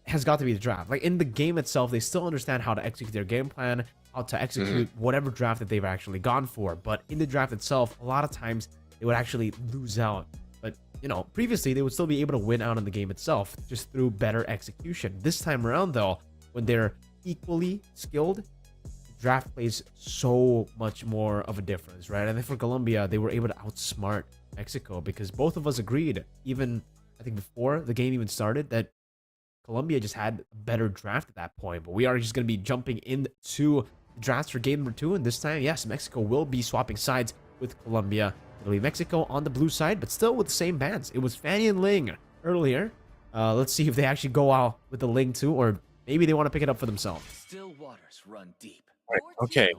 has got to be the draft. Like, in the game itself, they still understand how to execute their game plan, how to execute whatever draft that they've actually gone for. But in the draft itself, a lot of times they would actually lose out. But, previously they would still be able to win out in the game itself just through better execution. This time around, though, when they're equally skilled, draft plays so much more of a difference, right? And then for Colombia, they were able to outsmart Mexico, because both of us agreed, even I think before the game even started, that Colombia just had a better draft at that point. But we are just going to be jumping into the drafts for game number 2, and this time, yes, Mexico will be swapping sides with Colombia. It'll be Mexico on the blue side, but still with the same bands. It was Fanny and Ling earlier. Let's see if they actually go out with the Ling too, or maybe they want to pick it up for themselves. Still waters run deep. Right, okay.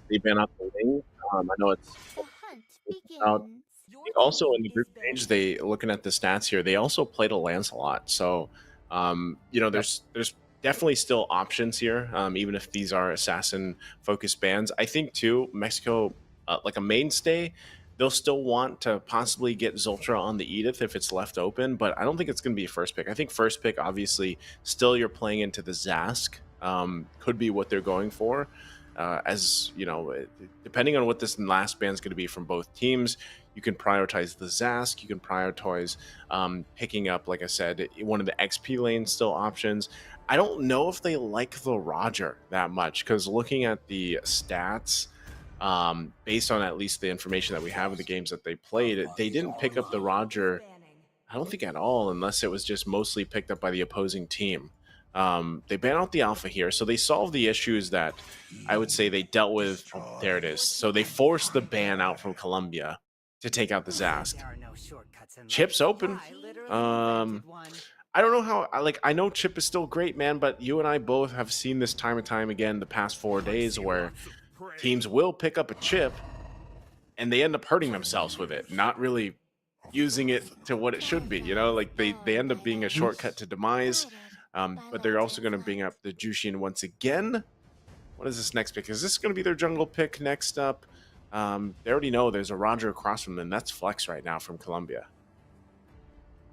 They ban out the Ling. I know it's out. Also in the group stage, they looking at the stats here, they also played a Lancelot. So, there's definitely still options here, even if these are assassin focused bans. I think too, Mexico, like a mainstay, they'll still want to possibly get Zultra on the Edith if it's left open, but I don't think it's going to be a first pick. I think first pick, obviously, still you're playing into the Zask. Could be what they're going for. As depending on what this last ban is going to be from both teams, you can prioritize the Zask, you can prioritize picking up, like I said, one of the XP lanes still options. I don't know if they like the Roger that much, because looking at the stats, based on at least the information that we have of the games that they played, they didn't pick up the Roger, I don't think at all, unless it was just mostly picked up by the opposing team. They ban out the Alpha here, so they solved the issues that I would say they dealt with. Oh, there it is. So they forced the ban out from Colombia to take out the Zask. Chip's open. I don't know how, I know Chip is still great, man, but you and I both have seen this time and time again the past 4 days where teams will pick up a Chip and they end up hurting themselves with it, not really using it to what it should be, like they end up being a shortcut to demise. But they're also going to bring up the Jushin once again. What is this next pick? Is this going to be their jungle pick next up? They already know there's a Roger across from them. That's flex right now from Colombia.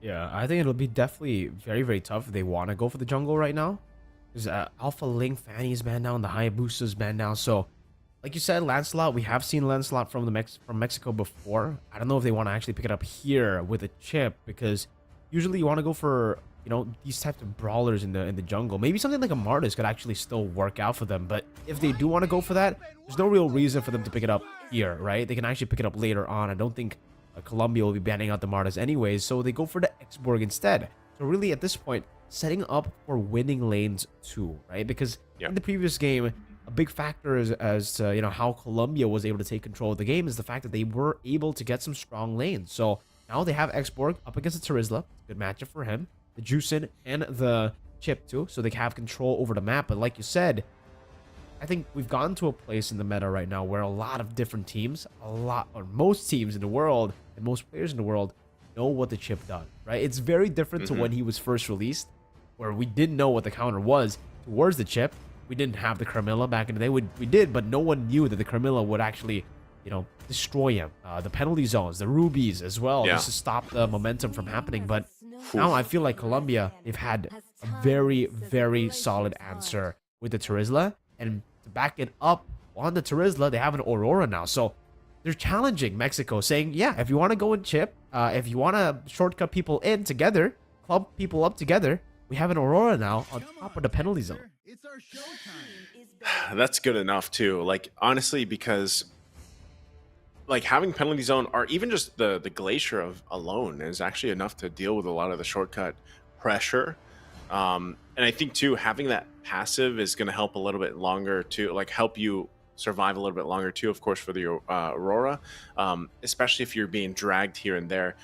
Yeah, I think it'll be definitely very, very tough if they want to go for the jungle right now. Because Alpha Ling, Fanny's banned down, the Hayabusa's banned down. So, like you said, Lancelot, we have seen Lancelot from Mexico before. I don't know if they want to actually pick it up here with a Chip, because usually you want to go for these types of brawlers in the jungle. Maybe something like a Martis could actually still work out for them. But if they do want to go for that, there's no real reason for them to pick it up here, right? They can actually pick it up later on. I don't think Colombia will be banning out the Martis anyways, so they go for the Xborg instead. So really, at this point, setting up for winning lanes too, right? Because in the previous game, a big factor as to how Colombia was able to take control of the game is the fact that they were able to get some strong lanes. So now they have Xborg up against the Terizla. Good matchup for him. The Juicin and the Chip too, so they have control over the map. But like you said, I think we've gotten to a place in the meta right now where a lot of different teams, most teams in the world and most players in the world know what the Chip does, right? It's very different to when he was first released, where we didn't know what the counter was towards the Chip. We didn't have the Carmilla back in the day. We did, but no one knew that the Carmilla would actually, destroy him. The penalty zones, the rubies as well, just to stop the momentum from happening. But now I feel like Colombia, they've had a very, very solid answer with the Terizla. And to back it up on the Terizla, they have an Aurora now. So they're challenging Mexico, saying, yeah, if you want to go and Chip, if you want to shortcut people in together, club people up together, we have an Aurora now on top of the penalty zone. That's good enough too. Like, honestly, because like having penalty zone or even just the glacier alone is actually enough to deal with a lot of the shortcut pressure. And I think too, having that passive is going to help a little bit longer to like help you survive a little bit longer too, of course, for the Aurora, especially if you're being dragged here and there.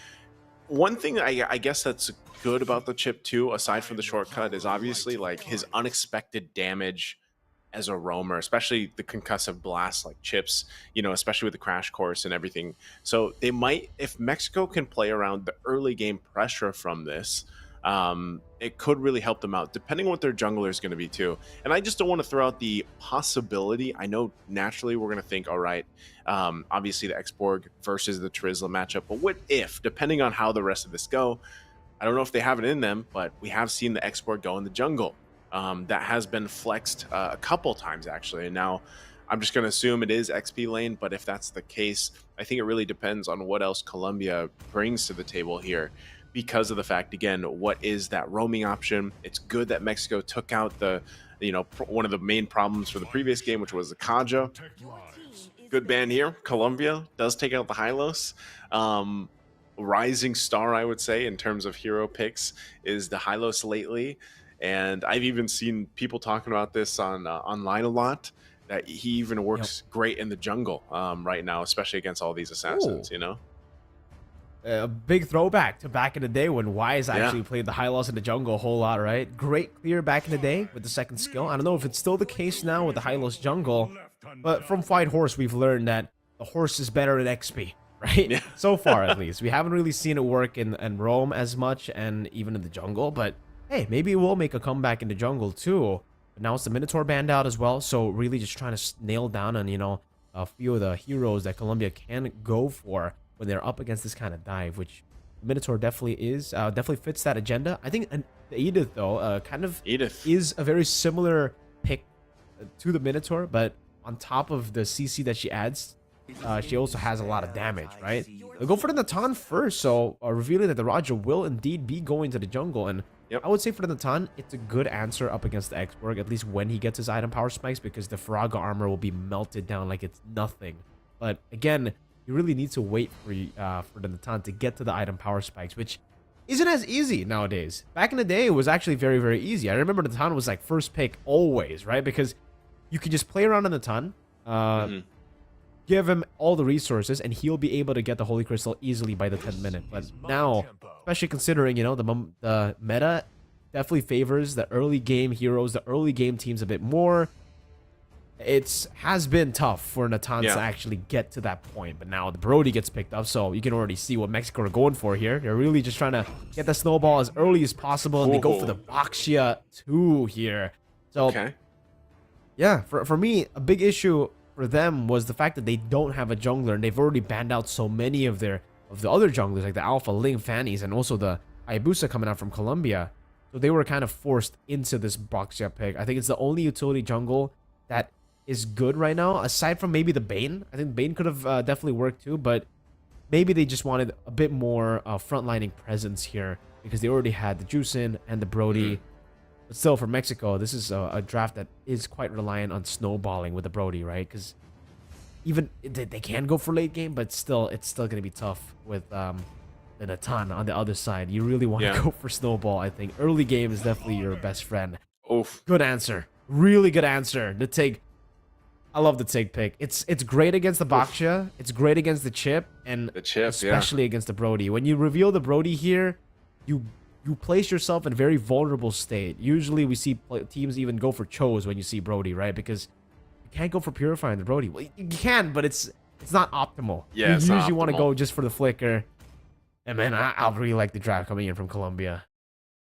One thing I guess that's good about the chip too, aside from the shortcut, is obviously like his unexpected damage as a roamer, especially the concussive blasts like chips, especially with the crash course and everything. So they might, if Mexico can play around the early game pressure from this, it could really help them out, depending on what their jungler is going to be too. And I just don't want to throw out the possibility. I know naturally we're going to think, all right, obviously the Xborg versus the Terizla matchup, but what if, depending on how the rest of this go, I don't know if they have it in them, but we have seen the Xborg go in the jungle. That has been flexed a couple times actually, and now I'm just going to assume it is XP lane. But if that's the case, I think it really depends on what else Colombia brings to the table here, because of the fact, again, what is that roaming option. It's good that Mexico took out the one of the main problems for the previous game, which was the Kaja. Good ban here. Colombia does take out the Hylos. Rising star, I would say, in terms of hero picks is the Hylos lately. And I've even seen people talking about this on online a lot, that he even works great in the jungle right now, especially against all these assassins. A big throwback to back in the day when Wise actually played the Hylos in the jungle a whole lot, right? Great clear back in the day with the second skill. I don't know if it's still the case now with the Hylos jungle, but from Fight Horse, we've learned that the horse is better at XP, right? Yeah. So far, at least. We haven't really seen it work in roam as much, and even in the jungle, but hey, maybe it will make a comeback in the jungle too. But now it's the Minotaur banned out as well, so really just trying to nail down on, a few of the heroes that Colombia can go for when they're up against this kind of dive, which Minotaur definitely is. Definitely fits that agenda. I think the Edith, though, is a very similar pick to the Minotaur, but on top of the CC that she adds, she also has a lot of damage, right? They'll go for the Natan first, so revealing that the Raja will indeed be going to the jungle. And I would say for the Natan, it's a good answer up against the Xborg, at least when he gets his item power spikes, because the Faraga armor will be melted down like it's nothing. But again, you really need to wait for the Natan to get to the item power spikes, which isn't as easy nowadays. Back in the day, it was actually very, very easy. I remember the Natan was like first pick always, right? Because you could just play around on the Natan, give him all the resources, and he'll be able to get the Holy Crystal easily by the 10th minute. But now, especially considering, the meta definitely favors the early game heroes, the early game teams a bit more. It has been tough for Natan to actually get to that point. But now the Brody gets picked up, so you can already see what Mexico are going for here. They're really just trying to get the snowball as early as possible, and they go for the Baxia 2 here. So, yeah, for me, a big issue for them was the fact that they don't have a jungler, and they've already banned out so many of the other junglers, like the Alpha, Ling, Fannies, and also the Hayabusa coming out from Colombia. So they were kind of forced into this Baxia pick. I think it's the only utility jungle that is good right now, aside from maybe the Bane. I think Bane could have definitely worked too, but maybe they just wanted a bit more frontlining presence here, because they already had the Juicin and the Brody. But still, for Mexico, this is a draft that is quite reliant on snowballing with the Brody, right? Because even they can go for late game, but it's still going to be tough with the Natan on the other side. You really want to go for snowball, I think. Early game is definitely your best friend. Oof. Good answer. Really good answer. The Tig. I love the Tig pick. It's great against the Baxia. It's great against the Chip, and especially against the Brody. When you reveal the Brody here, you place yourself in a very vulnerable state. Usually we see teams even go for Chose when you see Brody, right? Because you can't go for Purifying the Brody. Well, you can, but it's not optimal. Yeah, you usually want to go just for the Flicker. And man, I really like the draft coming in from Colombia.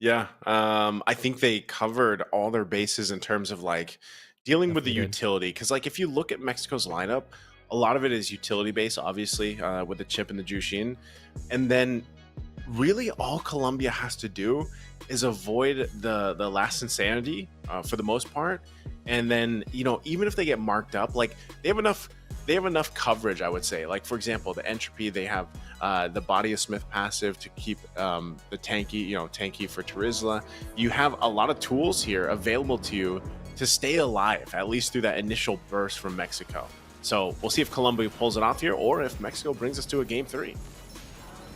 Yeah, I think they covered all their bases in terms of like dealing with the utility. Because like if you look at Mexico's lineup, a lot of it is utility based, obviously, with the Chip and the Jushin. And then really all Colombia has to do is avoid the last insanity for the most part. And then, even if they get marked up, like they have enough coverage, I would say. Like, for example, the Entropy, they have the Body of Smith passive to keep the tanky for Terizla. You have a lot of tools here available to you to stay alive, at least through that initial burst from Mexico. So we'll see if Colombia pulls it off here, or if Mexico brings us to a game 3.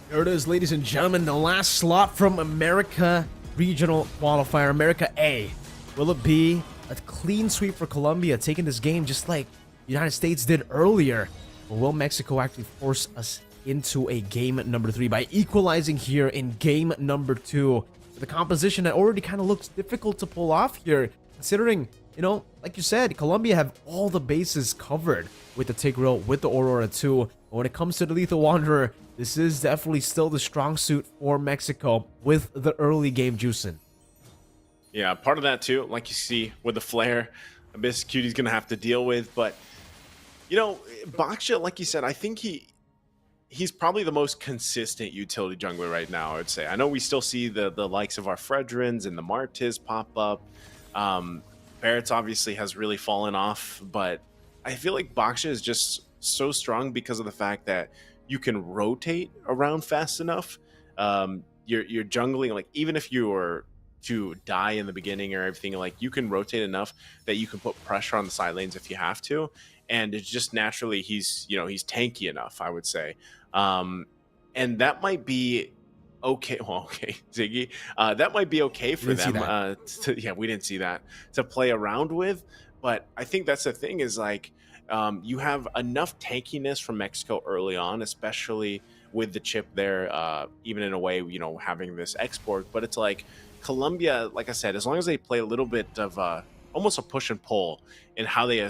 There it is, ladies and gentlemen, the last slot from America Regional Qualifier, America A. Will it be a clean sweep for Colombia, taking this game just like United States did earlier. But will Mexico actually force us into a game number 3 by equalizing here in game number 2? The composition that already kind of looks difficult to pull off here, considering, you know, like you said, Colombia have all the bases covered with the Tigreal, with the Aurora 2. But when it comes to the Lethal Wanderer, this is definitely still the strong suit for Mexico with the early game juicing. Yeah, part of that too, like you see with the flare, Abyss Cutie's going to have to deal with. But, you know, Baksha, like you said, I think he's probably the most consistent utility jungler right now, I would say. I know we still see the likes of our Fredrins and the Martis pop up. Barrett's obviously has really fallen off, but I feel like Baksha is just so strong because of the fact that you can rotate around fast enough. You're jungling, like, even if you were to die in the beginning or everything, like, you can rotate enough that you can put pressure on the side lanes if you have to. And it's just naturally, he's tanky enough, I would say. And that might be okay. Well, okay, Ziggy, that might be okay for them. Yeah, we didn't see that to play around with. But I think that's the thing is, like, you have enough tankiness from Mexico early on, especially with the chip there, even in a way, you know, having this export. But it's like Colombia, like I said, as long as they play a little bit of almost a push and pull in how they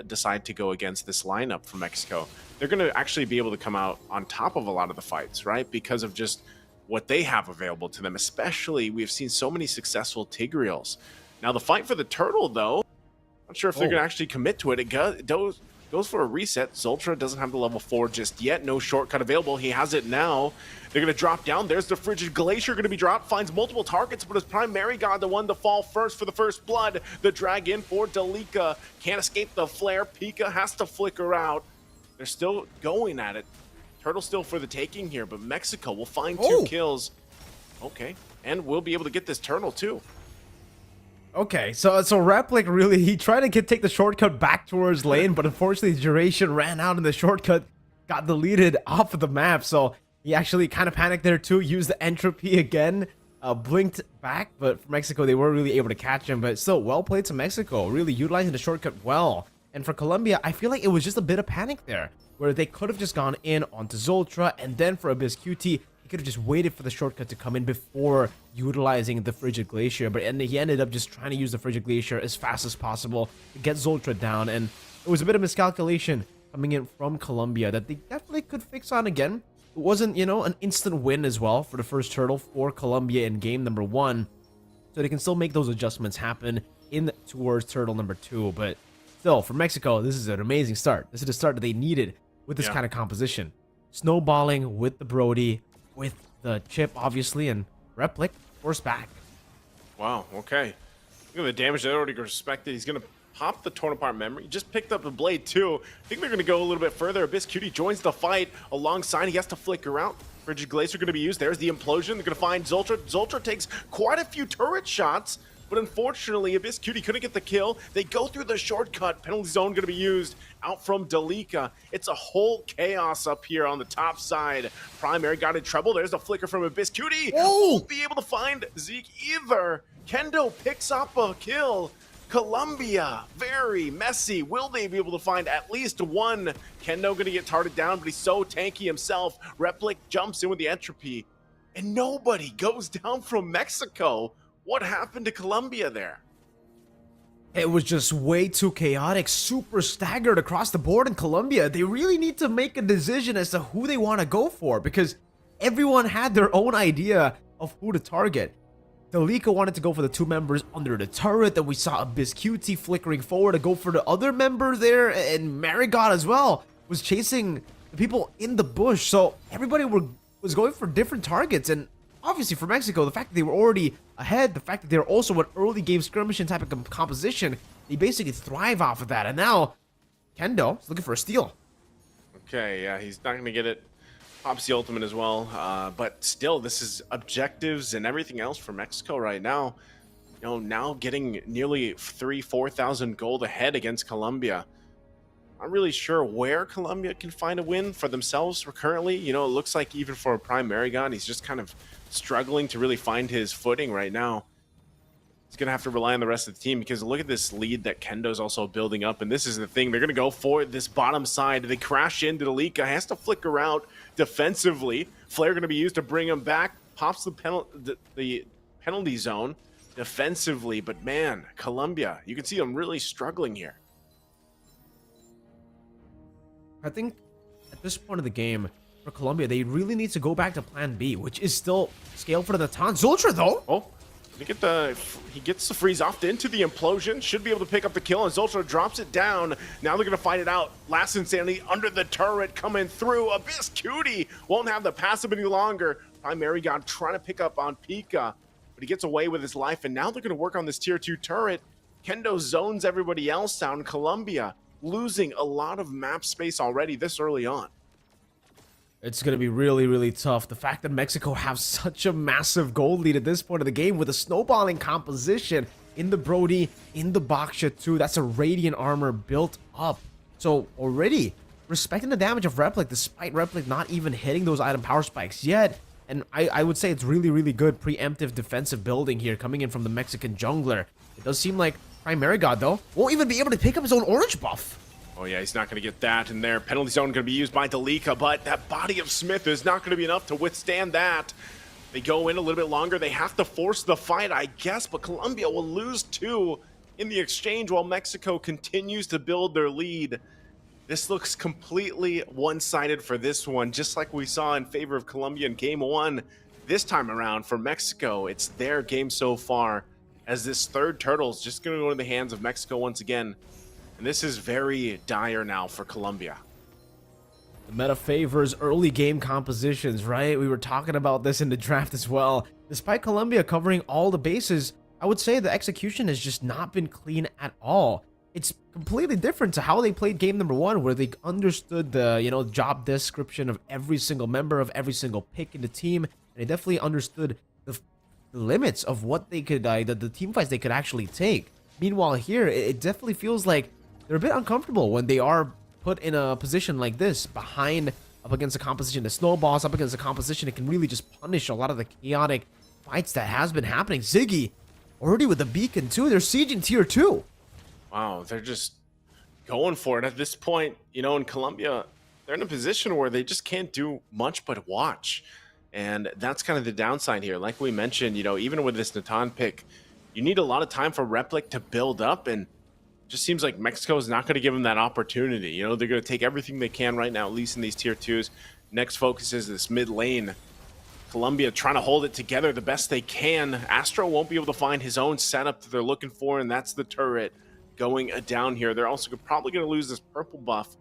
decide to go against this lineup for Mexico, they're going to actually be able to come out on top of a lot of the fights, right? Because of just what they have available to them. Especially, we've seen so many successful Tigreals. Now, the fight for the turtle, though, not sure if they're going to actually commit to it. It goes for a reset. Zultra doesn't have the level 4 just yet. No shortcut available. He has it now. They're going to drop down. There's the Frigid Glacier going to be dropped. Finds multiple targets, but it's Primary God, the one to fall first for the first blood. The drag in for Dalika. Can't escape the flare. Pika has to flicker out. They're still going at it. Turtle still for the taking here, but Mexico will find 2 kills. Okay, and we'll be able to get this turtle too. Okay, so Replic really, he tried to take the shortcut back towards lane, but unfortunately duration ran out and the shortcut got deleted off of the map. So he actually kind of panicked there too, used the entropy again, blinked back, but for Mexico, they weren't really able to catch him. But still, well played to Mexico, really utilizing the shortcut well. And for Colombia, I feel like it was just a bit of panic there, where they could have just gone in onto Zultra, and then for Abyss QT, he could have just waited for the shortcut to come in before utilizing the Frigid Glacier. But he ended up just trying to use the Frigid Glacier as fast as possible to get Zultra down. And it was a bit of miscalculation coming in from Colombia that they definitely could fix on again. It wasn't, you know, an instant win as well for the first turtle for Colombia in game number 1. So they can still make those adjustments happen in towards turtle number 2. But still, for Mexico, this is an amazing start. This is the start that they needed with this kind of composition. Snowballing with the Brody, with the chip, obviously, and Replic forced back. Wow, okay. Look at the damage that already respected. He's going to pop the torn apart memory. He just picked up the blade, too. I think they're going to go a little bit further. Abyss Cutie joins the fight alongside. He has to flicker out. Frigid Glacier going to be used. There's the implosion. They're going to find Zultra. Zultra takes quite a few turret shots, but unfortunately, Abyss Cutie couldn't get the kill. They go through the shortcut. Penalty zone going to be used out from Dalika. It's a whole chaos up here on the top side. Primary got in trouble. There's a flicker from Abyss Cutie. Won't be able to find Zeke either. Kendo picks up a kill. Colombia, very messy. Will they be able to find at least one? Kendo going to get targeted down, but he's so tanky himself. Replic jumps in with the entropy, and nobody goes down from Mexico. What happened to Colombia there? It was just way too chaotic, super staggered across the board in Colombia. They really need to make a decision as to who they want to go for, because everyone had their own idea of who to target. Dalika wanted to go for the 2 members under the turret, then we saw Abyss QT flickering forward to go for the other member there, and Marigot as well was chasing the people in the bush. So everybody was going for different targets, and obviously for Mexico, the fact that they were already ahead, the fact that they're also an early game skirmishing type of composition, they basically thrive off of that. And now Kendo is looking for a steal. Okay, yeah, he's not going to get it. Pops the ultimate as well, but still, this is objectives and everything else for Mexico right now. You know, now getting nearly 4,000 gold ahead against Colombia. I'm really sure where Colombia can find a win for themselves currently. You know, it looks like even for Prime Marigon, he's just kind of struggling to really find his footing right now. he's going to have to rely on the rest of the team, because look at this lead that Kendo's also building up. And this is the thing. They're going to go for this bottom side. They crash into the Delika. Has to flicker out defensively. Flare going to be used to bring him back. Pops the penalty zone defensively. But man, Colombia, you can see them really struggling here. I think at this point of the game, for Colombia, they really need to go back to plan B, which is still scale for the Natan. Zultra, though. Oh, he gets the freeze off into the implosion. Should be able to pick up the kill, and Zultra drops it down. Now they're going to fight it out. Last Insanity under the turret coming through. Abyss Cutie won't have the passive any longer. Primary God trying to pick up on Pika, but he gets away with his life, and now they're going to work on this tier 2 turret. Kendo zones everybody else down. Colombia losing a lot of map space already this early on. It's going to be really, really tough. The fact that Mexico have such a massive gold lead at this point of the game with a snowballing composition in the Brody, in the Baksha too. That's a Radiant armor built up. So already respecting the damage of Replic, despite Replic not even hitting those item power spikes yet. And I would say it's really, really good preemptive defensive building here coming in from the Mexican jungler. It does seem like Primary God, though, won't even be able to pick up his own orange buff. Oh yeah, he's not going to get that in there. Penalty zone going to be used by Delika, but that body of Smith is not going to be enough to withstand that. They go in a little bit longer. They have to force the fight, I guess, but Colombia will lose 2 in the exchange while Mexico continues to build their lead. This looks completely one-sided for this one, just like we saw in favor of Colombia in game 1. This time around for Mexico, it's their game so far, as this third turtle is just going to go in the hands of Mexico once again. And this is very dire now for Colombia. The meta favors early game compositions, right? We were talking about this in the draft as well. Despite Colombia covering all the bases, I would say the execution has just not been clean at all. It's completely different to how they played game number 1, where they understood the, job description of every single member, of every single pick in the team. And they definitely understood the limits of what they could, the team fights they could actually take. Meanwhile here, it definitely feels like they're a bit uncomfortable when they are put in a position like this, behind, up against a composition that snowballs, up against a composition that can really just punish a lot of the chaotic fights that has been happening. Ziggy, already with the beacon too, they're sieging tier 2. Wow, they're just going for it at this point. In Colombia, they're in a position where they just can't do much but watch. And that's kind of the downside here. Like we mentioned, even with this Natan pick, you need a lot of time for Replic to build up, and just seems like Mexico is not going to give them that opportunity. They're going to take everything they can right now, at least in these tier 2s. Next focus is this mid lane. Colombia trying to hold it together the best they can. Astro won't be able to find his own setup that they're looking for, and that's the turret going down here. They're also probably going to lose this purple buff.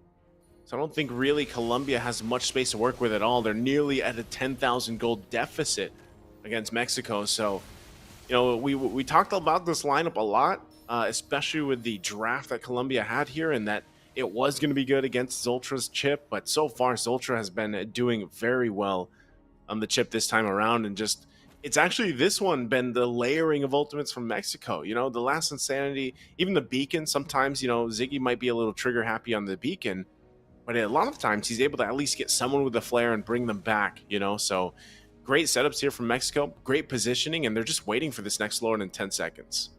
So I don't think really Colombia has much space to work with at all. They're nearly at a 10,000 gold deficit against Mexico. So, we talked about this lineup a lot. Especially with the draft that Colombia had here, and that it was going to be good against Zultra's chip, but so far Zultra has been doing very well on the chip this time around, and just it's actually this one been the layering of ultimates from Mexico. The last Insanity, even the beacon, sometimes Ziggy might be a little trigger happy on the beacon, but a lot of times he's able to at least get someone with a flare and bring them back. So great setups here from Mexico, great positioning, and they're just waiting for this next lord in 10 seconds.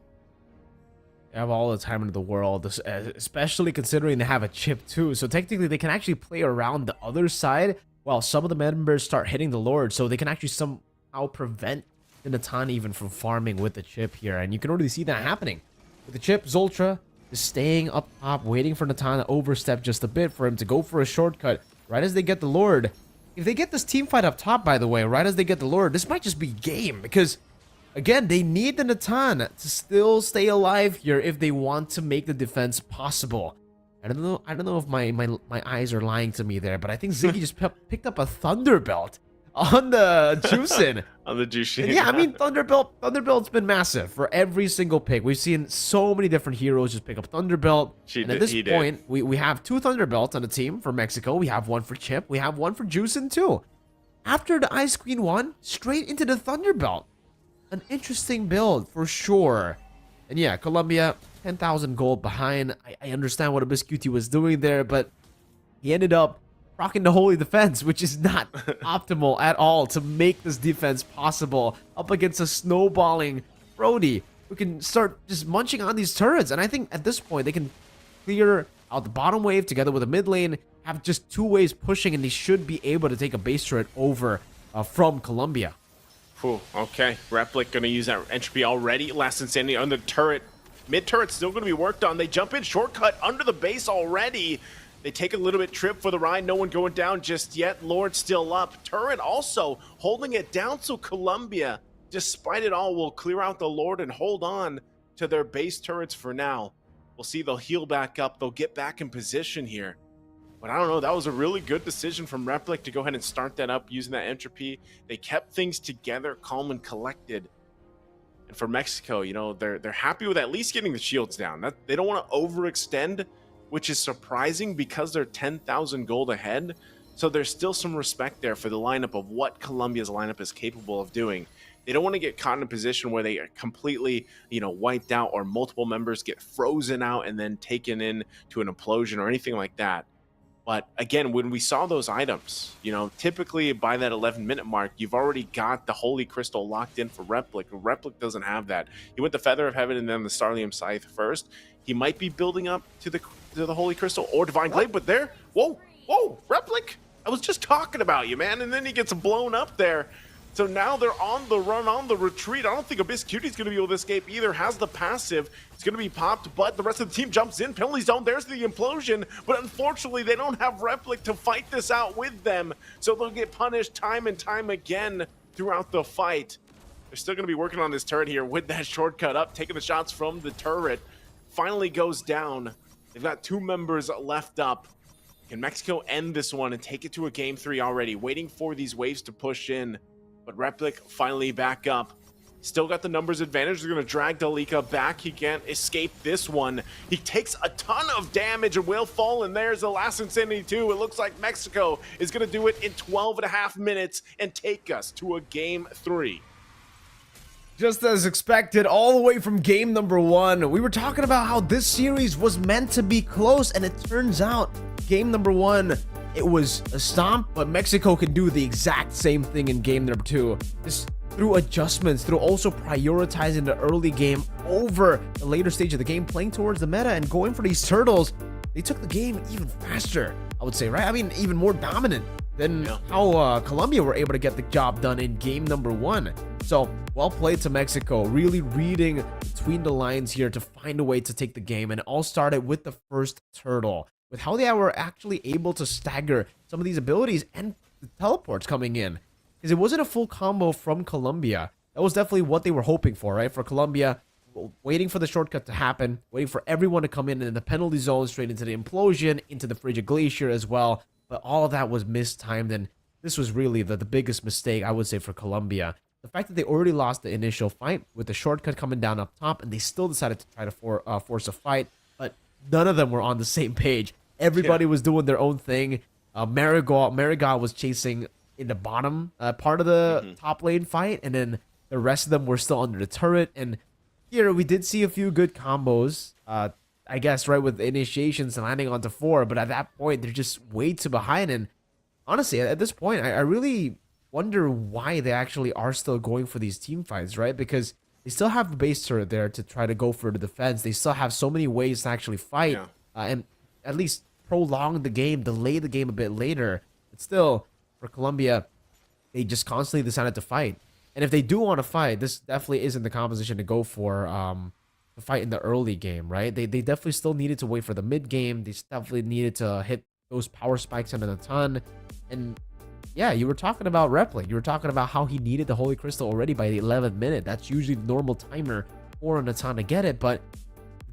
Have all the time in the world, especially considering they have a chip too. So technically they can actually play around the other side while some of the members start hitting the Lord. So they can actually somehow prevent the Natan even from farming with the chip here. And you can already see that happening. With the chip, Zultra is staying up top, waiting for Natan to overstep just a bit for him to go for a shortcut. Right as they get the Lord. If they get this team fight up top, by the way, right as they get the Lord, this might just be game, because again, they need the Natan to still stay alive here if they want to make the defense possible. I don't know if my eyes are lying to me there, but I think Ziggy just picked up a Thunderbelt on the Juicin. On the Juicin. Yeah, I mean, Thunderbelt's been massive for every single pick. We've seen so many different heroes just pick up Thunderbelt. And at this point, we have 2 Thunderbelts on the team for Mexico. We have one for Chip. We have one for Juicin too. After the Ice Queen one, straight into the Thunderbelt. An interesting build for sure. And yeah, Colombia, 10,000 gold behind. I understand what Abyss QT was doing there, but he ended up rocking the Holy Defense, which is not optimal at all to make this defense possible up against a snowballing Brody. we can start just munching on these turrets. And I think at this point, they can clear out the bottom wave together with the mid lane, have just 2 waves pushing, and they should be able to take a base turret over from Colombia. Whew, okay, Replic gonna use that entropy already. Last Insanity on the turret. Mid turret still gonna be worked on. They jump in shortcut under the base already. They take a little bit trip for the ride. No one going down just yet. Lord still up. Turret also holding it down. So Colombia, despite it all, will clear out the Lord and hold on to their base turrets for now. We'll see they'll heal back up. They'll get back in position here. But I don't know, that was a really good decision from Replic to go ahead and start that up using that entropy. They kept things together, calm and collected. And for Mexico, you know, they're happy with at least getting the shields down. They don't want to overextend, which is surprising because they're 10,000 gold ahead. So there's still some respect there for the lineup of what Colombia's lineup is capable of doing. They don't want to get caught in a position where they are completely, you know, wiped out, or multiple members get frozen out and then taken in to an implosion or anything like that. But again, when we saw those items, you know, typically by that 11-minute mark, you've already got the Holy Crystal locked in for Replic. Replic doesn't have that. He went the Feather of Heaven and then the Starlium Scythe first. He might be building up to the Holy Crystal or Divine Glaive, but there, whoa, Replic! I was just talking about you, man, and then he gets blown up there. So now they're on the run, on the retreat. I don't think Abyss Cutie's going to be able to escape either. Has the passive. It's going to be popped, but the rest of the team jumps in. Penalty zone, there's the implosion. But unfortunately, they don't have Replic to fight this out with them. So they'll get punished time and time again throughout the fight. They're still going to be working on this turret here with that shortcut up, taking the shots from the turret. Finally goes down. They've got 2 members left up. Can Mexico end this one and take it to a game 3 already? Waiting for these waves to push in. But Replic finally back up. Still got the numbers advantage. They're going to drag Dalika back. He can't escape this one. He takes a ton of damage and will fall, and there's the last Insanity 2. It looks like Mexico is going to do it in 12.5 minutes and take us to a game 3. Just as expected, all the way from game number 1. We were talking about how this series was meant to be close, and it turns out game number 1, it was a stomp, but Mexico can do the exact same thing in game number 2. Just through adjustments, through also prioritizing the early game over the later stage of the game, playing towards the meta and going for these turtles, they took the game even faster, I would say, right? I mean, even more dominant than how Colombia were able to get the job done in game number 1. So, well played to Mexico, really reading between the lines here to find a way to take the game, and it all started with the first turtle, with how they were actually able to stagger some of these abilities and the teleports coming in. Because it wasn't a full combo from Colombia. That was definitely what they were hoping for, right? For Colombia, waiting for the shortcut to happen, waiting for everyone to come in the penalty zone, straight into the implosion, into the Frigid Glacier as well. But all of that was mistimed, and this was really the biggest mistake, I would say, for Colombia. The fact that they already lost the initial fight with the shortcut coming down up top, and they still decided to try to force a fight, but none of them were on the same page. Everybody was doing their own thing. Marigot was chasing in the bottom part of the top lane fight, and then the rest of them were still under the turret. And here we did see a few good combos, I guess, right, with initiations and landing onto 4, but at that point they're just way too behind. And honestly, at this point, I really wonder why they actually are still going for these team fights, right? Because they still have the base turret there to try to go for the defense. They still have so many ways to actually fight, and at least prolong the game, delay the game a bit later. But still, for Colombia, they just constantly decided to fight. And if they do want to fight, this definitely isn't the composition to go for to fight in the early game, right? They definitely still needed to wait for the mid game. They definitely needed to hit those power spikes under the ton. And yeah, you were talking about Replic. You were talking about how he needed the Holy Crystal already by the 11th minute. That's usually the normal timer for an ton to get it. But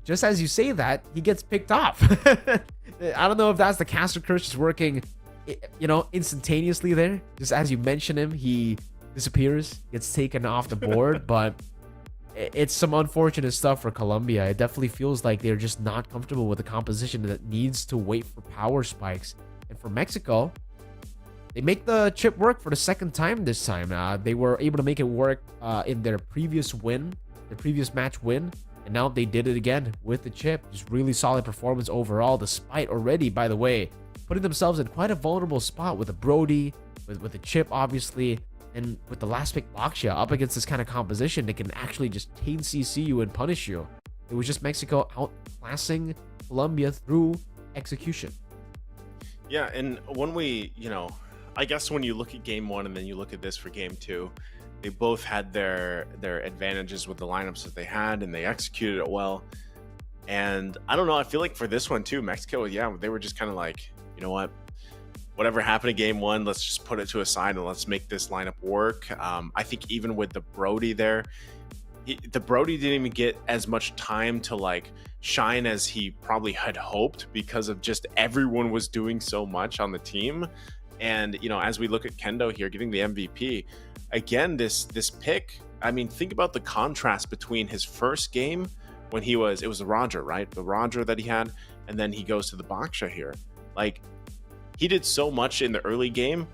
just as you say that, he gets picked off. I don't know if that's the caster curse just working, you know, instantaneously there. Just as you mention him, he disappears, gets taken off the board. But it's some unfortunate stuff for Colombia. It definitely feels like they're just not comfortable with the composition that needs to wait for power spikes. And for Mexico, they make the chip work for the second time this time. They were able to make it work in their previous win, their previous match win. And now they did it again with the chip. Just really solid performance overall, despite already, by the way, putting themselves in quite a vulnerable spot with a Brody, with the chip, obviously. And with the last pick Boxia up against this kind of composition, they can actually just chain CC you and punish you. It was just Mexico outclassing Colombia through execution. Yeah, and when we, I guess when you look at game one and then you look at this for game two, they both had their advantages with the lineups that they had, and they executed it well. And I don't know, I feel like for this one too, Mexico, they were just kind of like, you know what, whatever happened in game one, let's just put it to a side and let's make this lineup work. I think even with the Brody there, the Brody didn't even get as much time to like shine as he probably had hoped, because of just everyone was doing so much on the team. And as we look at Kendo here getting the MVP again, this pick, I mean, think about the contrast between his first game when it was the Roger, right? The Roger that he had, and then he goes to the Baksha here. Like, he did so much in the early game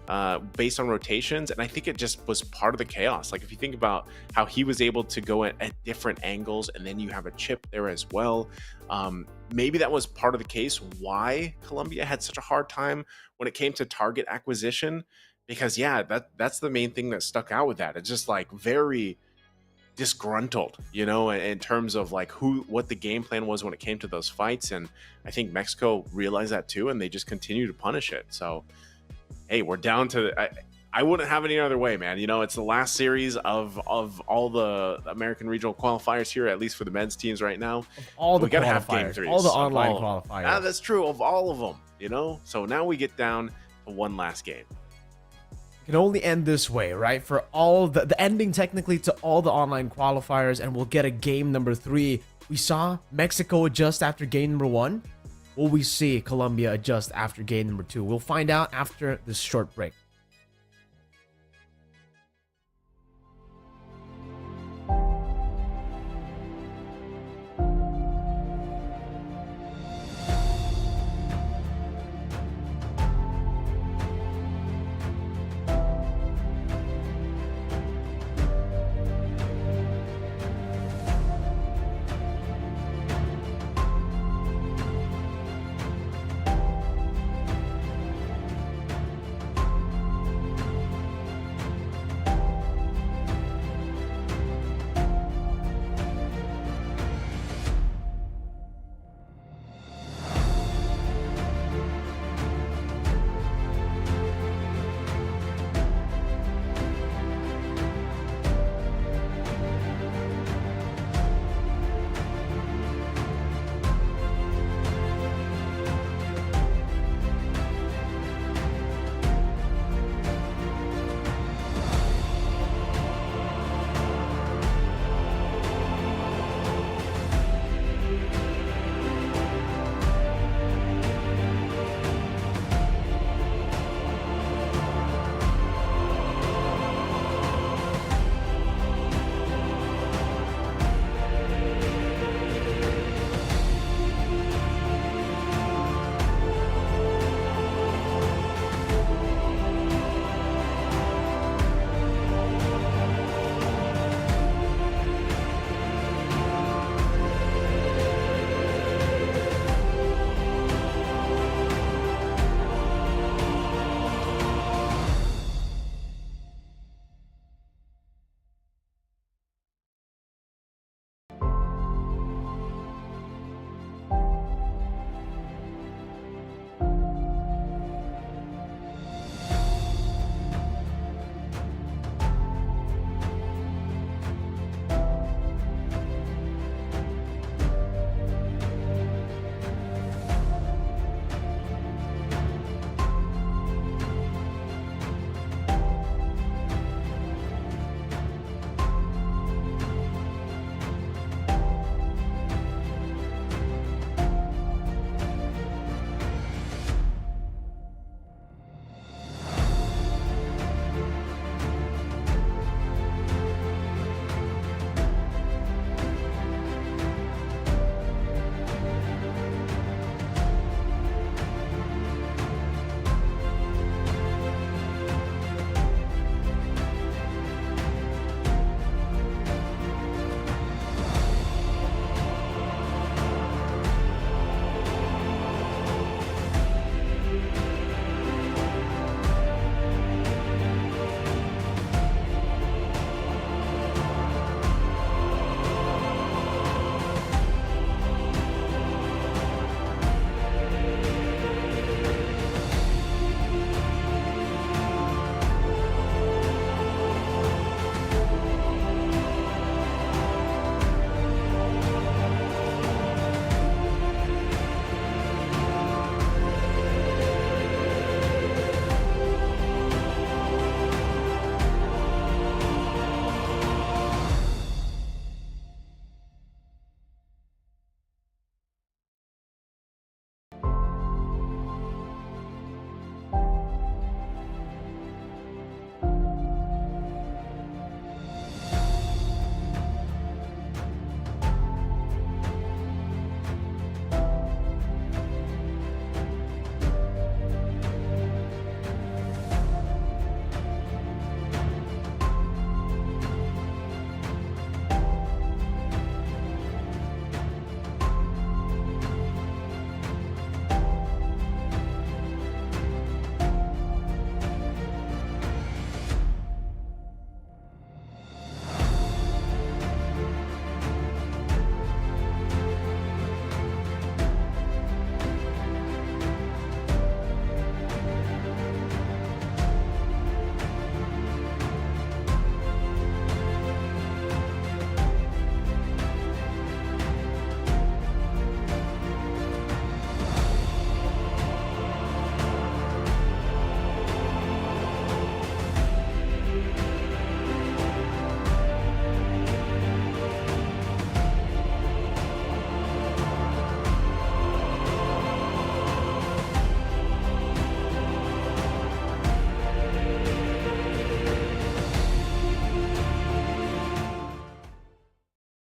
based on rotations, and I think it just was part of the chaos. Like, if you think about how he was able to go at different angles, and then you have a chip there as well, maybe that was part of the case why Colombia had such a hard time when it came to target acquisition, because that's the main thing that stuck out with that. It's just like very disgruntled, in terms of like what the game plan was when it came to those fights. And I think Mexico realized that too, and they just continue to punish it. So hey, we're down to I wouldn't have it any other way, man. It's the last series of all the American regional qualifiers here, at least for the men's teams right now. All the we gotta have qualifiers, game threes, all the online qualifiers. That's true, of all of them. So now we get down to one last game. Can only end this way, right? For all the ending technically to all the online qualifiers, and we'll get a game number 3. We saw Mexico adjust after game number 1. Will we see Colombia adjust after game number 2? We'll find out after this short break.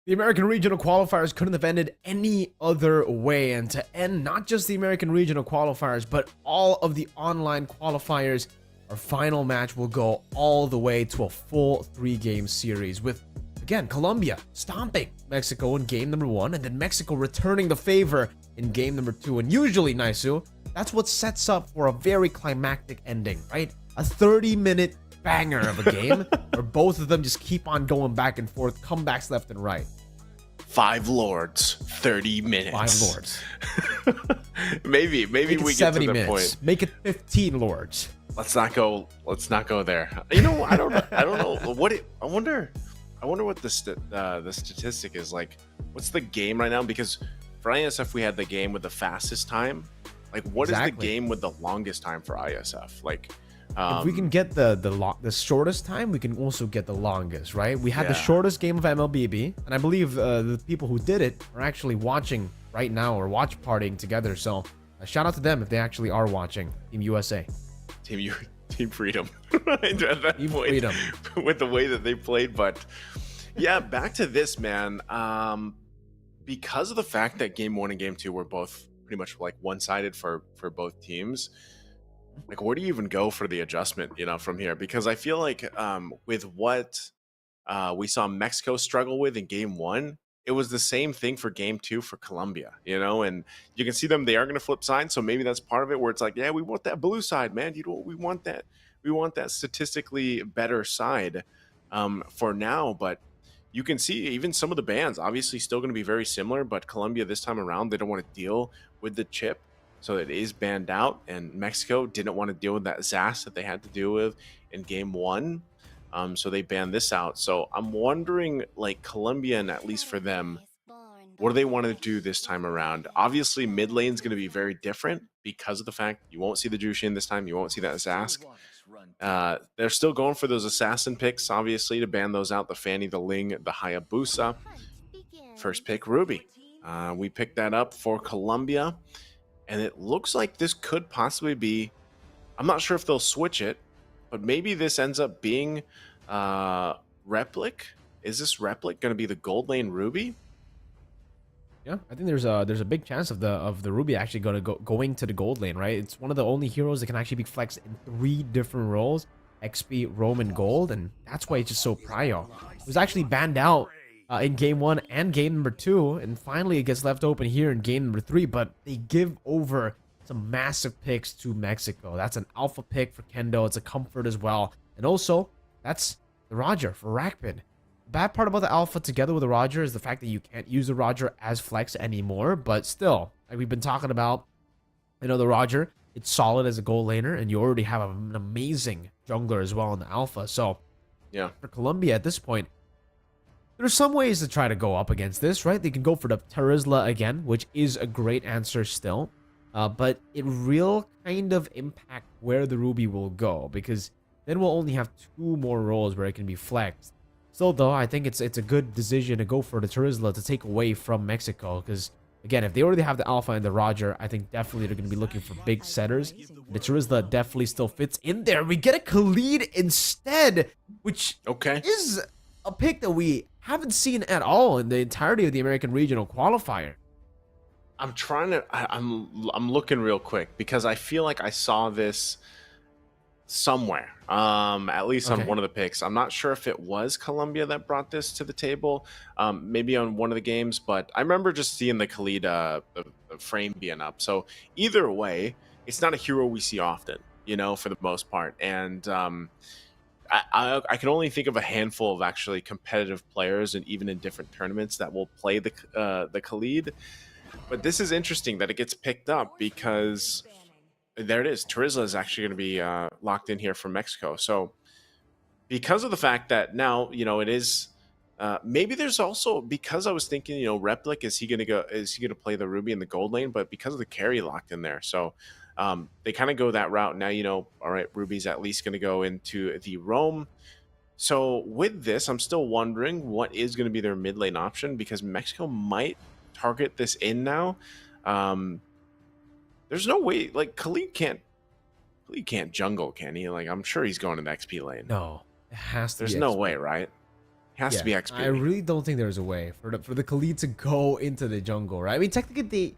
The American Regional Qualifiers couldn't have ended any other way, and to end not just the American Regional Qualifiers, but all of the online qualifiers, our final match will go all the way to a full 3-game series with, again, Colombia stomping Mexico in game number 1, and then Mexico returning the favor in game number 2. And usually, Naisu, that's what sets up for a very climactic ending, right? A 30-minute banger of a game where both of them just keep on going back and forth, comebacks left and right. 5 lords, 30 minutes. 5 lords. maybe we get to 70 the minutes. point. Make it 15 lords. Let's not go there. You know, I don't know I wonder what the statistic is like. What's the game right now? Because for ISF we had the game with the fastest time. Like, what is the game with the longest time for ISF? Like, if we can get the shortest time, we can also get the longest, right? We had the shortest game of MLBB, and I believe the people who did it are actually watching right now or watch partying together. So shout out to them if they actually are watching. Team USA. Team Freedom. Right, at that Team point, Freedom. with the way that they played. But yeah, back to this, man. Because of the fact that game 1 and game 2 were both pretty much like one-sided for both teams, like, where do you even go for the adjustment, you know, from here? Because I feel like with what we saw Mexico struggle with in game 1, it was the same thing for game 2 for Colombia, you know, and you can see them, they are going to flip sides. So maybe that's part of it, where it's like, yeah, we want that blue side, man. You know, we want that statistically better side for now. But you can see even some of the bans obviously still going to be very similar, but Colombia this time around, they don't want to deal with the chip. So it is banned out, and Mexico didn't want to deal with that ZAS that they had to deal with in game 1. So they banned this out. So I'm wondering, like, Colombia, and at least for them, what do they want to do this time around? Obviously, mid lane is going to be very different because of the fact you won't see the Jushin this time. You won't see that Zask. They're still going for those assassin picks, obviously, to ban those out. The Fanny, the Ling, the Hayabusa. First pick, Ruby. We picked that up for Colombia. And it looks like this could possibly be, I'm not sure if they'll switch it, but maybe this ends up being Replic. Is this Replic going to be the gold lane Ruby? Yeah, I think there's a big chance of the Ruby actually going to the gold lane, right? It's one of the only heroes that can actually be flexed in 3 different roles: XP, Roam, and Gold, and that's why it's just so prio. It was actually banned out in game 1 and game number 2, and finally it gets left open here in game number 3, but they give over some massive picks to Mexico. That's an alpha pick for Kendo. It's a comfort as well. And also, that's the Roger for Rakpid. The bad part about the alpha together with the Roger is the fact that you can't use the Roger as flex anymore, but still, like we've been talking about, you know, the Roger, it's solid as a gold laner, and you already have an amazing jungler as well in the alpha. So yeah, for Colombia at this point, there's some ways to try to go up against this, right? They can go for the Terizla again, which is a great answer still. But it will kind of impact where the Ruby will go, because then we'll only have 2 more roles where it can be flexed. Still, though, I think it's a good decision to go for the Terizla to take away from Mexico, because, again, if they already have the Alpha and the Roger, I think definitely they're going to be looking for big setters. The Terizla definitely still fits in there. We get a Khalid instead, which is a pick that we haven't seen at all in the entirety of the American Regional Qualifier. I'm trying to, I'm looking real quick because I feel like I saw this somewhere, at least on one of the picks. I'm not sure if it was Colombia that brought this to the table, maybe on one of the games, but I remember just seeing the Khalid the frame being up. So either way, it's not a hero we see often, you know, for the most part. And I can only think of a handful of actually competitive players, and even in different tournaments, that will play the Khalid. But this is interesting that it gets picked up, because there it is. Terizla is actually going to be locked in here from Mexico. So because of the fact that now, you know, it is maybe there's also, because I was thinking, you know, Replic, is he going to play the Ruby in the gold lane? But because of the carry locked in there, so they kind of go that route. Now, you know, all right, Ruby's at least going to go into the Roam. So with this, I'm still wondering what is going to be their mid lane option, because Mexico might target this in now. There's no way, like, Khalid can't jungle, can he? Like, I'm sure he's going to the XP lane. No, it has to. There's no way, right? Has to be XP. I really don't think there's a way for the Khalid to go into the jungle, right? I mean, technically,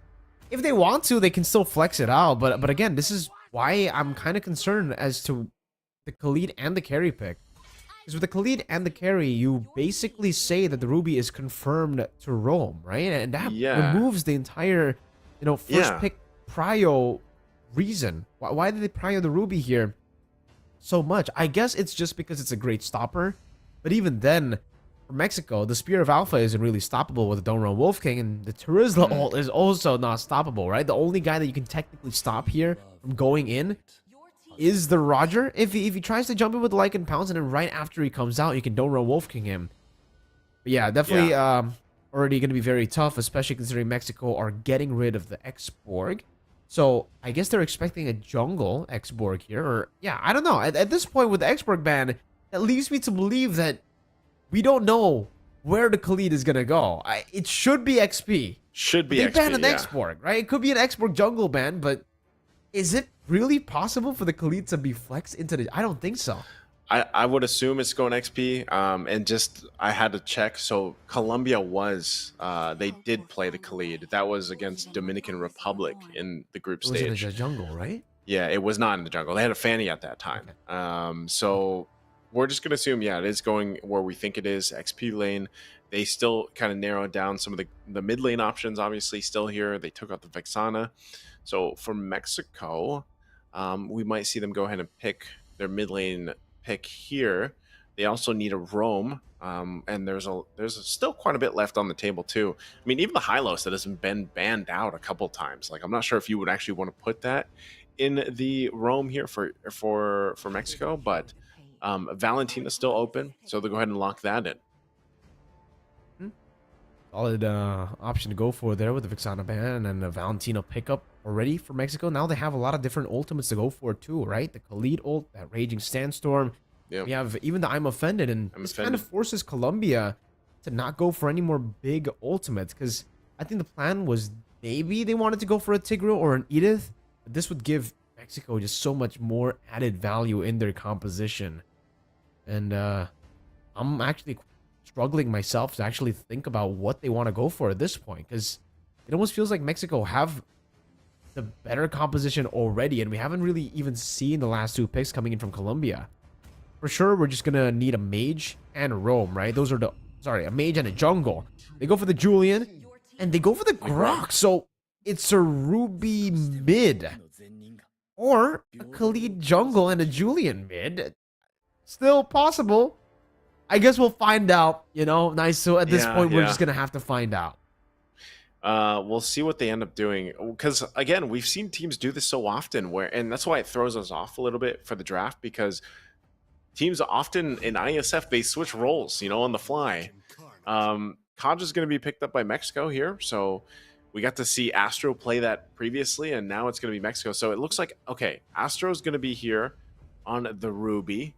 if they want to, they can still flex it out. But again, this is why I'm kind of concerned as to the Khalid and the carry pick. Because with the Khalid and the carry, you basically say that the Ruby is confirmed to roam, right? And that removes the entire, first pick prio reason. Why did they prio the Ruby here so much? I guess it's just because it's a great stopper. But even then, for Mexico, the Spear of Alpha isn't really stoppable with the Don't Run Wolf King, and the Terizla ult is also not stoppable, right? The only guy that you can technically stop here from going in is the Roger. If he tries to jump in with Lycan Pounce, and then right after he comes out, you can Don't Run Wolf King him. But yeah, definitely already going to be very tough, especially considering Mexico are getting rid of the Xborg. So I guess they're expecting a jungle Xborg here, or yeah, I don't know. At this point with the Xborg ban, that leads me to believe that we don't know where the Khalid is gonna go. It should be XP. Should be they XP. ban an Xborg, right? It could be an Xborg jungle ban, but is it really possible for the Khalid to be flexed into the? I don't think so. I would assume it's going XP. And just I had to check. So Colombia they did play the Khalid. That was against Dominican Republic in the group stage. It was in the jungle, right? Yeah, it was not in the jungle. They had a Fanny at that time. Okay. So we're just going to assume, it is going where we think it is, XP lane. They still kind of narrowed down some of the mid lane options, obviously, still here. They took out the Vexana. So for Mexico, we might see them go ahead and pick their mid lane pick here. They also need a roam, and there's still quite a bit left on the table, too. I mean, even the Hylos that has been banned out a couple times. Like, I'm not sure if you would actually want to put that in the roam here for Mexico, but Valentina's still open, so they'll go ahead and lock that in. Solid option to go for there with the Vexana ban and the Valentina pickup already for Mexico. Now they have a lot of different ultimates to go for too, right? The Khalid ult, that Raging Sandstorm. Yep. We have even the I'm Offended, and this kind of forces Colombia to not go for any more big ultimates, because I think the plan was maybe they wanted to go for a Tigreal or an Edith, but this would give Mexico just so much more added value in their composition. And I'm actually struggling myself to actually think about what they want to go for at this point, because it almost feels like Mexico have the better composition already, and we haven't really even seen the last two picks coming in from Colombia. For sure, we're just gonna need a mage and a roam, right? Those are a mage and a jungle. They go for the Julian, and they go for the Grok, so it's a Ruby mid, or a Khalid jungle and a Julian mid. Still possible. I guess we'll find out, nice. So at this point, we're just going to have to find out. We'll see what they end up doing. Because, again, we've seen teams do this so often, and that's why it throws us off a little bit for the draft, because teams often in Iesf, they switch roles, on the fly. Kaj is going to be picked up by Mexico here. So we got to see Astro play that previously, and now it's going to be Mexico. So it looks like, okay, Astro's going to be here on the Ruby.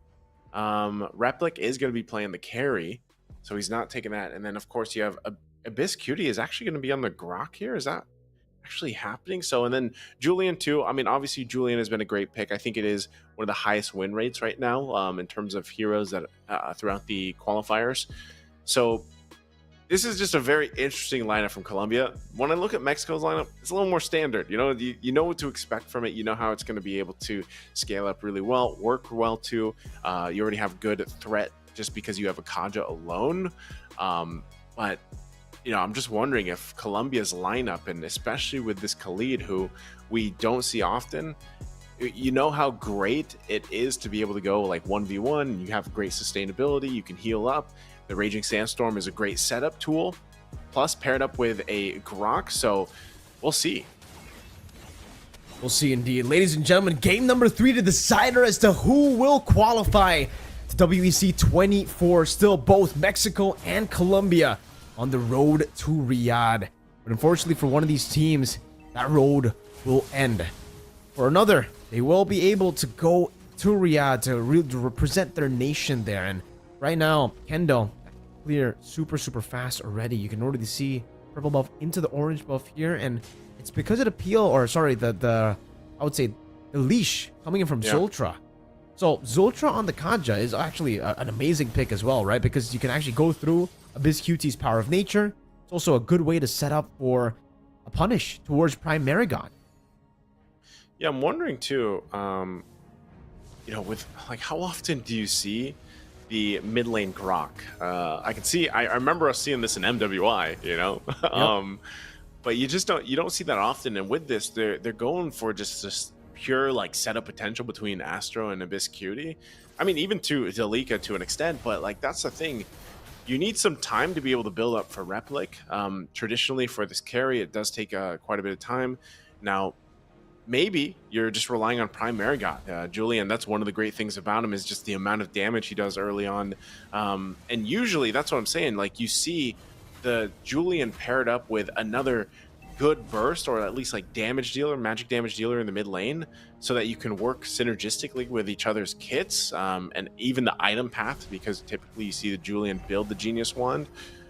Replic is going to be playing the carry, so he's not taking that. And then, of course, you have Abyss Cutie is actually going to be on the Grok here. Is that actually happening? So, and then Julian, too. I mean, obviously, Julian has been a great pick. I think it is one of the highest win rates right now in terms of heroes that throughout the qualifiers. So this is just a very interesting lineup from Colombia. When I look at Mexico's lineup, it's a little more standard. You know what to expect from it. You know how it's going to be able to scale up really well, work well too. You already have good threat just because you have a Kaja alone. But I'm just wondering if Colombia's lineup, and especially with this Khalid, who we don't see often, how great it is to be able to go like 1v1. You have great sustainability. You can heal up. The Raging Sandstorm is a great setup tool, plus paired up with a Grok, so we'll see. We'll see indeed. Ladies and gentlemen, game number 3 to decider as to who will qualify to WEC 24. Still both Mexico and Colombia on the road to Riyadh. But unfortunately for one of these teams, that road will end. For another, they will be able to go to Riyadh to represent their nation there. And right now, Kendo, clear super fast already. You can already see purple buff into the orange buff here, and it's because of the peel, or sorry, the I would say the leash coming in from Zultra. So Zultra on the Kaja is actually an amazing pick as well, right? Because you can actually go through Abyss QT's Power of Nature. It's also a good way to set up for a punish towards Prime Marigon. Yeah, I'm wondering too, you know, with like how often do you see the mid lane Grok? I can see, I remember us seeing this in MWI, you know, Yep. but you don't see that often. And with this, they're going for just this pure like setup potential between Astro and Abyss Cutie. I mean, even to Delika to an extent, but like that's the thing. You need some time to be able to build up for Replic. Traditionally, for this carry, it does take quite a bit of time. Now, maybe you're just relying on Prime Marigot. Julian, that's one of the great things about him is just the amount of damage he does early on. And usually, that's what I'm saying. Like, you see the Julian paired up with another good burst or at least like damage dealer, magic damage dealer in the mid lane so that you can work synergistically with each other's kits and even the item path, because typically you see the Julian build the Genius Wand.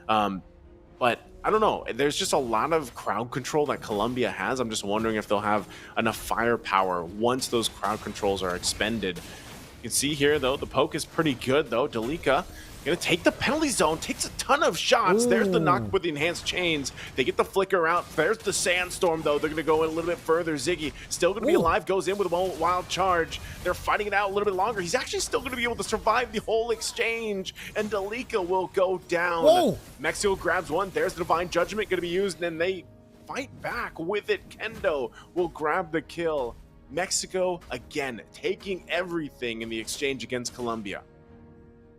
But I don't know. There's just a lot of crowd control that Colombia has. I'm just wondering if they'll have enough firepower once those crowd controls are expended. You can see here, though, the poke is pretty good, though. Delika gonna take the penalty zone, takes a ton of shots. Ooh. There's the knock with the enhanced chains. They get the flicker out. There's the sandstorm, though. They're gonna go in a little bit further. Ziggy still gonna be alive, goes in with a wild charge. They're fighting it out a little bit longer. He's actually still gonna be able to survive the whole exchange, and Delika will go down. Whoa. Mexico grabs one. There's the Divine Judgment gonna be used, and then they fight back with it. Kendo will grab the kill. Mexico, again, taking everything in the exchange against Colombia.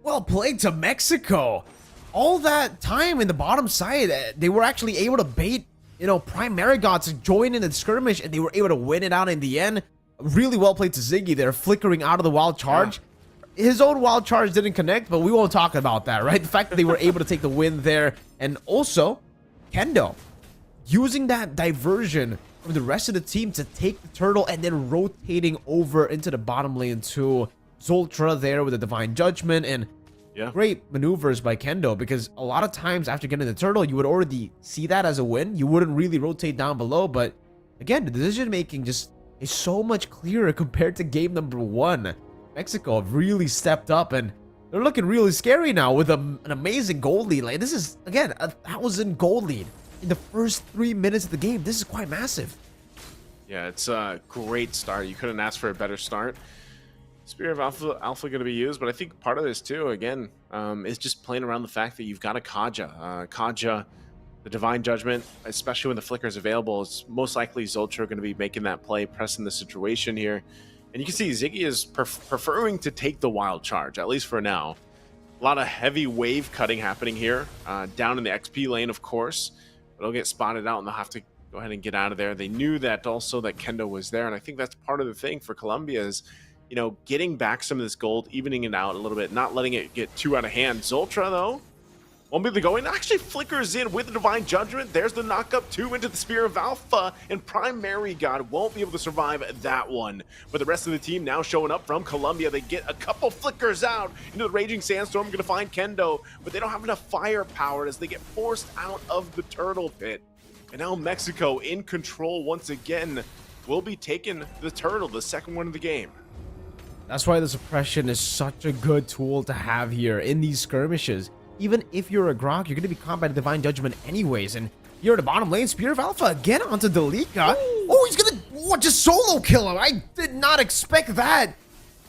Well played to Mexico. All that time in the bottom side, they were actually able to bait, you know, Prime Marigot to join in the skirmish, and they were able to win it out in the end. Really well played to Ziggy there, flickering out of the wild charge. Yeah. His own wild charge didn't connect, but we won't talk about that, right? The fact that they were able to take the win there. And also, Kendo, using that diversion from the rest of the team to take the turtle and then rotating over into the bottom lane to Zultra there with the Divine Judgment, and great maneuvers by Kendo, because a lot of times after getting the turtle, you would already see that as a win. You wouldn't really rotate down below, but again, the decision making just is so much clearer compared to game number 1. Mexico have really stepped up, and they're looking really scary now with an amazing gold lead. Like, this is, again, 1,000 gold lead in the first 3 minutes of the game. This is quite massive. Yeah, it's a great start. You couldn't ask for a better start. Spear of Alpha going to be used, but I think part of this too, again, is just playing around the fact that you've got a Kaja. Kaja, the Divine Judgment, especially when the flicker is available, it's most likely Zultra going to be making that play, pressing the situation here. And you can see Ziggy is preferring to take the wild charge, at least for now. A lot of heavy wave cutting happening here, down in the XP lane, of course. But they'll get spotted out and they'll have to go ahead and get out of there. They knew that also that Kendo was there, and I think that's part of the thing for Colombia is, you know, getting back some of this gold, evening it out a little bit, not letting it get too out of hand. Zultra, though, won't be able to go in. Actually flickers in with the Divine Judgment. There's the knockup 2 into the Spear of Alpha, and Prime Marigot won't be able to survive that one. But the rest of the team now showing up from Colombia. They get a couple flickers out into the Raging Sandstorm, going to find Kendo, but they don't have enough firepower as they get forced out of the Turtle Pit. And now Mexico in control once again will be taking the Turtle, the second one of the game. That's why the suppression is such a good tool to have here in these skirmishes. Even if you're a Grok, you're going to be caught by the Divine Judgment anyways. And here at the bottom lane, Spear of Alpha again onto Delika. Oh, he's going to just solo kill him. I did not expect that.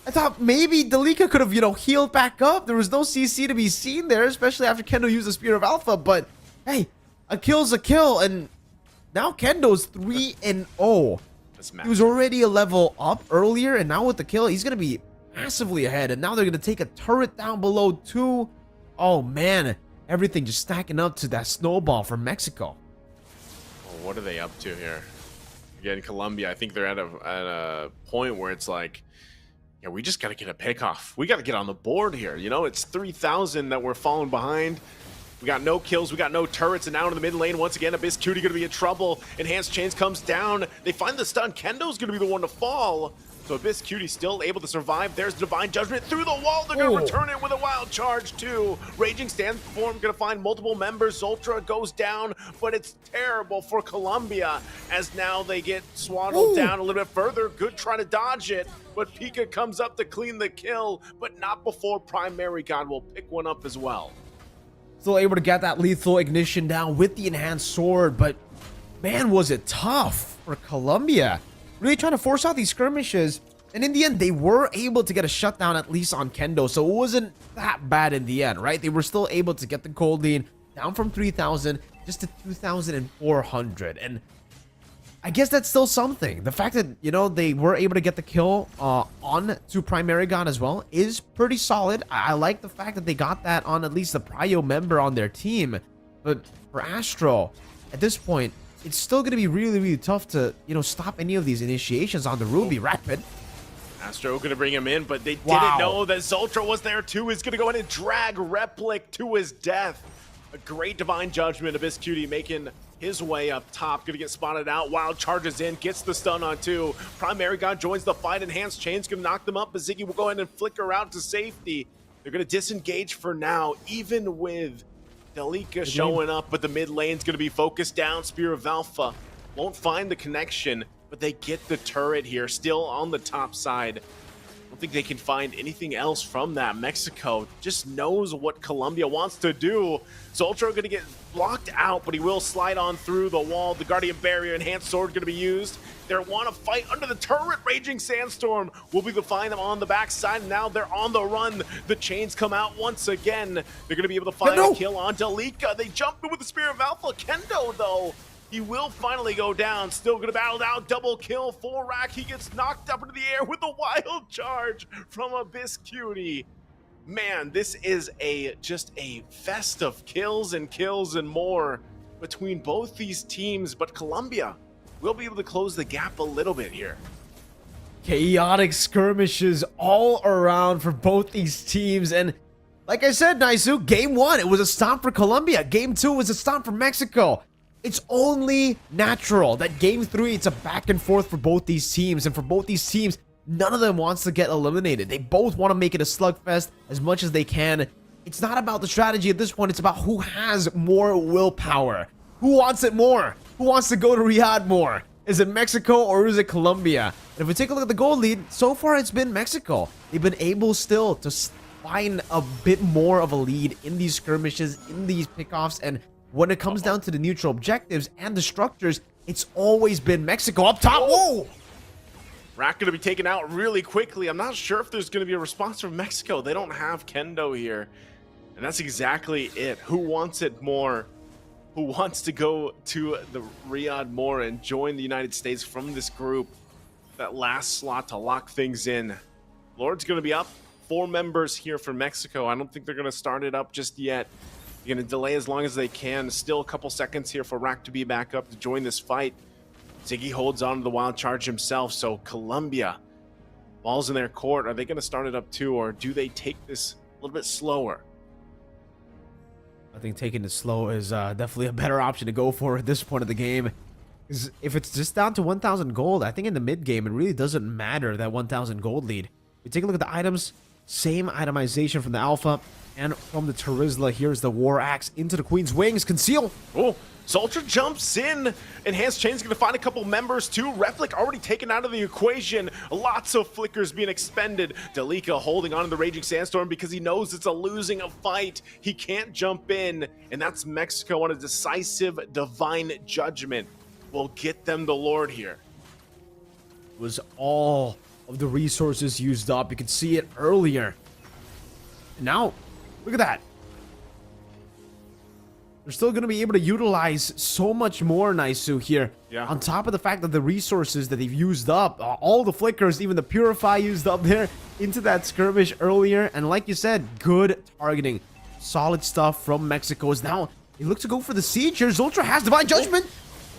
I thought maybe Delika could have, you know, healed back up. There was no CC to be seen there, especially after Kendo used the Spear of Alpha. But hey, a kill's a kill. And now Kendo's 3-0. He was already a level up earlier, and now with the kill, he's going to be massively ahead. And now they're going to take a turret down below too. Oh man, everything just stacking up to that snowball from Mexico. Well, what are they up to here? Again, Colombia, I think they're at a point where it's like, yeah, we just got to get a pick off. We got to get on the board here. You know, it's 3,000 that we're falling behind. We got no kills, we got no turrets, and now in the mid lane, once again, Abyss Cutie gonna be in trouble. Enhanced Chains comes down. They find the stun. Kendo's gonna be the one to fall. So Abyss Cutie still able to survive. There's Divine Judgment through the wall. They're going to return it with a wild charge too. Raging Sandstorm going to find multiple members. Zoltra goes down, but it's terrible for Colombia as now they get swaddled down a little bit further. Good try to dodge it, but Pika comes up to clean the kill, but not before Primary God will pick one up as well. Still able to get that lethal ignition down with the enhanced sword, but man, was it tough for Colombia. Really trying to force out these skirmishes, and in the end, they were able to get a shutdown at least on Kendo, so it wasn't that bad in the end, right? They were still able to get the gold lead down from 3,000 just to 2,400, and I guess that's still something. The fact that, you know, they were able to get the kill on to Primary God as well is pretty solid. I like the fact that they got that on at least the Prio member on their team, but for Astro, at this point, it's still going to be really, really tough to, you know, stop any of these initiations on the Ruby Rapid. Astro going to bring him in, but they didn't know that Zoltra was there too. He's going to go in and drag Replic to his death. A great Divine Judgment. Abyss Cutie making his way up top. Going to get spotted out. Wild charges in, gets the stun on two. Primary God joins the fight. Enhanced Chain's going to knock them up, but Ziggy will go in and flicker out to safety. They're going to disengage for now, even with Dalika showing up, but the mid lane's going to be focused down. Spear of Alpha won't find the connection, but they get the turret here, still on the top side. I don't think they can find anything else from that. Mexico just knows what Colombia wants to do. Zoltra going to get blocked out, but he will slide on through the wall. The Guardian Barrier Enhanced Sword going to be used. They want to fight under the turret. Raging Sandstorm will be able to find them on the backside. Now they're on the run. The chains come out once again. They're going to be able to find a kill on Dalika. They jump in with the Spear of Alpha. Kendo, though, he will finally go down. Still going to battle out. Double kill for Rack. He gets knocked up into the air with a wild charge from Abyss Cutie. Man, this is just a fest of kills and more between both these teams, but Colombia will be able to close the gap a little bit here. Chaotic skirmishes all around for both these teams, and like I said, Naisu, game one, it was a stomp for Colombia. Game two was a stomp for Mexico. It's only natural that game three, it's a back and forth for both these teams, and for both these teams, none of them wants to get eliminated. They both want to make it a slugfest as much as they can. It's not about the strategy at this point, it's about who has more willpower. Who wants it more? Who wants to go to Riyadh more? Is it Mexico or is it Colombia? And if we take a look at the gold lead, so far it's been Mexico. They've been able still to find a bit more of a lead in these skirmishes, in these pickoffs, and when it comes down to the neutral objectives and the structures, it's always been Mexico up top. Whoa! Rack going to be taken out really quickly. I'm not sure if there's going to be a response from Mexico. They don't have Kendo here. And that's exactly it. Who wants it more? Who wants to go to the Riyadh more and join the United States from this group? That last slot to lock things in. Lord's going to be up. 4 members here for Mexico. I don't think they're going to start it up just yet. They're going to delay as long as they can. Still a couple seconds here for Rack to be back up to join this fight. Ziggy holds on to the wild charge himself, so Colombia, ball's in their court. Are they going to start it up too, or do they take this a little bit slower? I think taking it slow is definitely a better option to go for at this point of the game. Because if it's just down to 1,000 gold, I think in the mid game, it really doesn't matter that 1,000 gold lead. We take a look at the items, same itemization from the Alpha and from the Terizla. Here's the War Axe into the Queen's Wings. Conceal. Oh, Zoltra jumps in. Enhanced Chain's going to find a couple members too. Replic already taken out of the equation. Lots of flickers being expended. Dalika holding on to the Raging Sandstorm because he knows it's a losing fight. He can't jump in, and that's Mexico on a decisive Divine Judgment. Will get them the Lord here. It was all of the resources used up. You could see it earlier. Now, look at that. They're still going to be able to utilize so much more Naisu here. Yeah. On top of the fact that the resources that they've used up, all the flickers, even the Purify used up there into that skirmish earlier. And like you said, good targeting. Solid stuff from Mexico. Is now, they look to go for the siege here. Zoltra has Divine Judgment.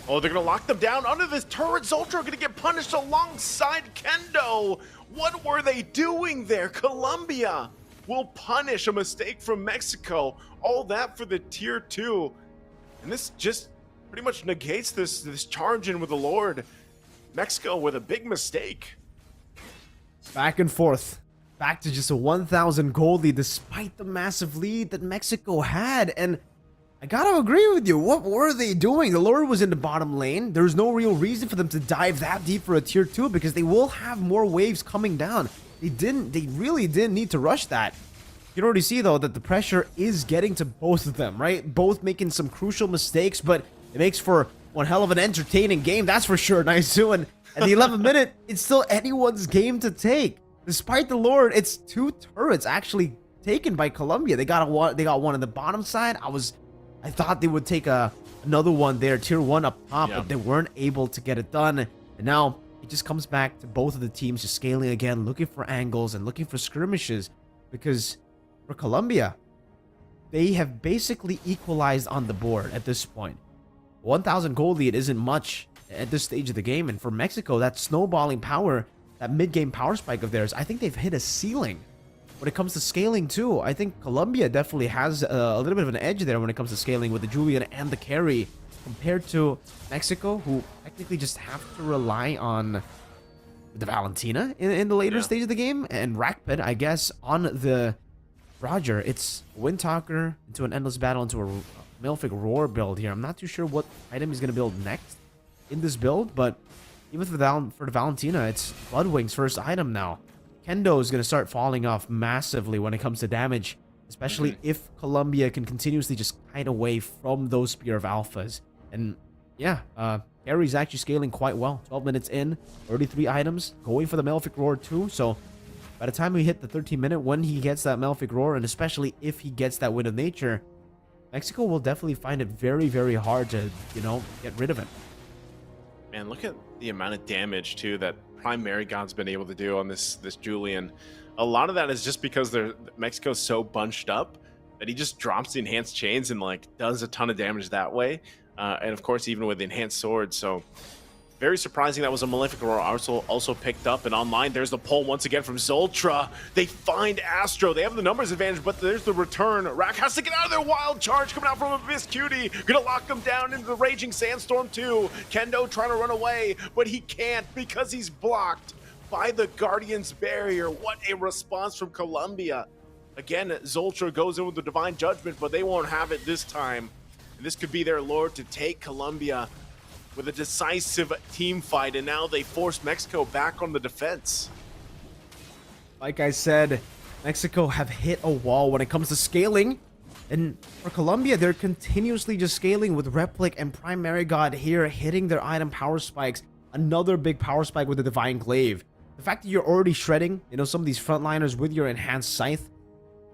Oh, they're going to lock them down under this turret. Zoltra going to get punished alongside Kendo. What were they doing there? Colombia will punish a mistake from Mexico. All that for the tier 2. And this just pretty much negates this charge in with the Lord. Mexico with a big mistake. Back and forth. Back to just a 1,000 gold lead despite the massive lead that Mexico had. And I gotta agree with you. What were they doing? The Lord was in the bottom lane. There's no real reason for them to dive that deep for a tier 2 because they will have more waves coming down. They really didn't need to rush that. You can already see though that the pressure is getting to both of them, right? Both making some crucial mistakes, but it makes for one hell of an entertaining game, that's for sure. Nice and at the 11th minute, it's still anyone's game to take. Despite the Lord, it's 2 turrets actually taken by Colombia. They got one on the bottom side. I thought they would take another one there, tier 1 up top, but they weren't able to get it done. And now it just comes back to both of the teams just scaling again, looking for angles and looking for skirmishes, because for Colombia, they have basically equalized on the board at this point. 1,000 gold lead isn't much at this stage of the game, and for Mexico, that snowballing power, that mid-game power spike of theirs, I think they've hit a ceiling when it comes to scaling too. I think Colombia definitely has a little bit of an edge there when it comes to scaling with the Julian and the carry, compared to Mexico, who technically just have to rely on the Valentina in the later stage of the game, and Rakped, I guess, on the Roger. It's Windtalker into an Endless Battle into a Malefic Roar build here. I'm not too sure what item he's going to build next in this build, but even for the Valentina, it's Bloodwing's first item now. Kendo is going to start falling off massively when it comes to damage, especially if Colombia can continuously just hide away from those Spear of Alphas. And yeah, Harry's actually scaling quite well. 12 minutes in, 33 items, going for the Malefic Roar too. So by the time we hit the 13-minute, when he gets that Malefic Roar, and especially if he gets that Wind of Nature, Mexico will definitely find it very, very hard to, get rid of him. Man, look at the amount of damage too that Prime Mary God's been able to do on this Julian. A lot of that is just because Mexico's so bunched up that he just drops the enhanced chains and does a ton of damage that way. And of course, even with the enhanced sword. So very surprising that was a Malefic Roar also picked up. And online, there's the pull once again from Zoltra. They find Astro. They have the numbers advantage, but there's the return. Rack has to get out of their wild charge coming out from Abyss Cutie. Gonna lock him down into the Raging Sandstorm too. Kendo trying to run away, but he can't because he's blocked by the Guardian's Barrier. What a response from Colombia. Again, Zoltra goes in with the Divine Judgment, but they won't have it this time. And this could be their Lord to take Colombia with a decisive team fight, and now they force Mexico back on the defense. Like I said, Mexico have hit a wall when it comes to scaling. And for Colombia, they're continuously just scaling with Replic and Primary God here, hitting their item power spikes. Another big power spike with the Divine Glaive. The fact that you're already shredding, some of these frontliners with your enhanced Scythe,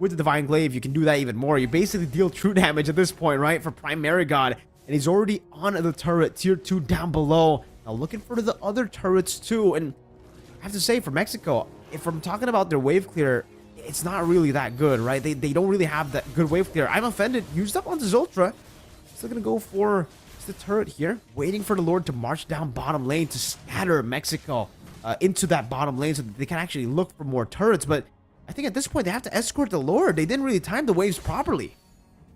with the Divine Glaive, you can do that even more. You basically deal true damage at this point, right? For Primary God. And he's already on the turret, tier 2 down below. Now looking for the other turrets too. And I have to say, for Mexico, if I'm talking about their wave clear, it's not really that good, right? They don't really have that good wave clear. I'm offended. Used up onto Zoltra. Still gonna go for the turret here. Waiting for the Lord to march down bottom lane to scatter Mexico into that bottom lane so that they can actually look for more turrets. But I think at this point, they have to escort the Lord. They didn't really time the waves properly.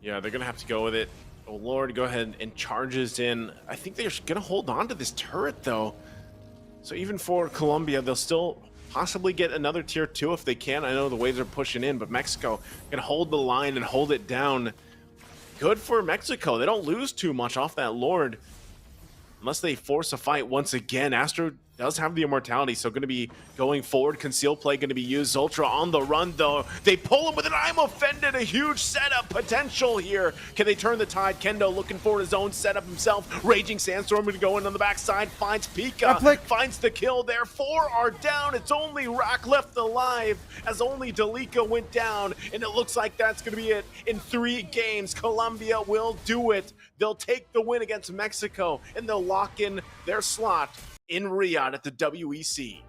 Yeah, they're gonna have to go with it. Oh, Lord, go ahead and charges in. I think they're going to hold on to this turret, though. So even for Colombia, they'll still possibly get another tier 2 if they can. I know the waves are pushing in, but Mexico can hold the line and hold it down. Good for Mexico. They don't lose too much off that Lord. Unless they force a fight once again. Astro does have the immortality, so going to be going forward. Conceal play going to be used. Zoltra on the run, though. They pull him with an I'm offended. A huge setup potential here. Can they turn the tide? Kendo looking for his own setup himself. Raging Sandstorm going to go in on the backside. Finds Pika. Finds the kill there. 4 are down. It's only Rack left alive as only Delica went down. And it looks like that's going to be it. In 3 games, Colombia will do it. They'll take the win against Mexico, and they'll lock in their slot in Riyadh at the WEC.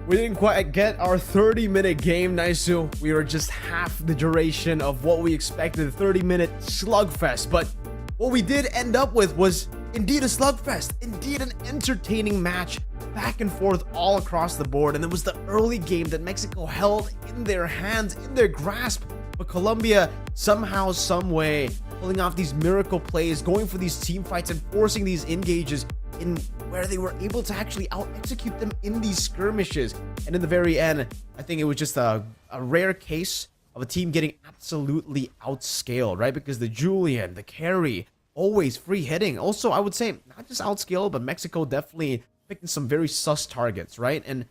We didn't quite get our 30-minute game, Naisu. We were just half the duration of what we expected, a 30-minute slugfest. But what we did end up with was indeed a slugfest, indeed an entertaining match, back and forth all across the board. And it was the early game that Mexico held in their hands, in their grasp. But Colombia, somehow, some way, pulling off these miracle plays, going for these team fights and forcing these engages in where they were able to actually out-execute them in these skirmishes. And in the very end, I think it was just a rare case of a team getting absolutely outscaled, right? Because the Julian, the carry, always free hitting. Also, I would say not just outscaled, but Mexico definitely picking some very sus targets, right? And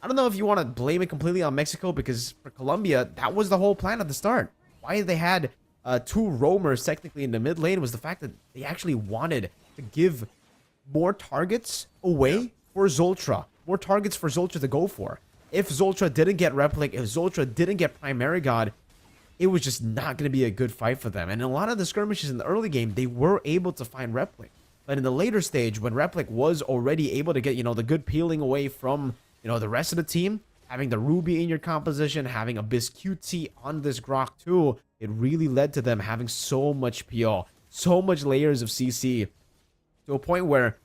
I don't know if you want to blame it completely on Mexico, because for Colombia, that was the whole plan at the start. Why they had two roamers technically in the mid lane was the fact that they actually wanted to give more targets away for Zoltra. More targets for Zoltra to go for. If Zoltra didn't get Replic, if Zoltra didn't get Primary God, it was just not going to be a good fight for them. And in a lot of the skirmishes in the early game, they were able to find Replic. But in the later stage, when Replic was already able to get, the good peeling away from, the rest of the team, having the Ruby in your composition, having Abyss QT on this Grok too, it really led to them having so much peel, so much layers of CC, to a point where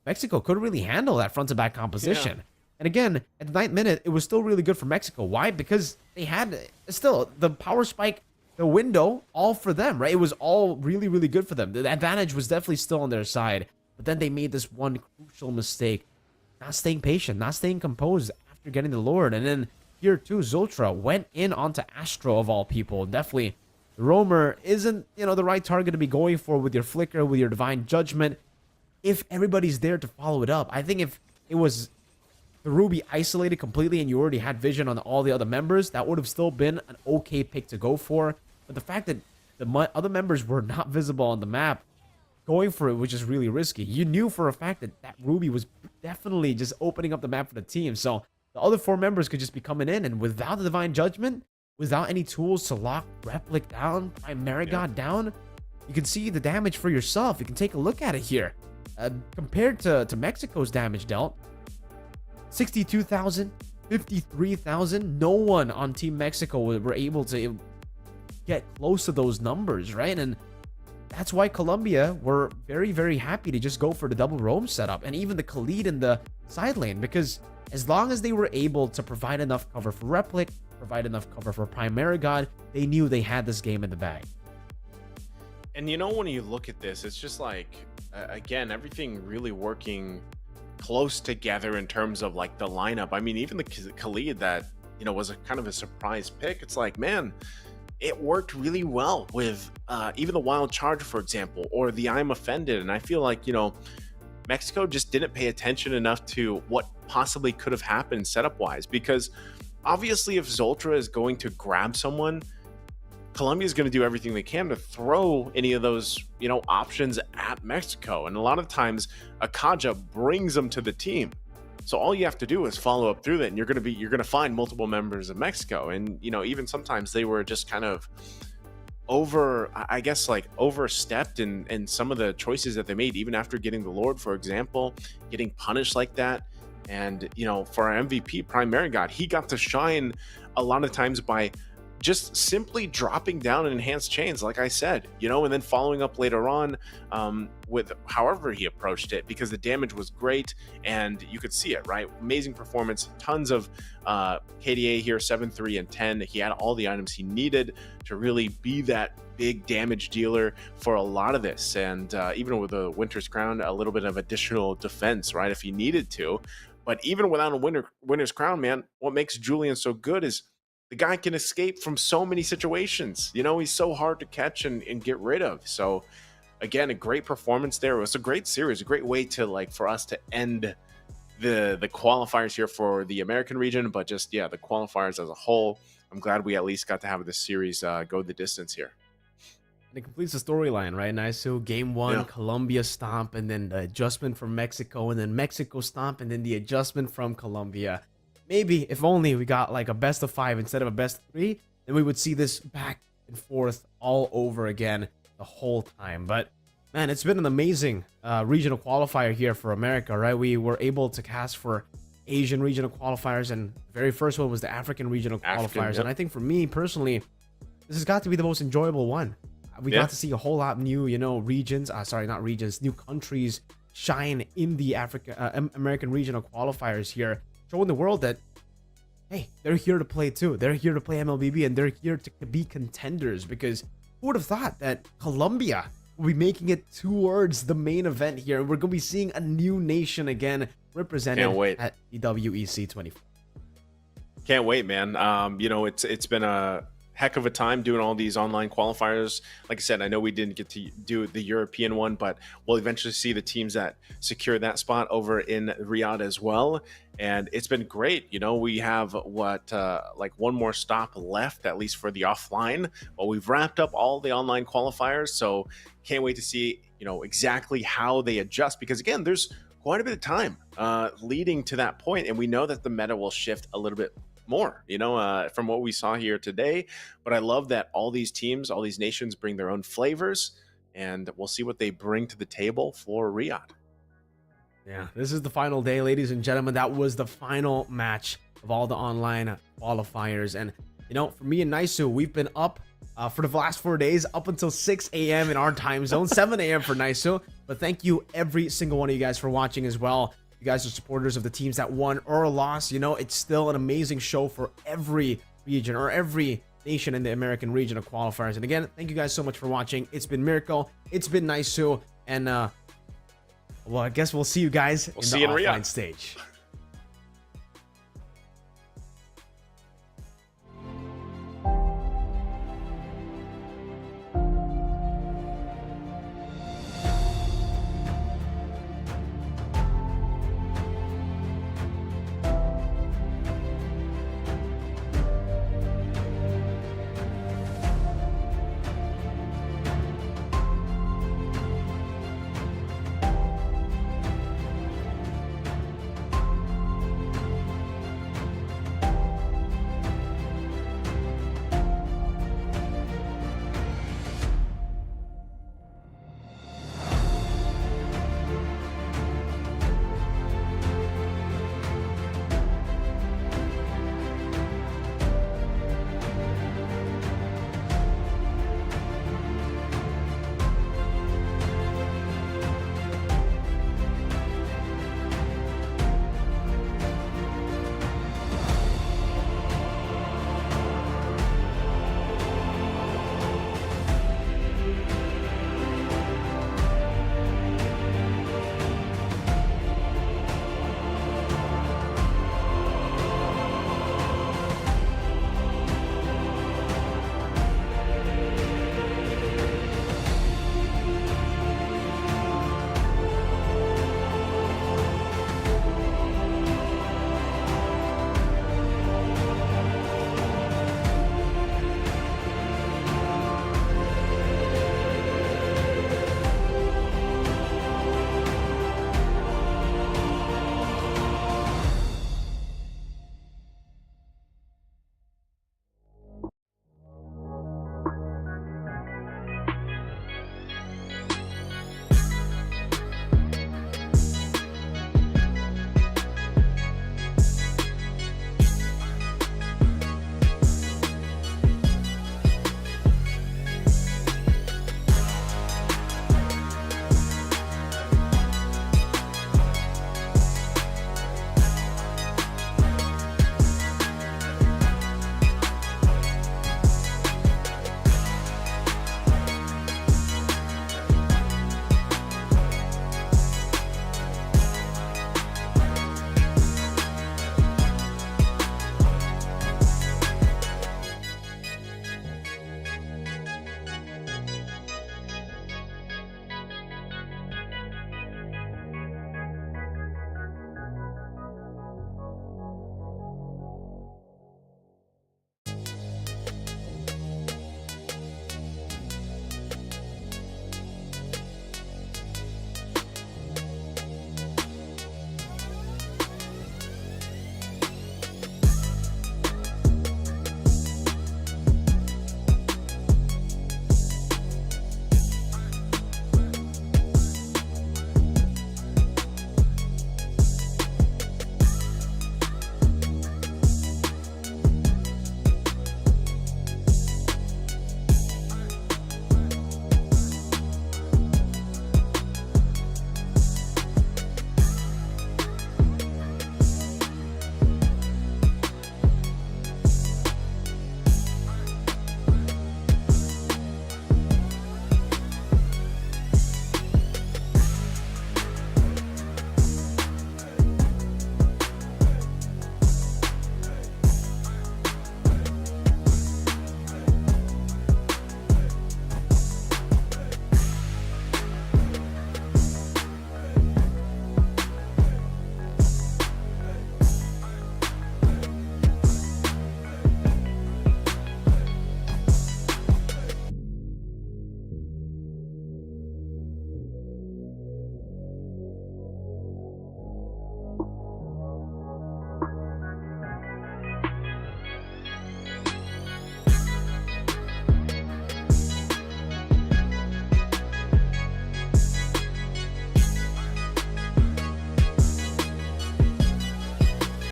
Mexico couldn't really handle that front-to-back composition. Yeah. And again, at the 9th minute, it was still really good for Mexico. Why? Because they had still the power spike, the window, all for them, right? It was all really, really good for them. The advantage was definitely still on their side. But then they made this one crucial mistake. Not staying patient, not staying composed after getting the Lord. And then here too, Zoltra went in onto Astro of all people. Definitely, the Roamer isn't, the right target to be going for with your Flicker, with your Divine Judgment, if everybody's there to follow it up. I think if it was the Ruby isolated completely and you already had vision on all the other members, that would have still been an okay pick to go for. But the fact that the other members were not visible on the map, going for it was just really risky. You knew for a fact that that Ruby was definitely just opening up the map for the team. So the other 4 members could just be coming in, and without the Divine Judgment, without any tools to lock Replic down, Primary God down, you can see the damage for yourself. You can take a look at it here. Compared to Mexico's damage dealt, 62,000, 53,000. No one on Team Mexico were able to get close to those numbers, right? And that's why Colombia were very, very happy to just go for the double roam setup, and even the Khalid in the side lane, because as long as they were able to provide enough cover for Replic, provide enough cover for Primary God, they knew they had this game in the bag. And when you look at this, it's just like, again, everything really working close together in terms of like the lineup. I mean, even the Khalid that, was a kind of a surprise pick. It's like, man, it worked really well with even the Wild Charge, for example, or the I'm Offended. And I feel like, Mexico just didn't pay attention enough to what possibly could have happened setup-wise, because obviously if Zoltra is going to grab someone, Colombia is going to do everything they can to throw any of those, options at Mexico. And a lot of times Akaja brings them to the team. So all you have to do is follow up through that, and you're going to find multiple members of Mexico. And, even sometimes they were just kind of overstepped in some of the choices that they made, even after getting the Lord, for example, getting punished like that. And, for our MVP, Primary God, he got to shine a lot of times by just simply dropping down enhanced chains, like I said, and then following up later on with however he approached it, because the damage was great and you could see it, right? Amazing performance, tons of KDA here, 7, 3, and 10. He had all the items he needed to really be that big damage dealer for a lot of this. And even with the Winter's Crown, a little bit of additional defense, right, if he needed to. But even without a Winter's Crown, man, what makes Julian so good is the guy can escape from so many situations. He's so hard to catch and get rid of. So again, a great performance there. It was a great series, a great way to for us to end the qualifiers here for the American region, but just, the qualifiers as a whole. I'm glad we at least got to have this series go the distance here. And it completes the storyline, right? Nice. So game 1, Colombia stomp, and then the adjustment from Mexico, and then Mexico stomp, and then the adjustment from Colombia. Maybe if only we got like a best of 5 instead of a best of 3, then we would see this back and forth all over again the whole time. But man, it's been an amazing regional qualifier here for America, right? We were able to cast for Asian regional qualifiers, and the very first one was the African regional qualifiers. Yep. And I think for me personally, this has got to be the most enjoyable one. We got to see a whole lot new, regions, new countries shine in the American regional qualifiers here, showing the world that, hey, they're here to play too. They're here to play Mlbb, and they're here to be contenders, because who would have thought that Colombia will be making it towards the main event here. We're going to be seeing a new nation again represented Can't wait. at the WEC 24. Can't wait, man. It's been a heck of a time doing all these online qualifiers. Like I said, I know we didn't get to do the European one, but we'll eventually see the teams that secure that spot over in Riyadh as well. And it's been great. We have like one more stop left, at least for the offline. Well, we've wrapped up all the online qualifiers, so can't wait to see exactly how they adjust, because again, there's quite a bit of time leading to that point, and we know that the meta will shift a little bit more, from what we saw here today. But I love that all these teams, all these nations bring their own flavors, and we'll see what they bring to the table for Riyadh. Yeah, this is the final day, ladies and gentlemen. That was the final match of all the online qualifiers. And, for me and Naisu, we've been up for the last 4 days, up until 6 a.m. in our time zone, 7 a.m. for Naisu. But thank you, every single one of you guys, for watching as well. You guys are supporters of the teams that won or lost. It's still an amazing show for every region or every nation in the American region of qualifiers. And again, thank you guys so much for watching. It's been Miracle. It's been Naisu. And, well, I guess we'll see you guys in the offline stage.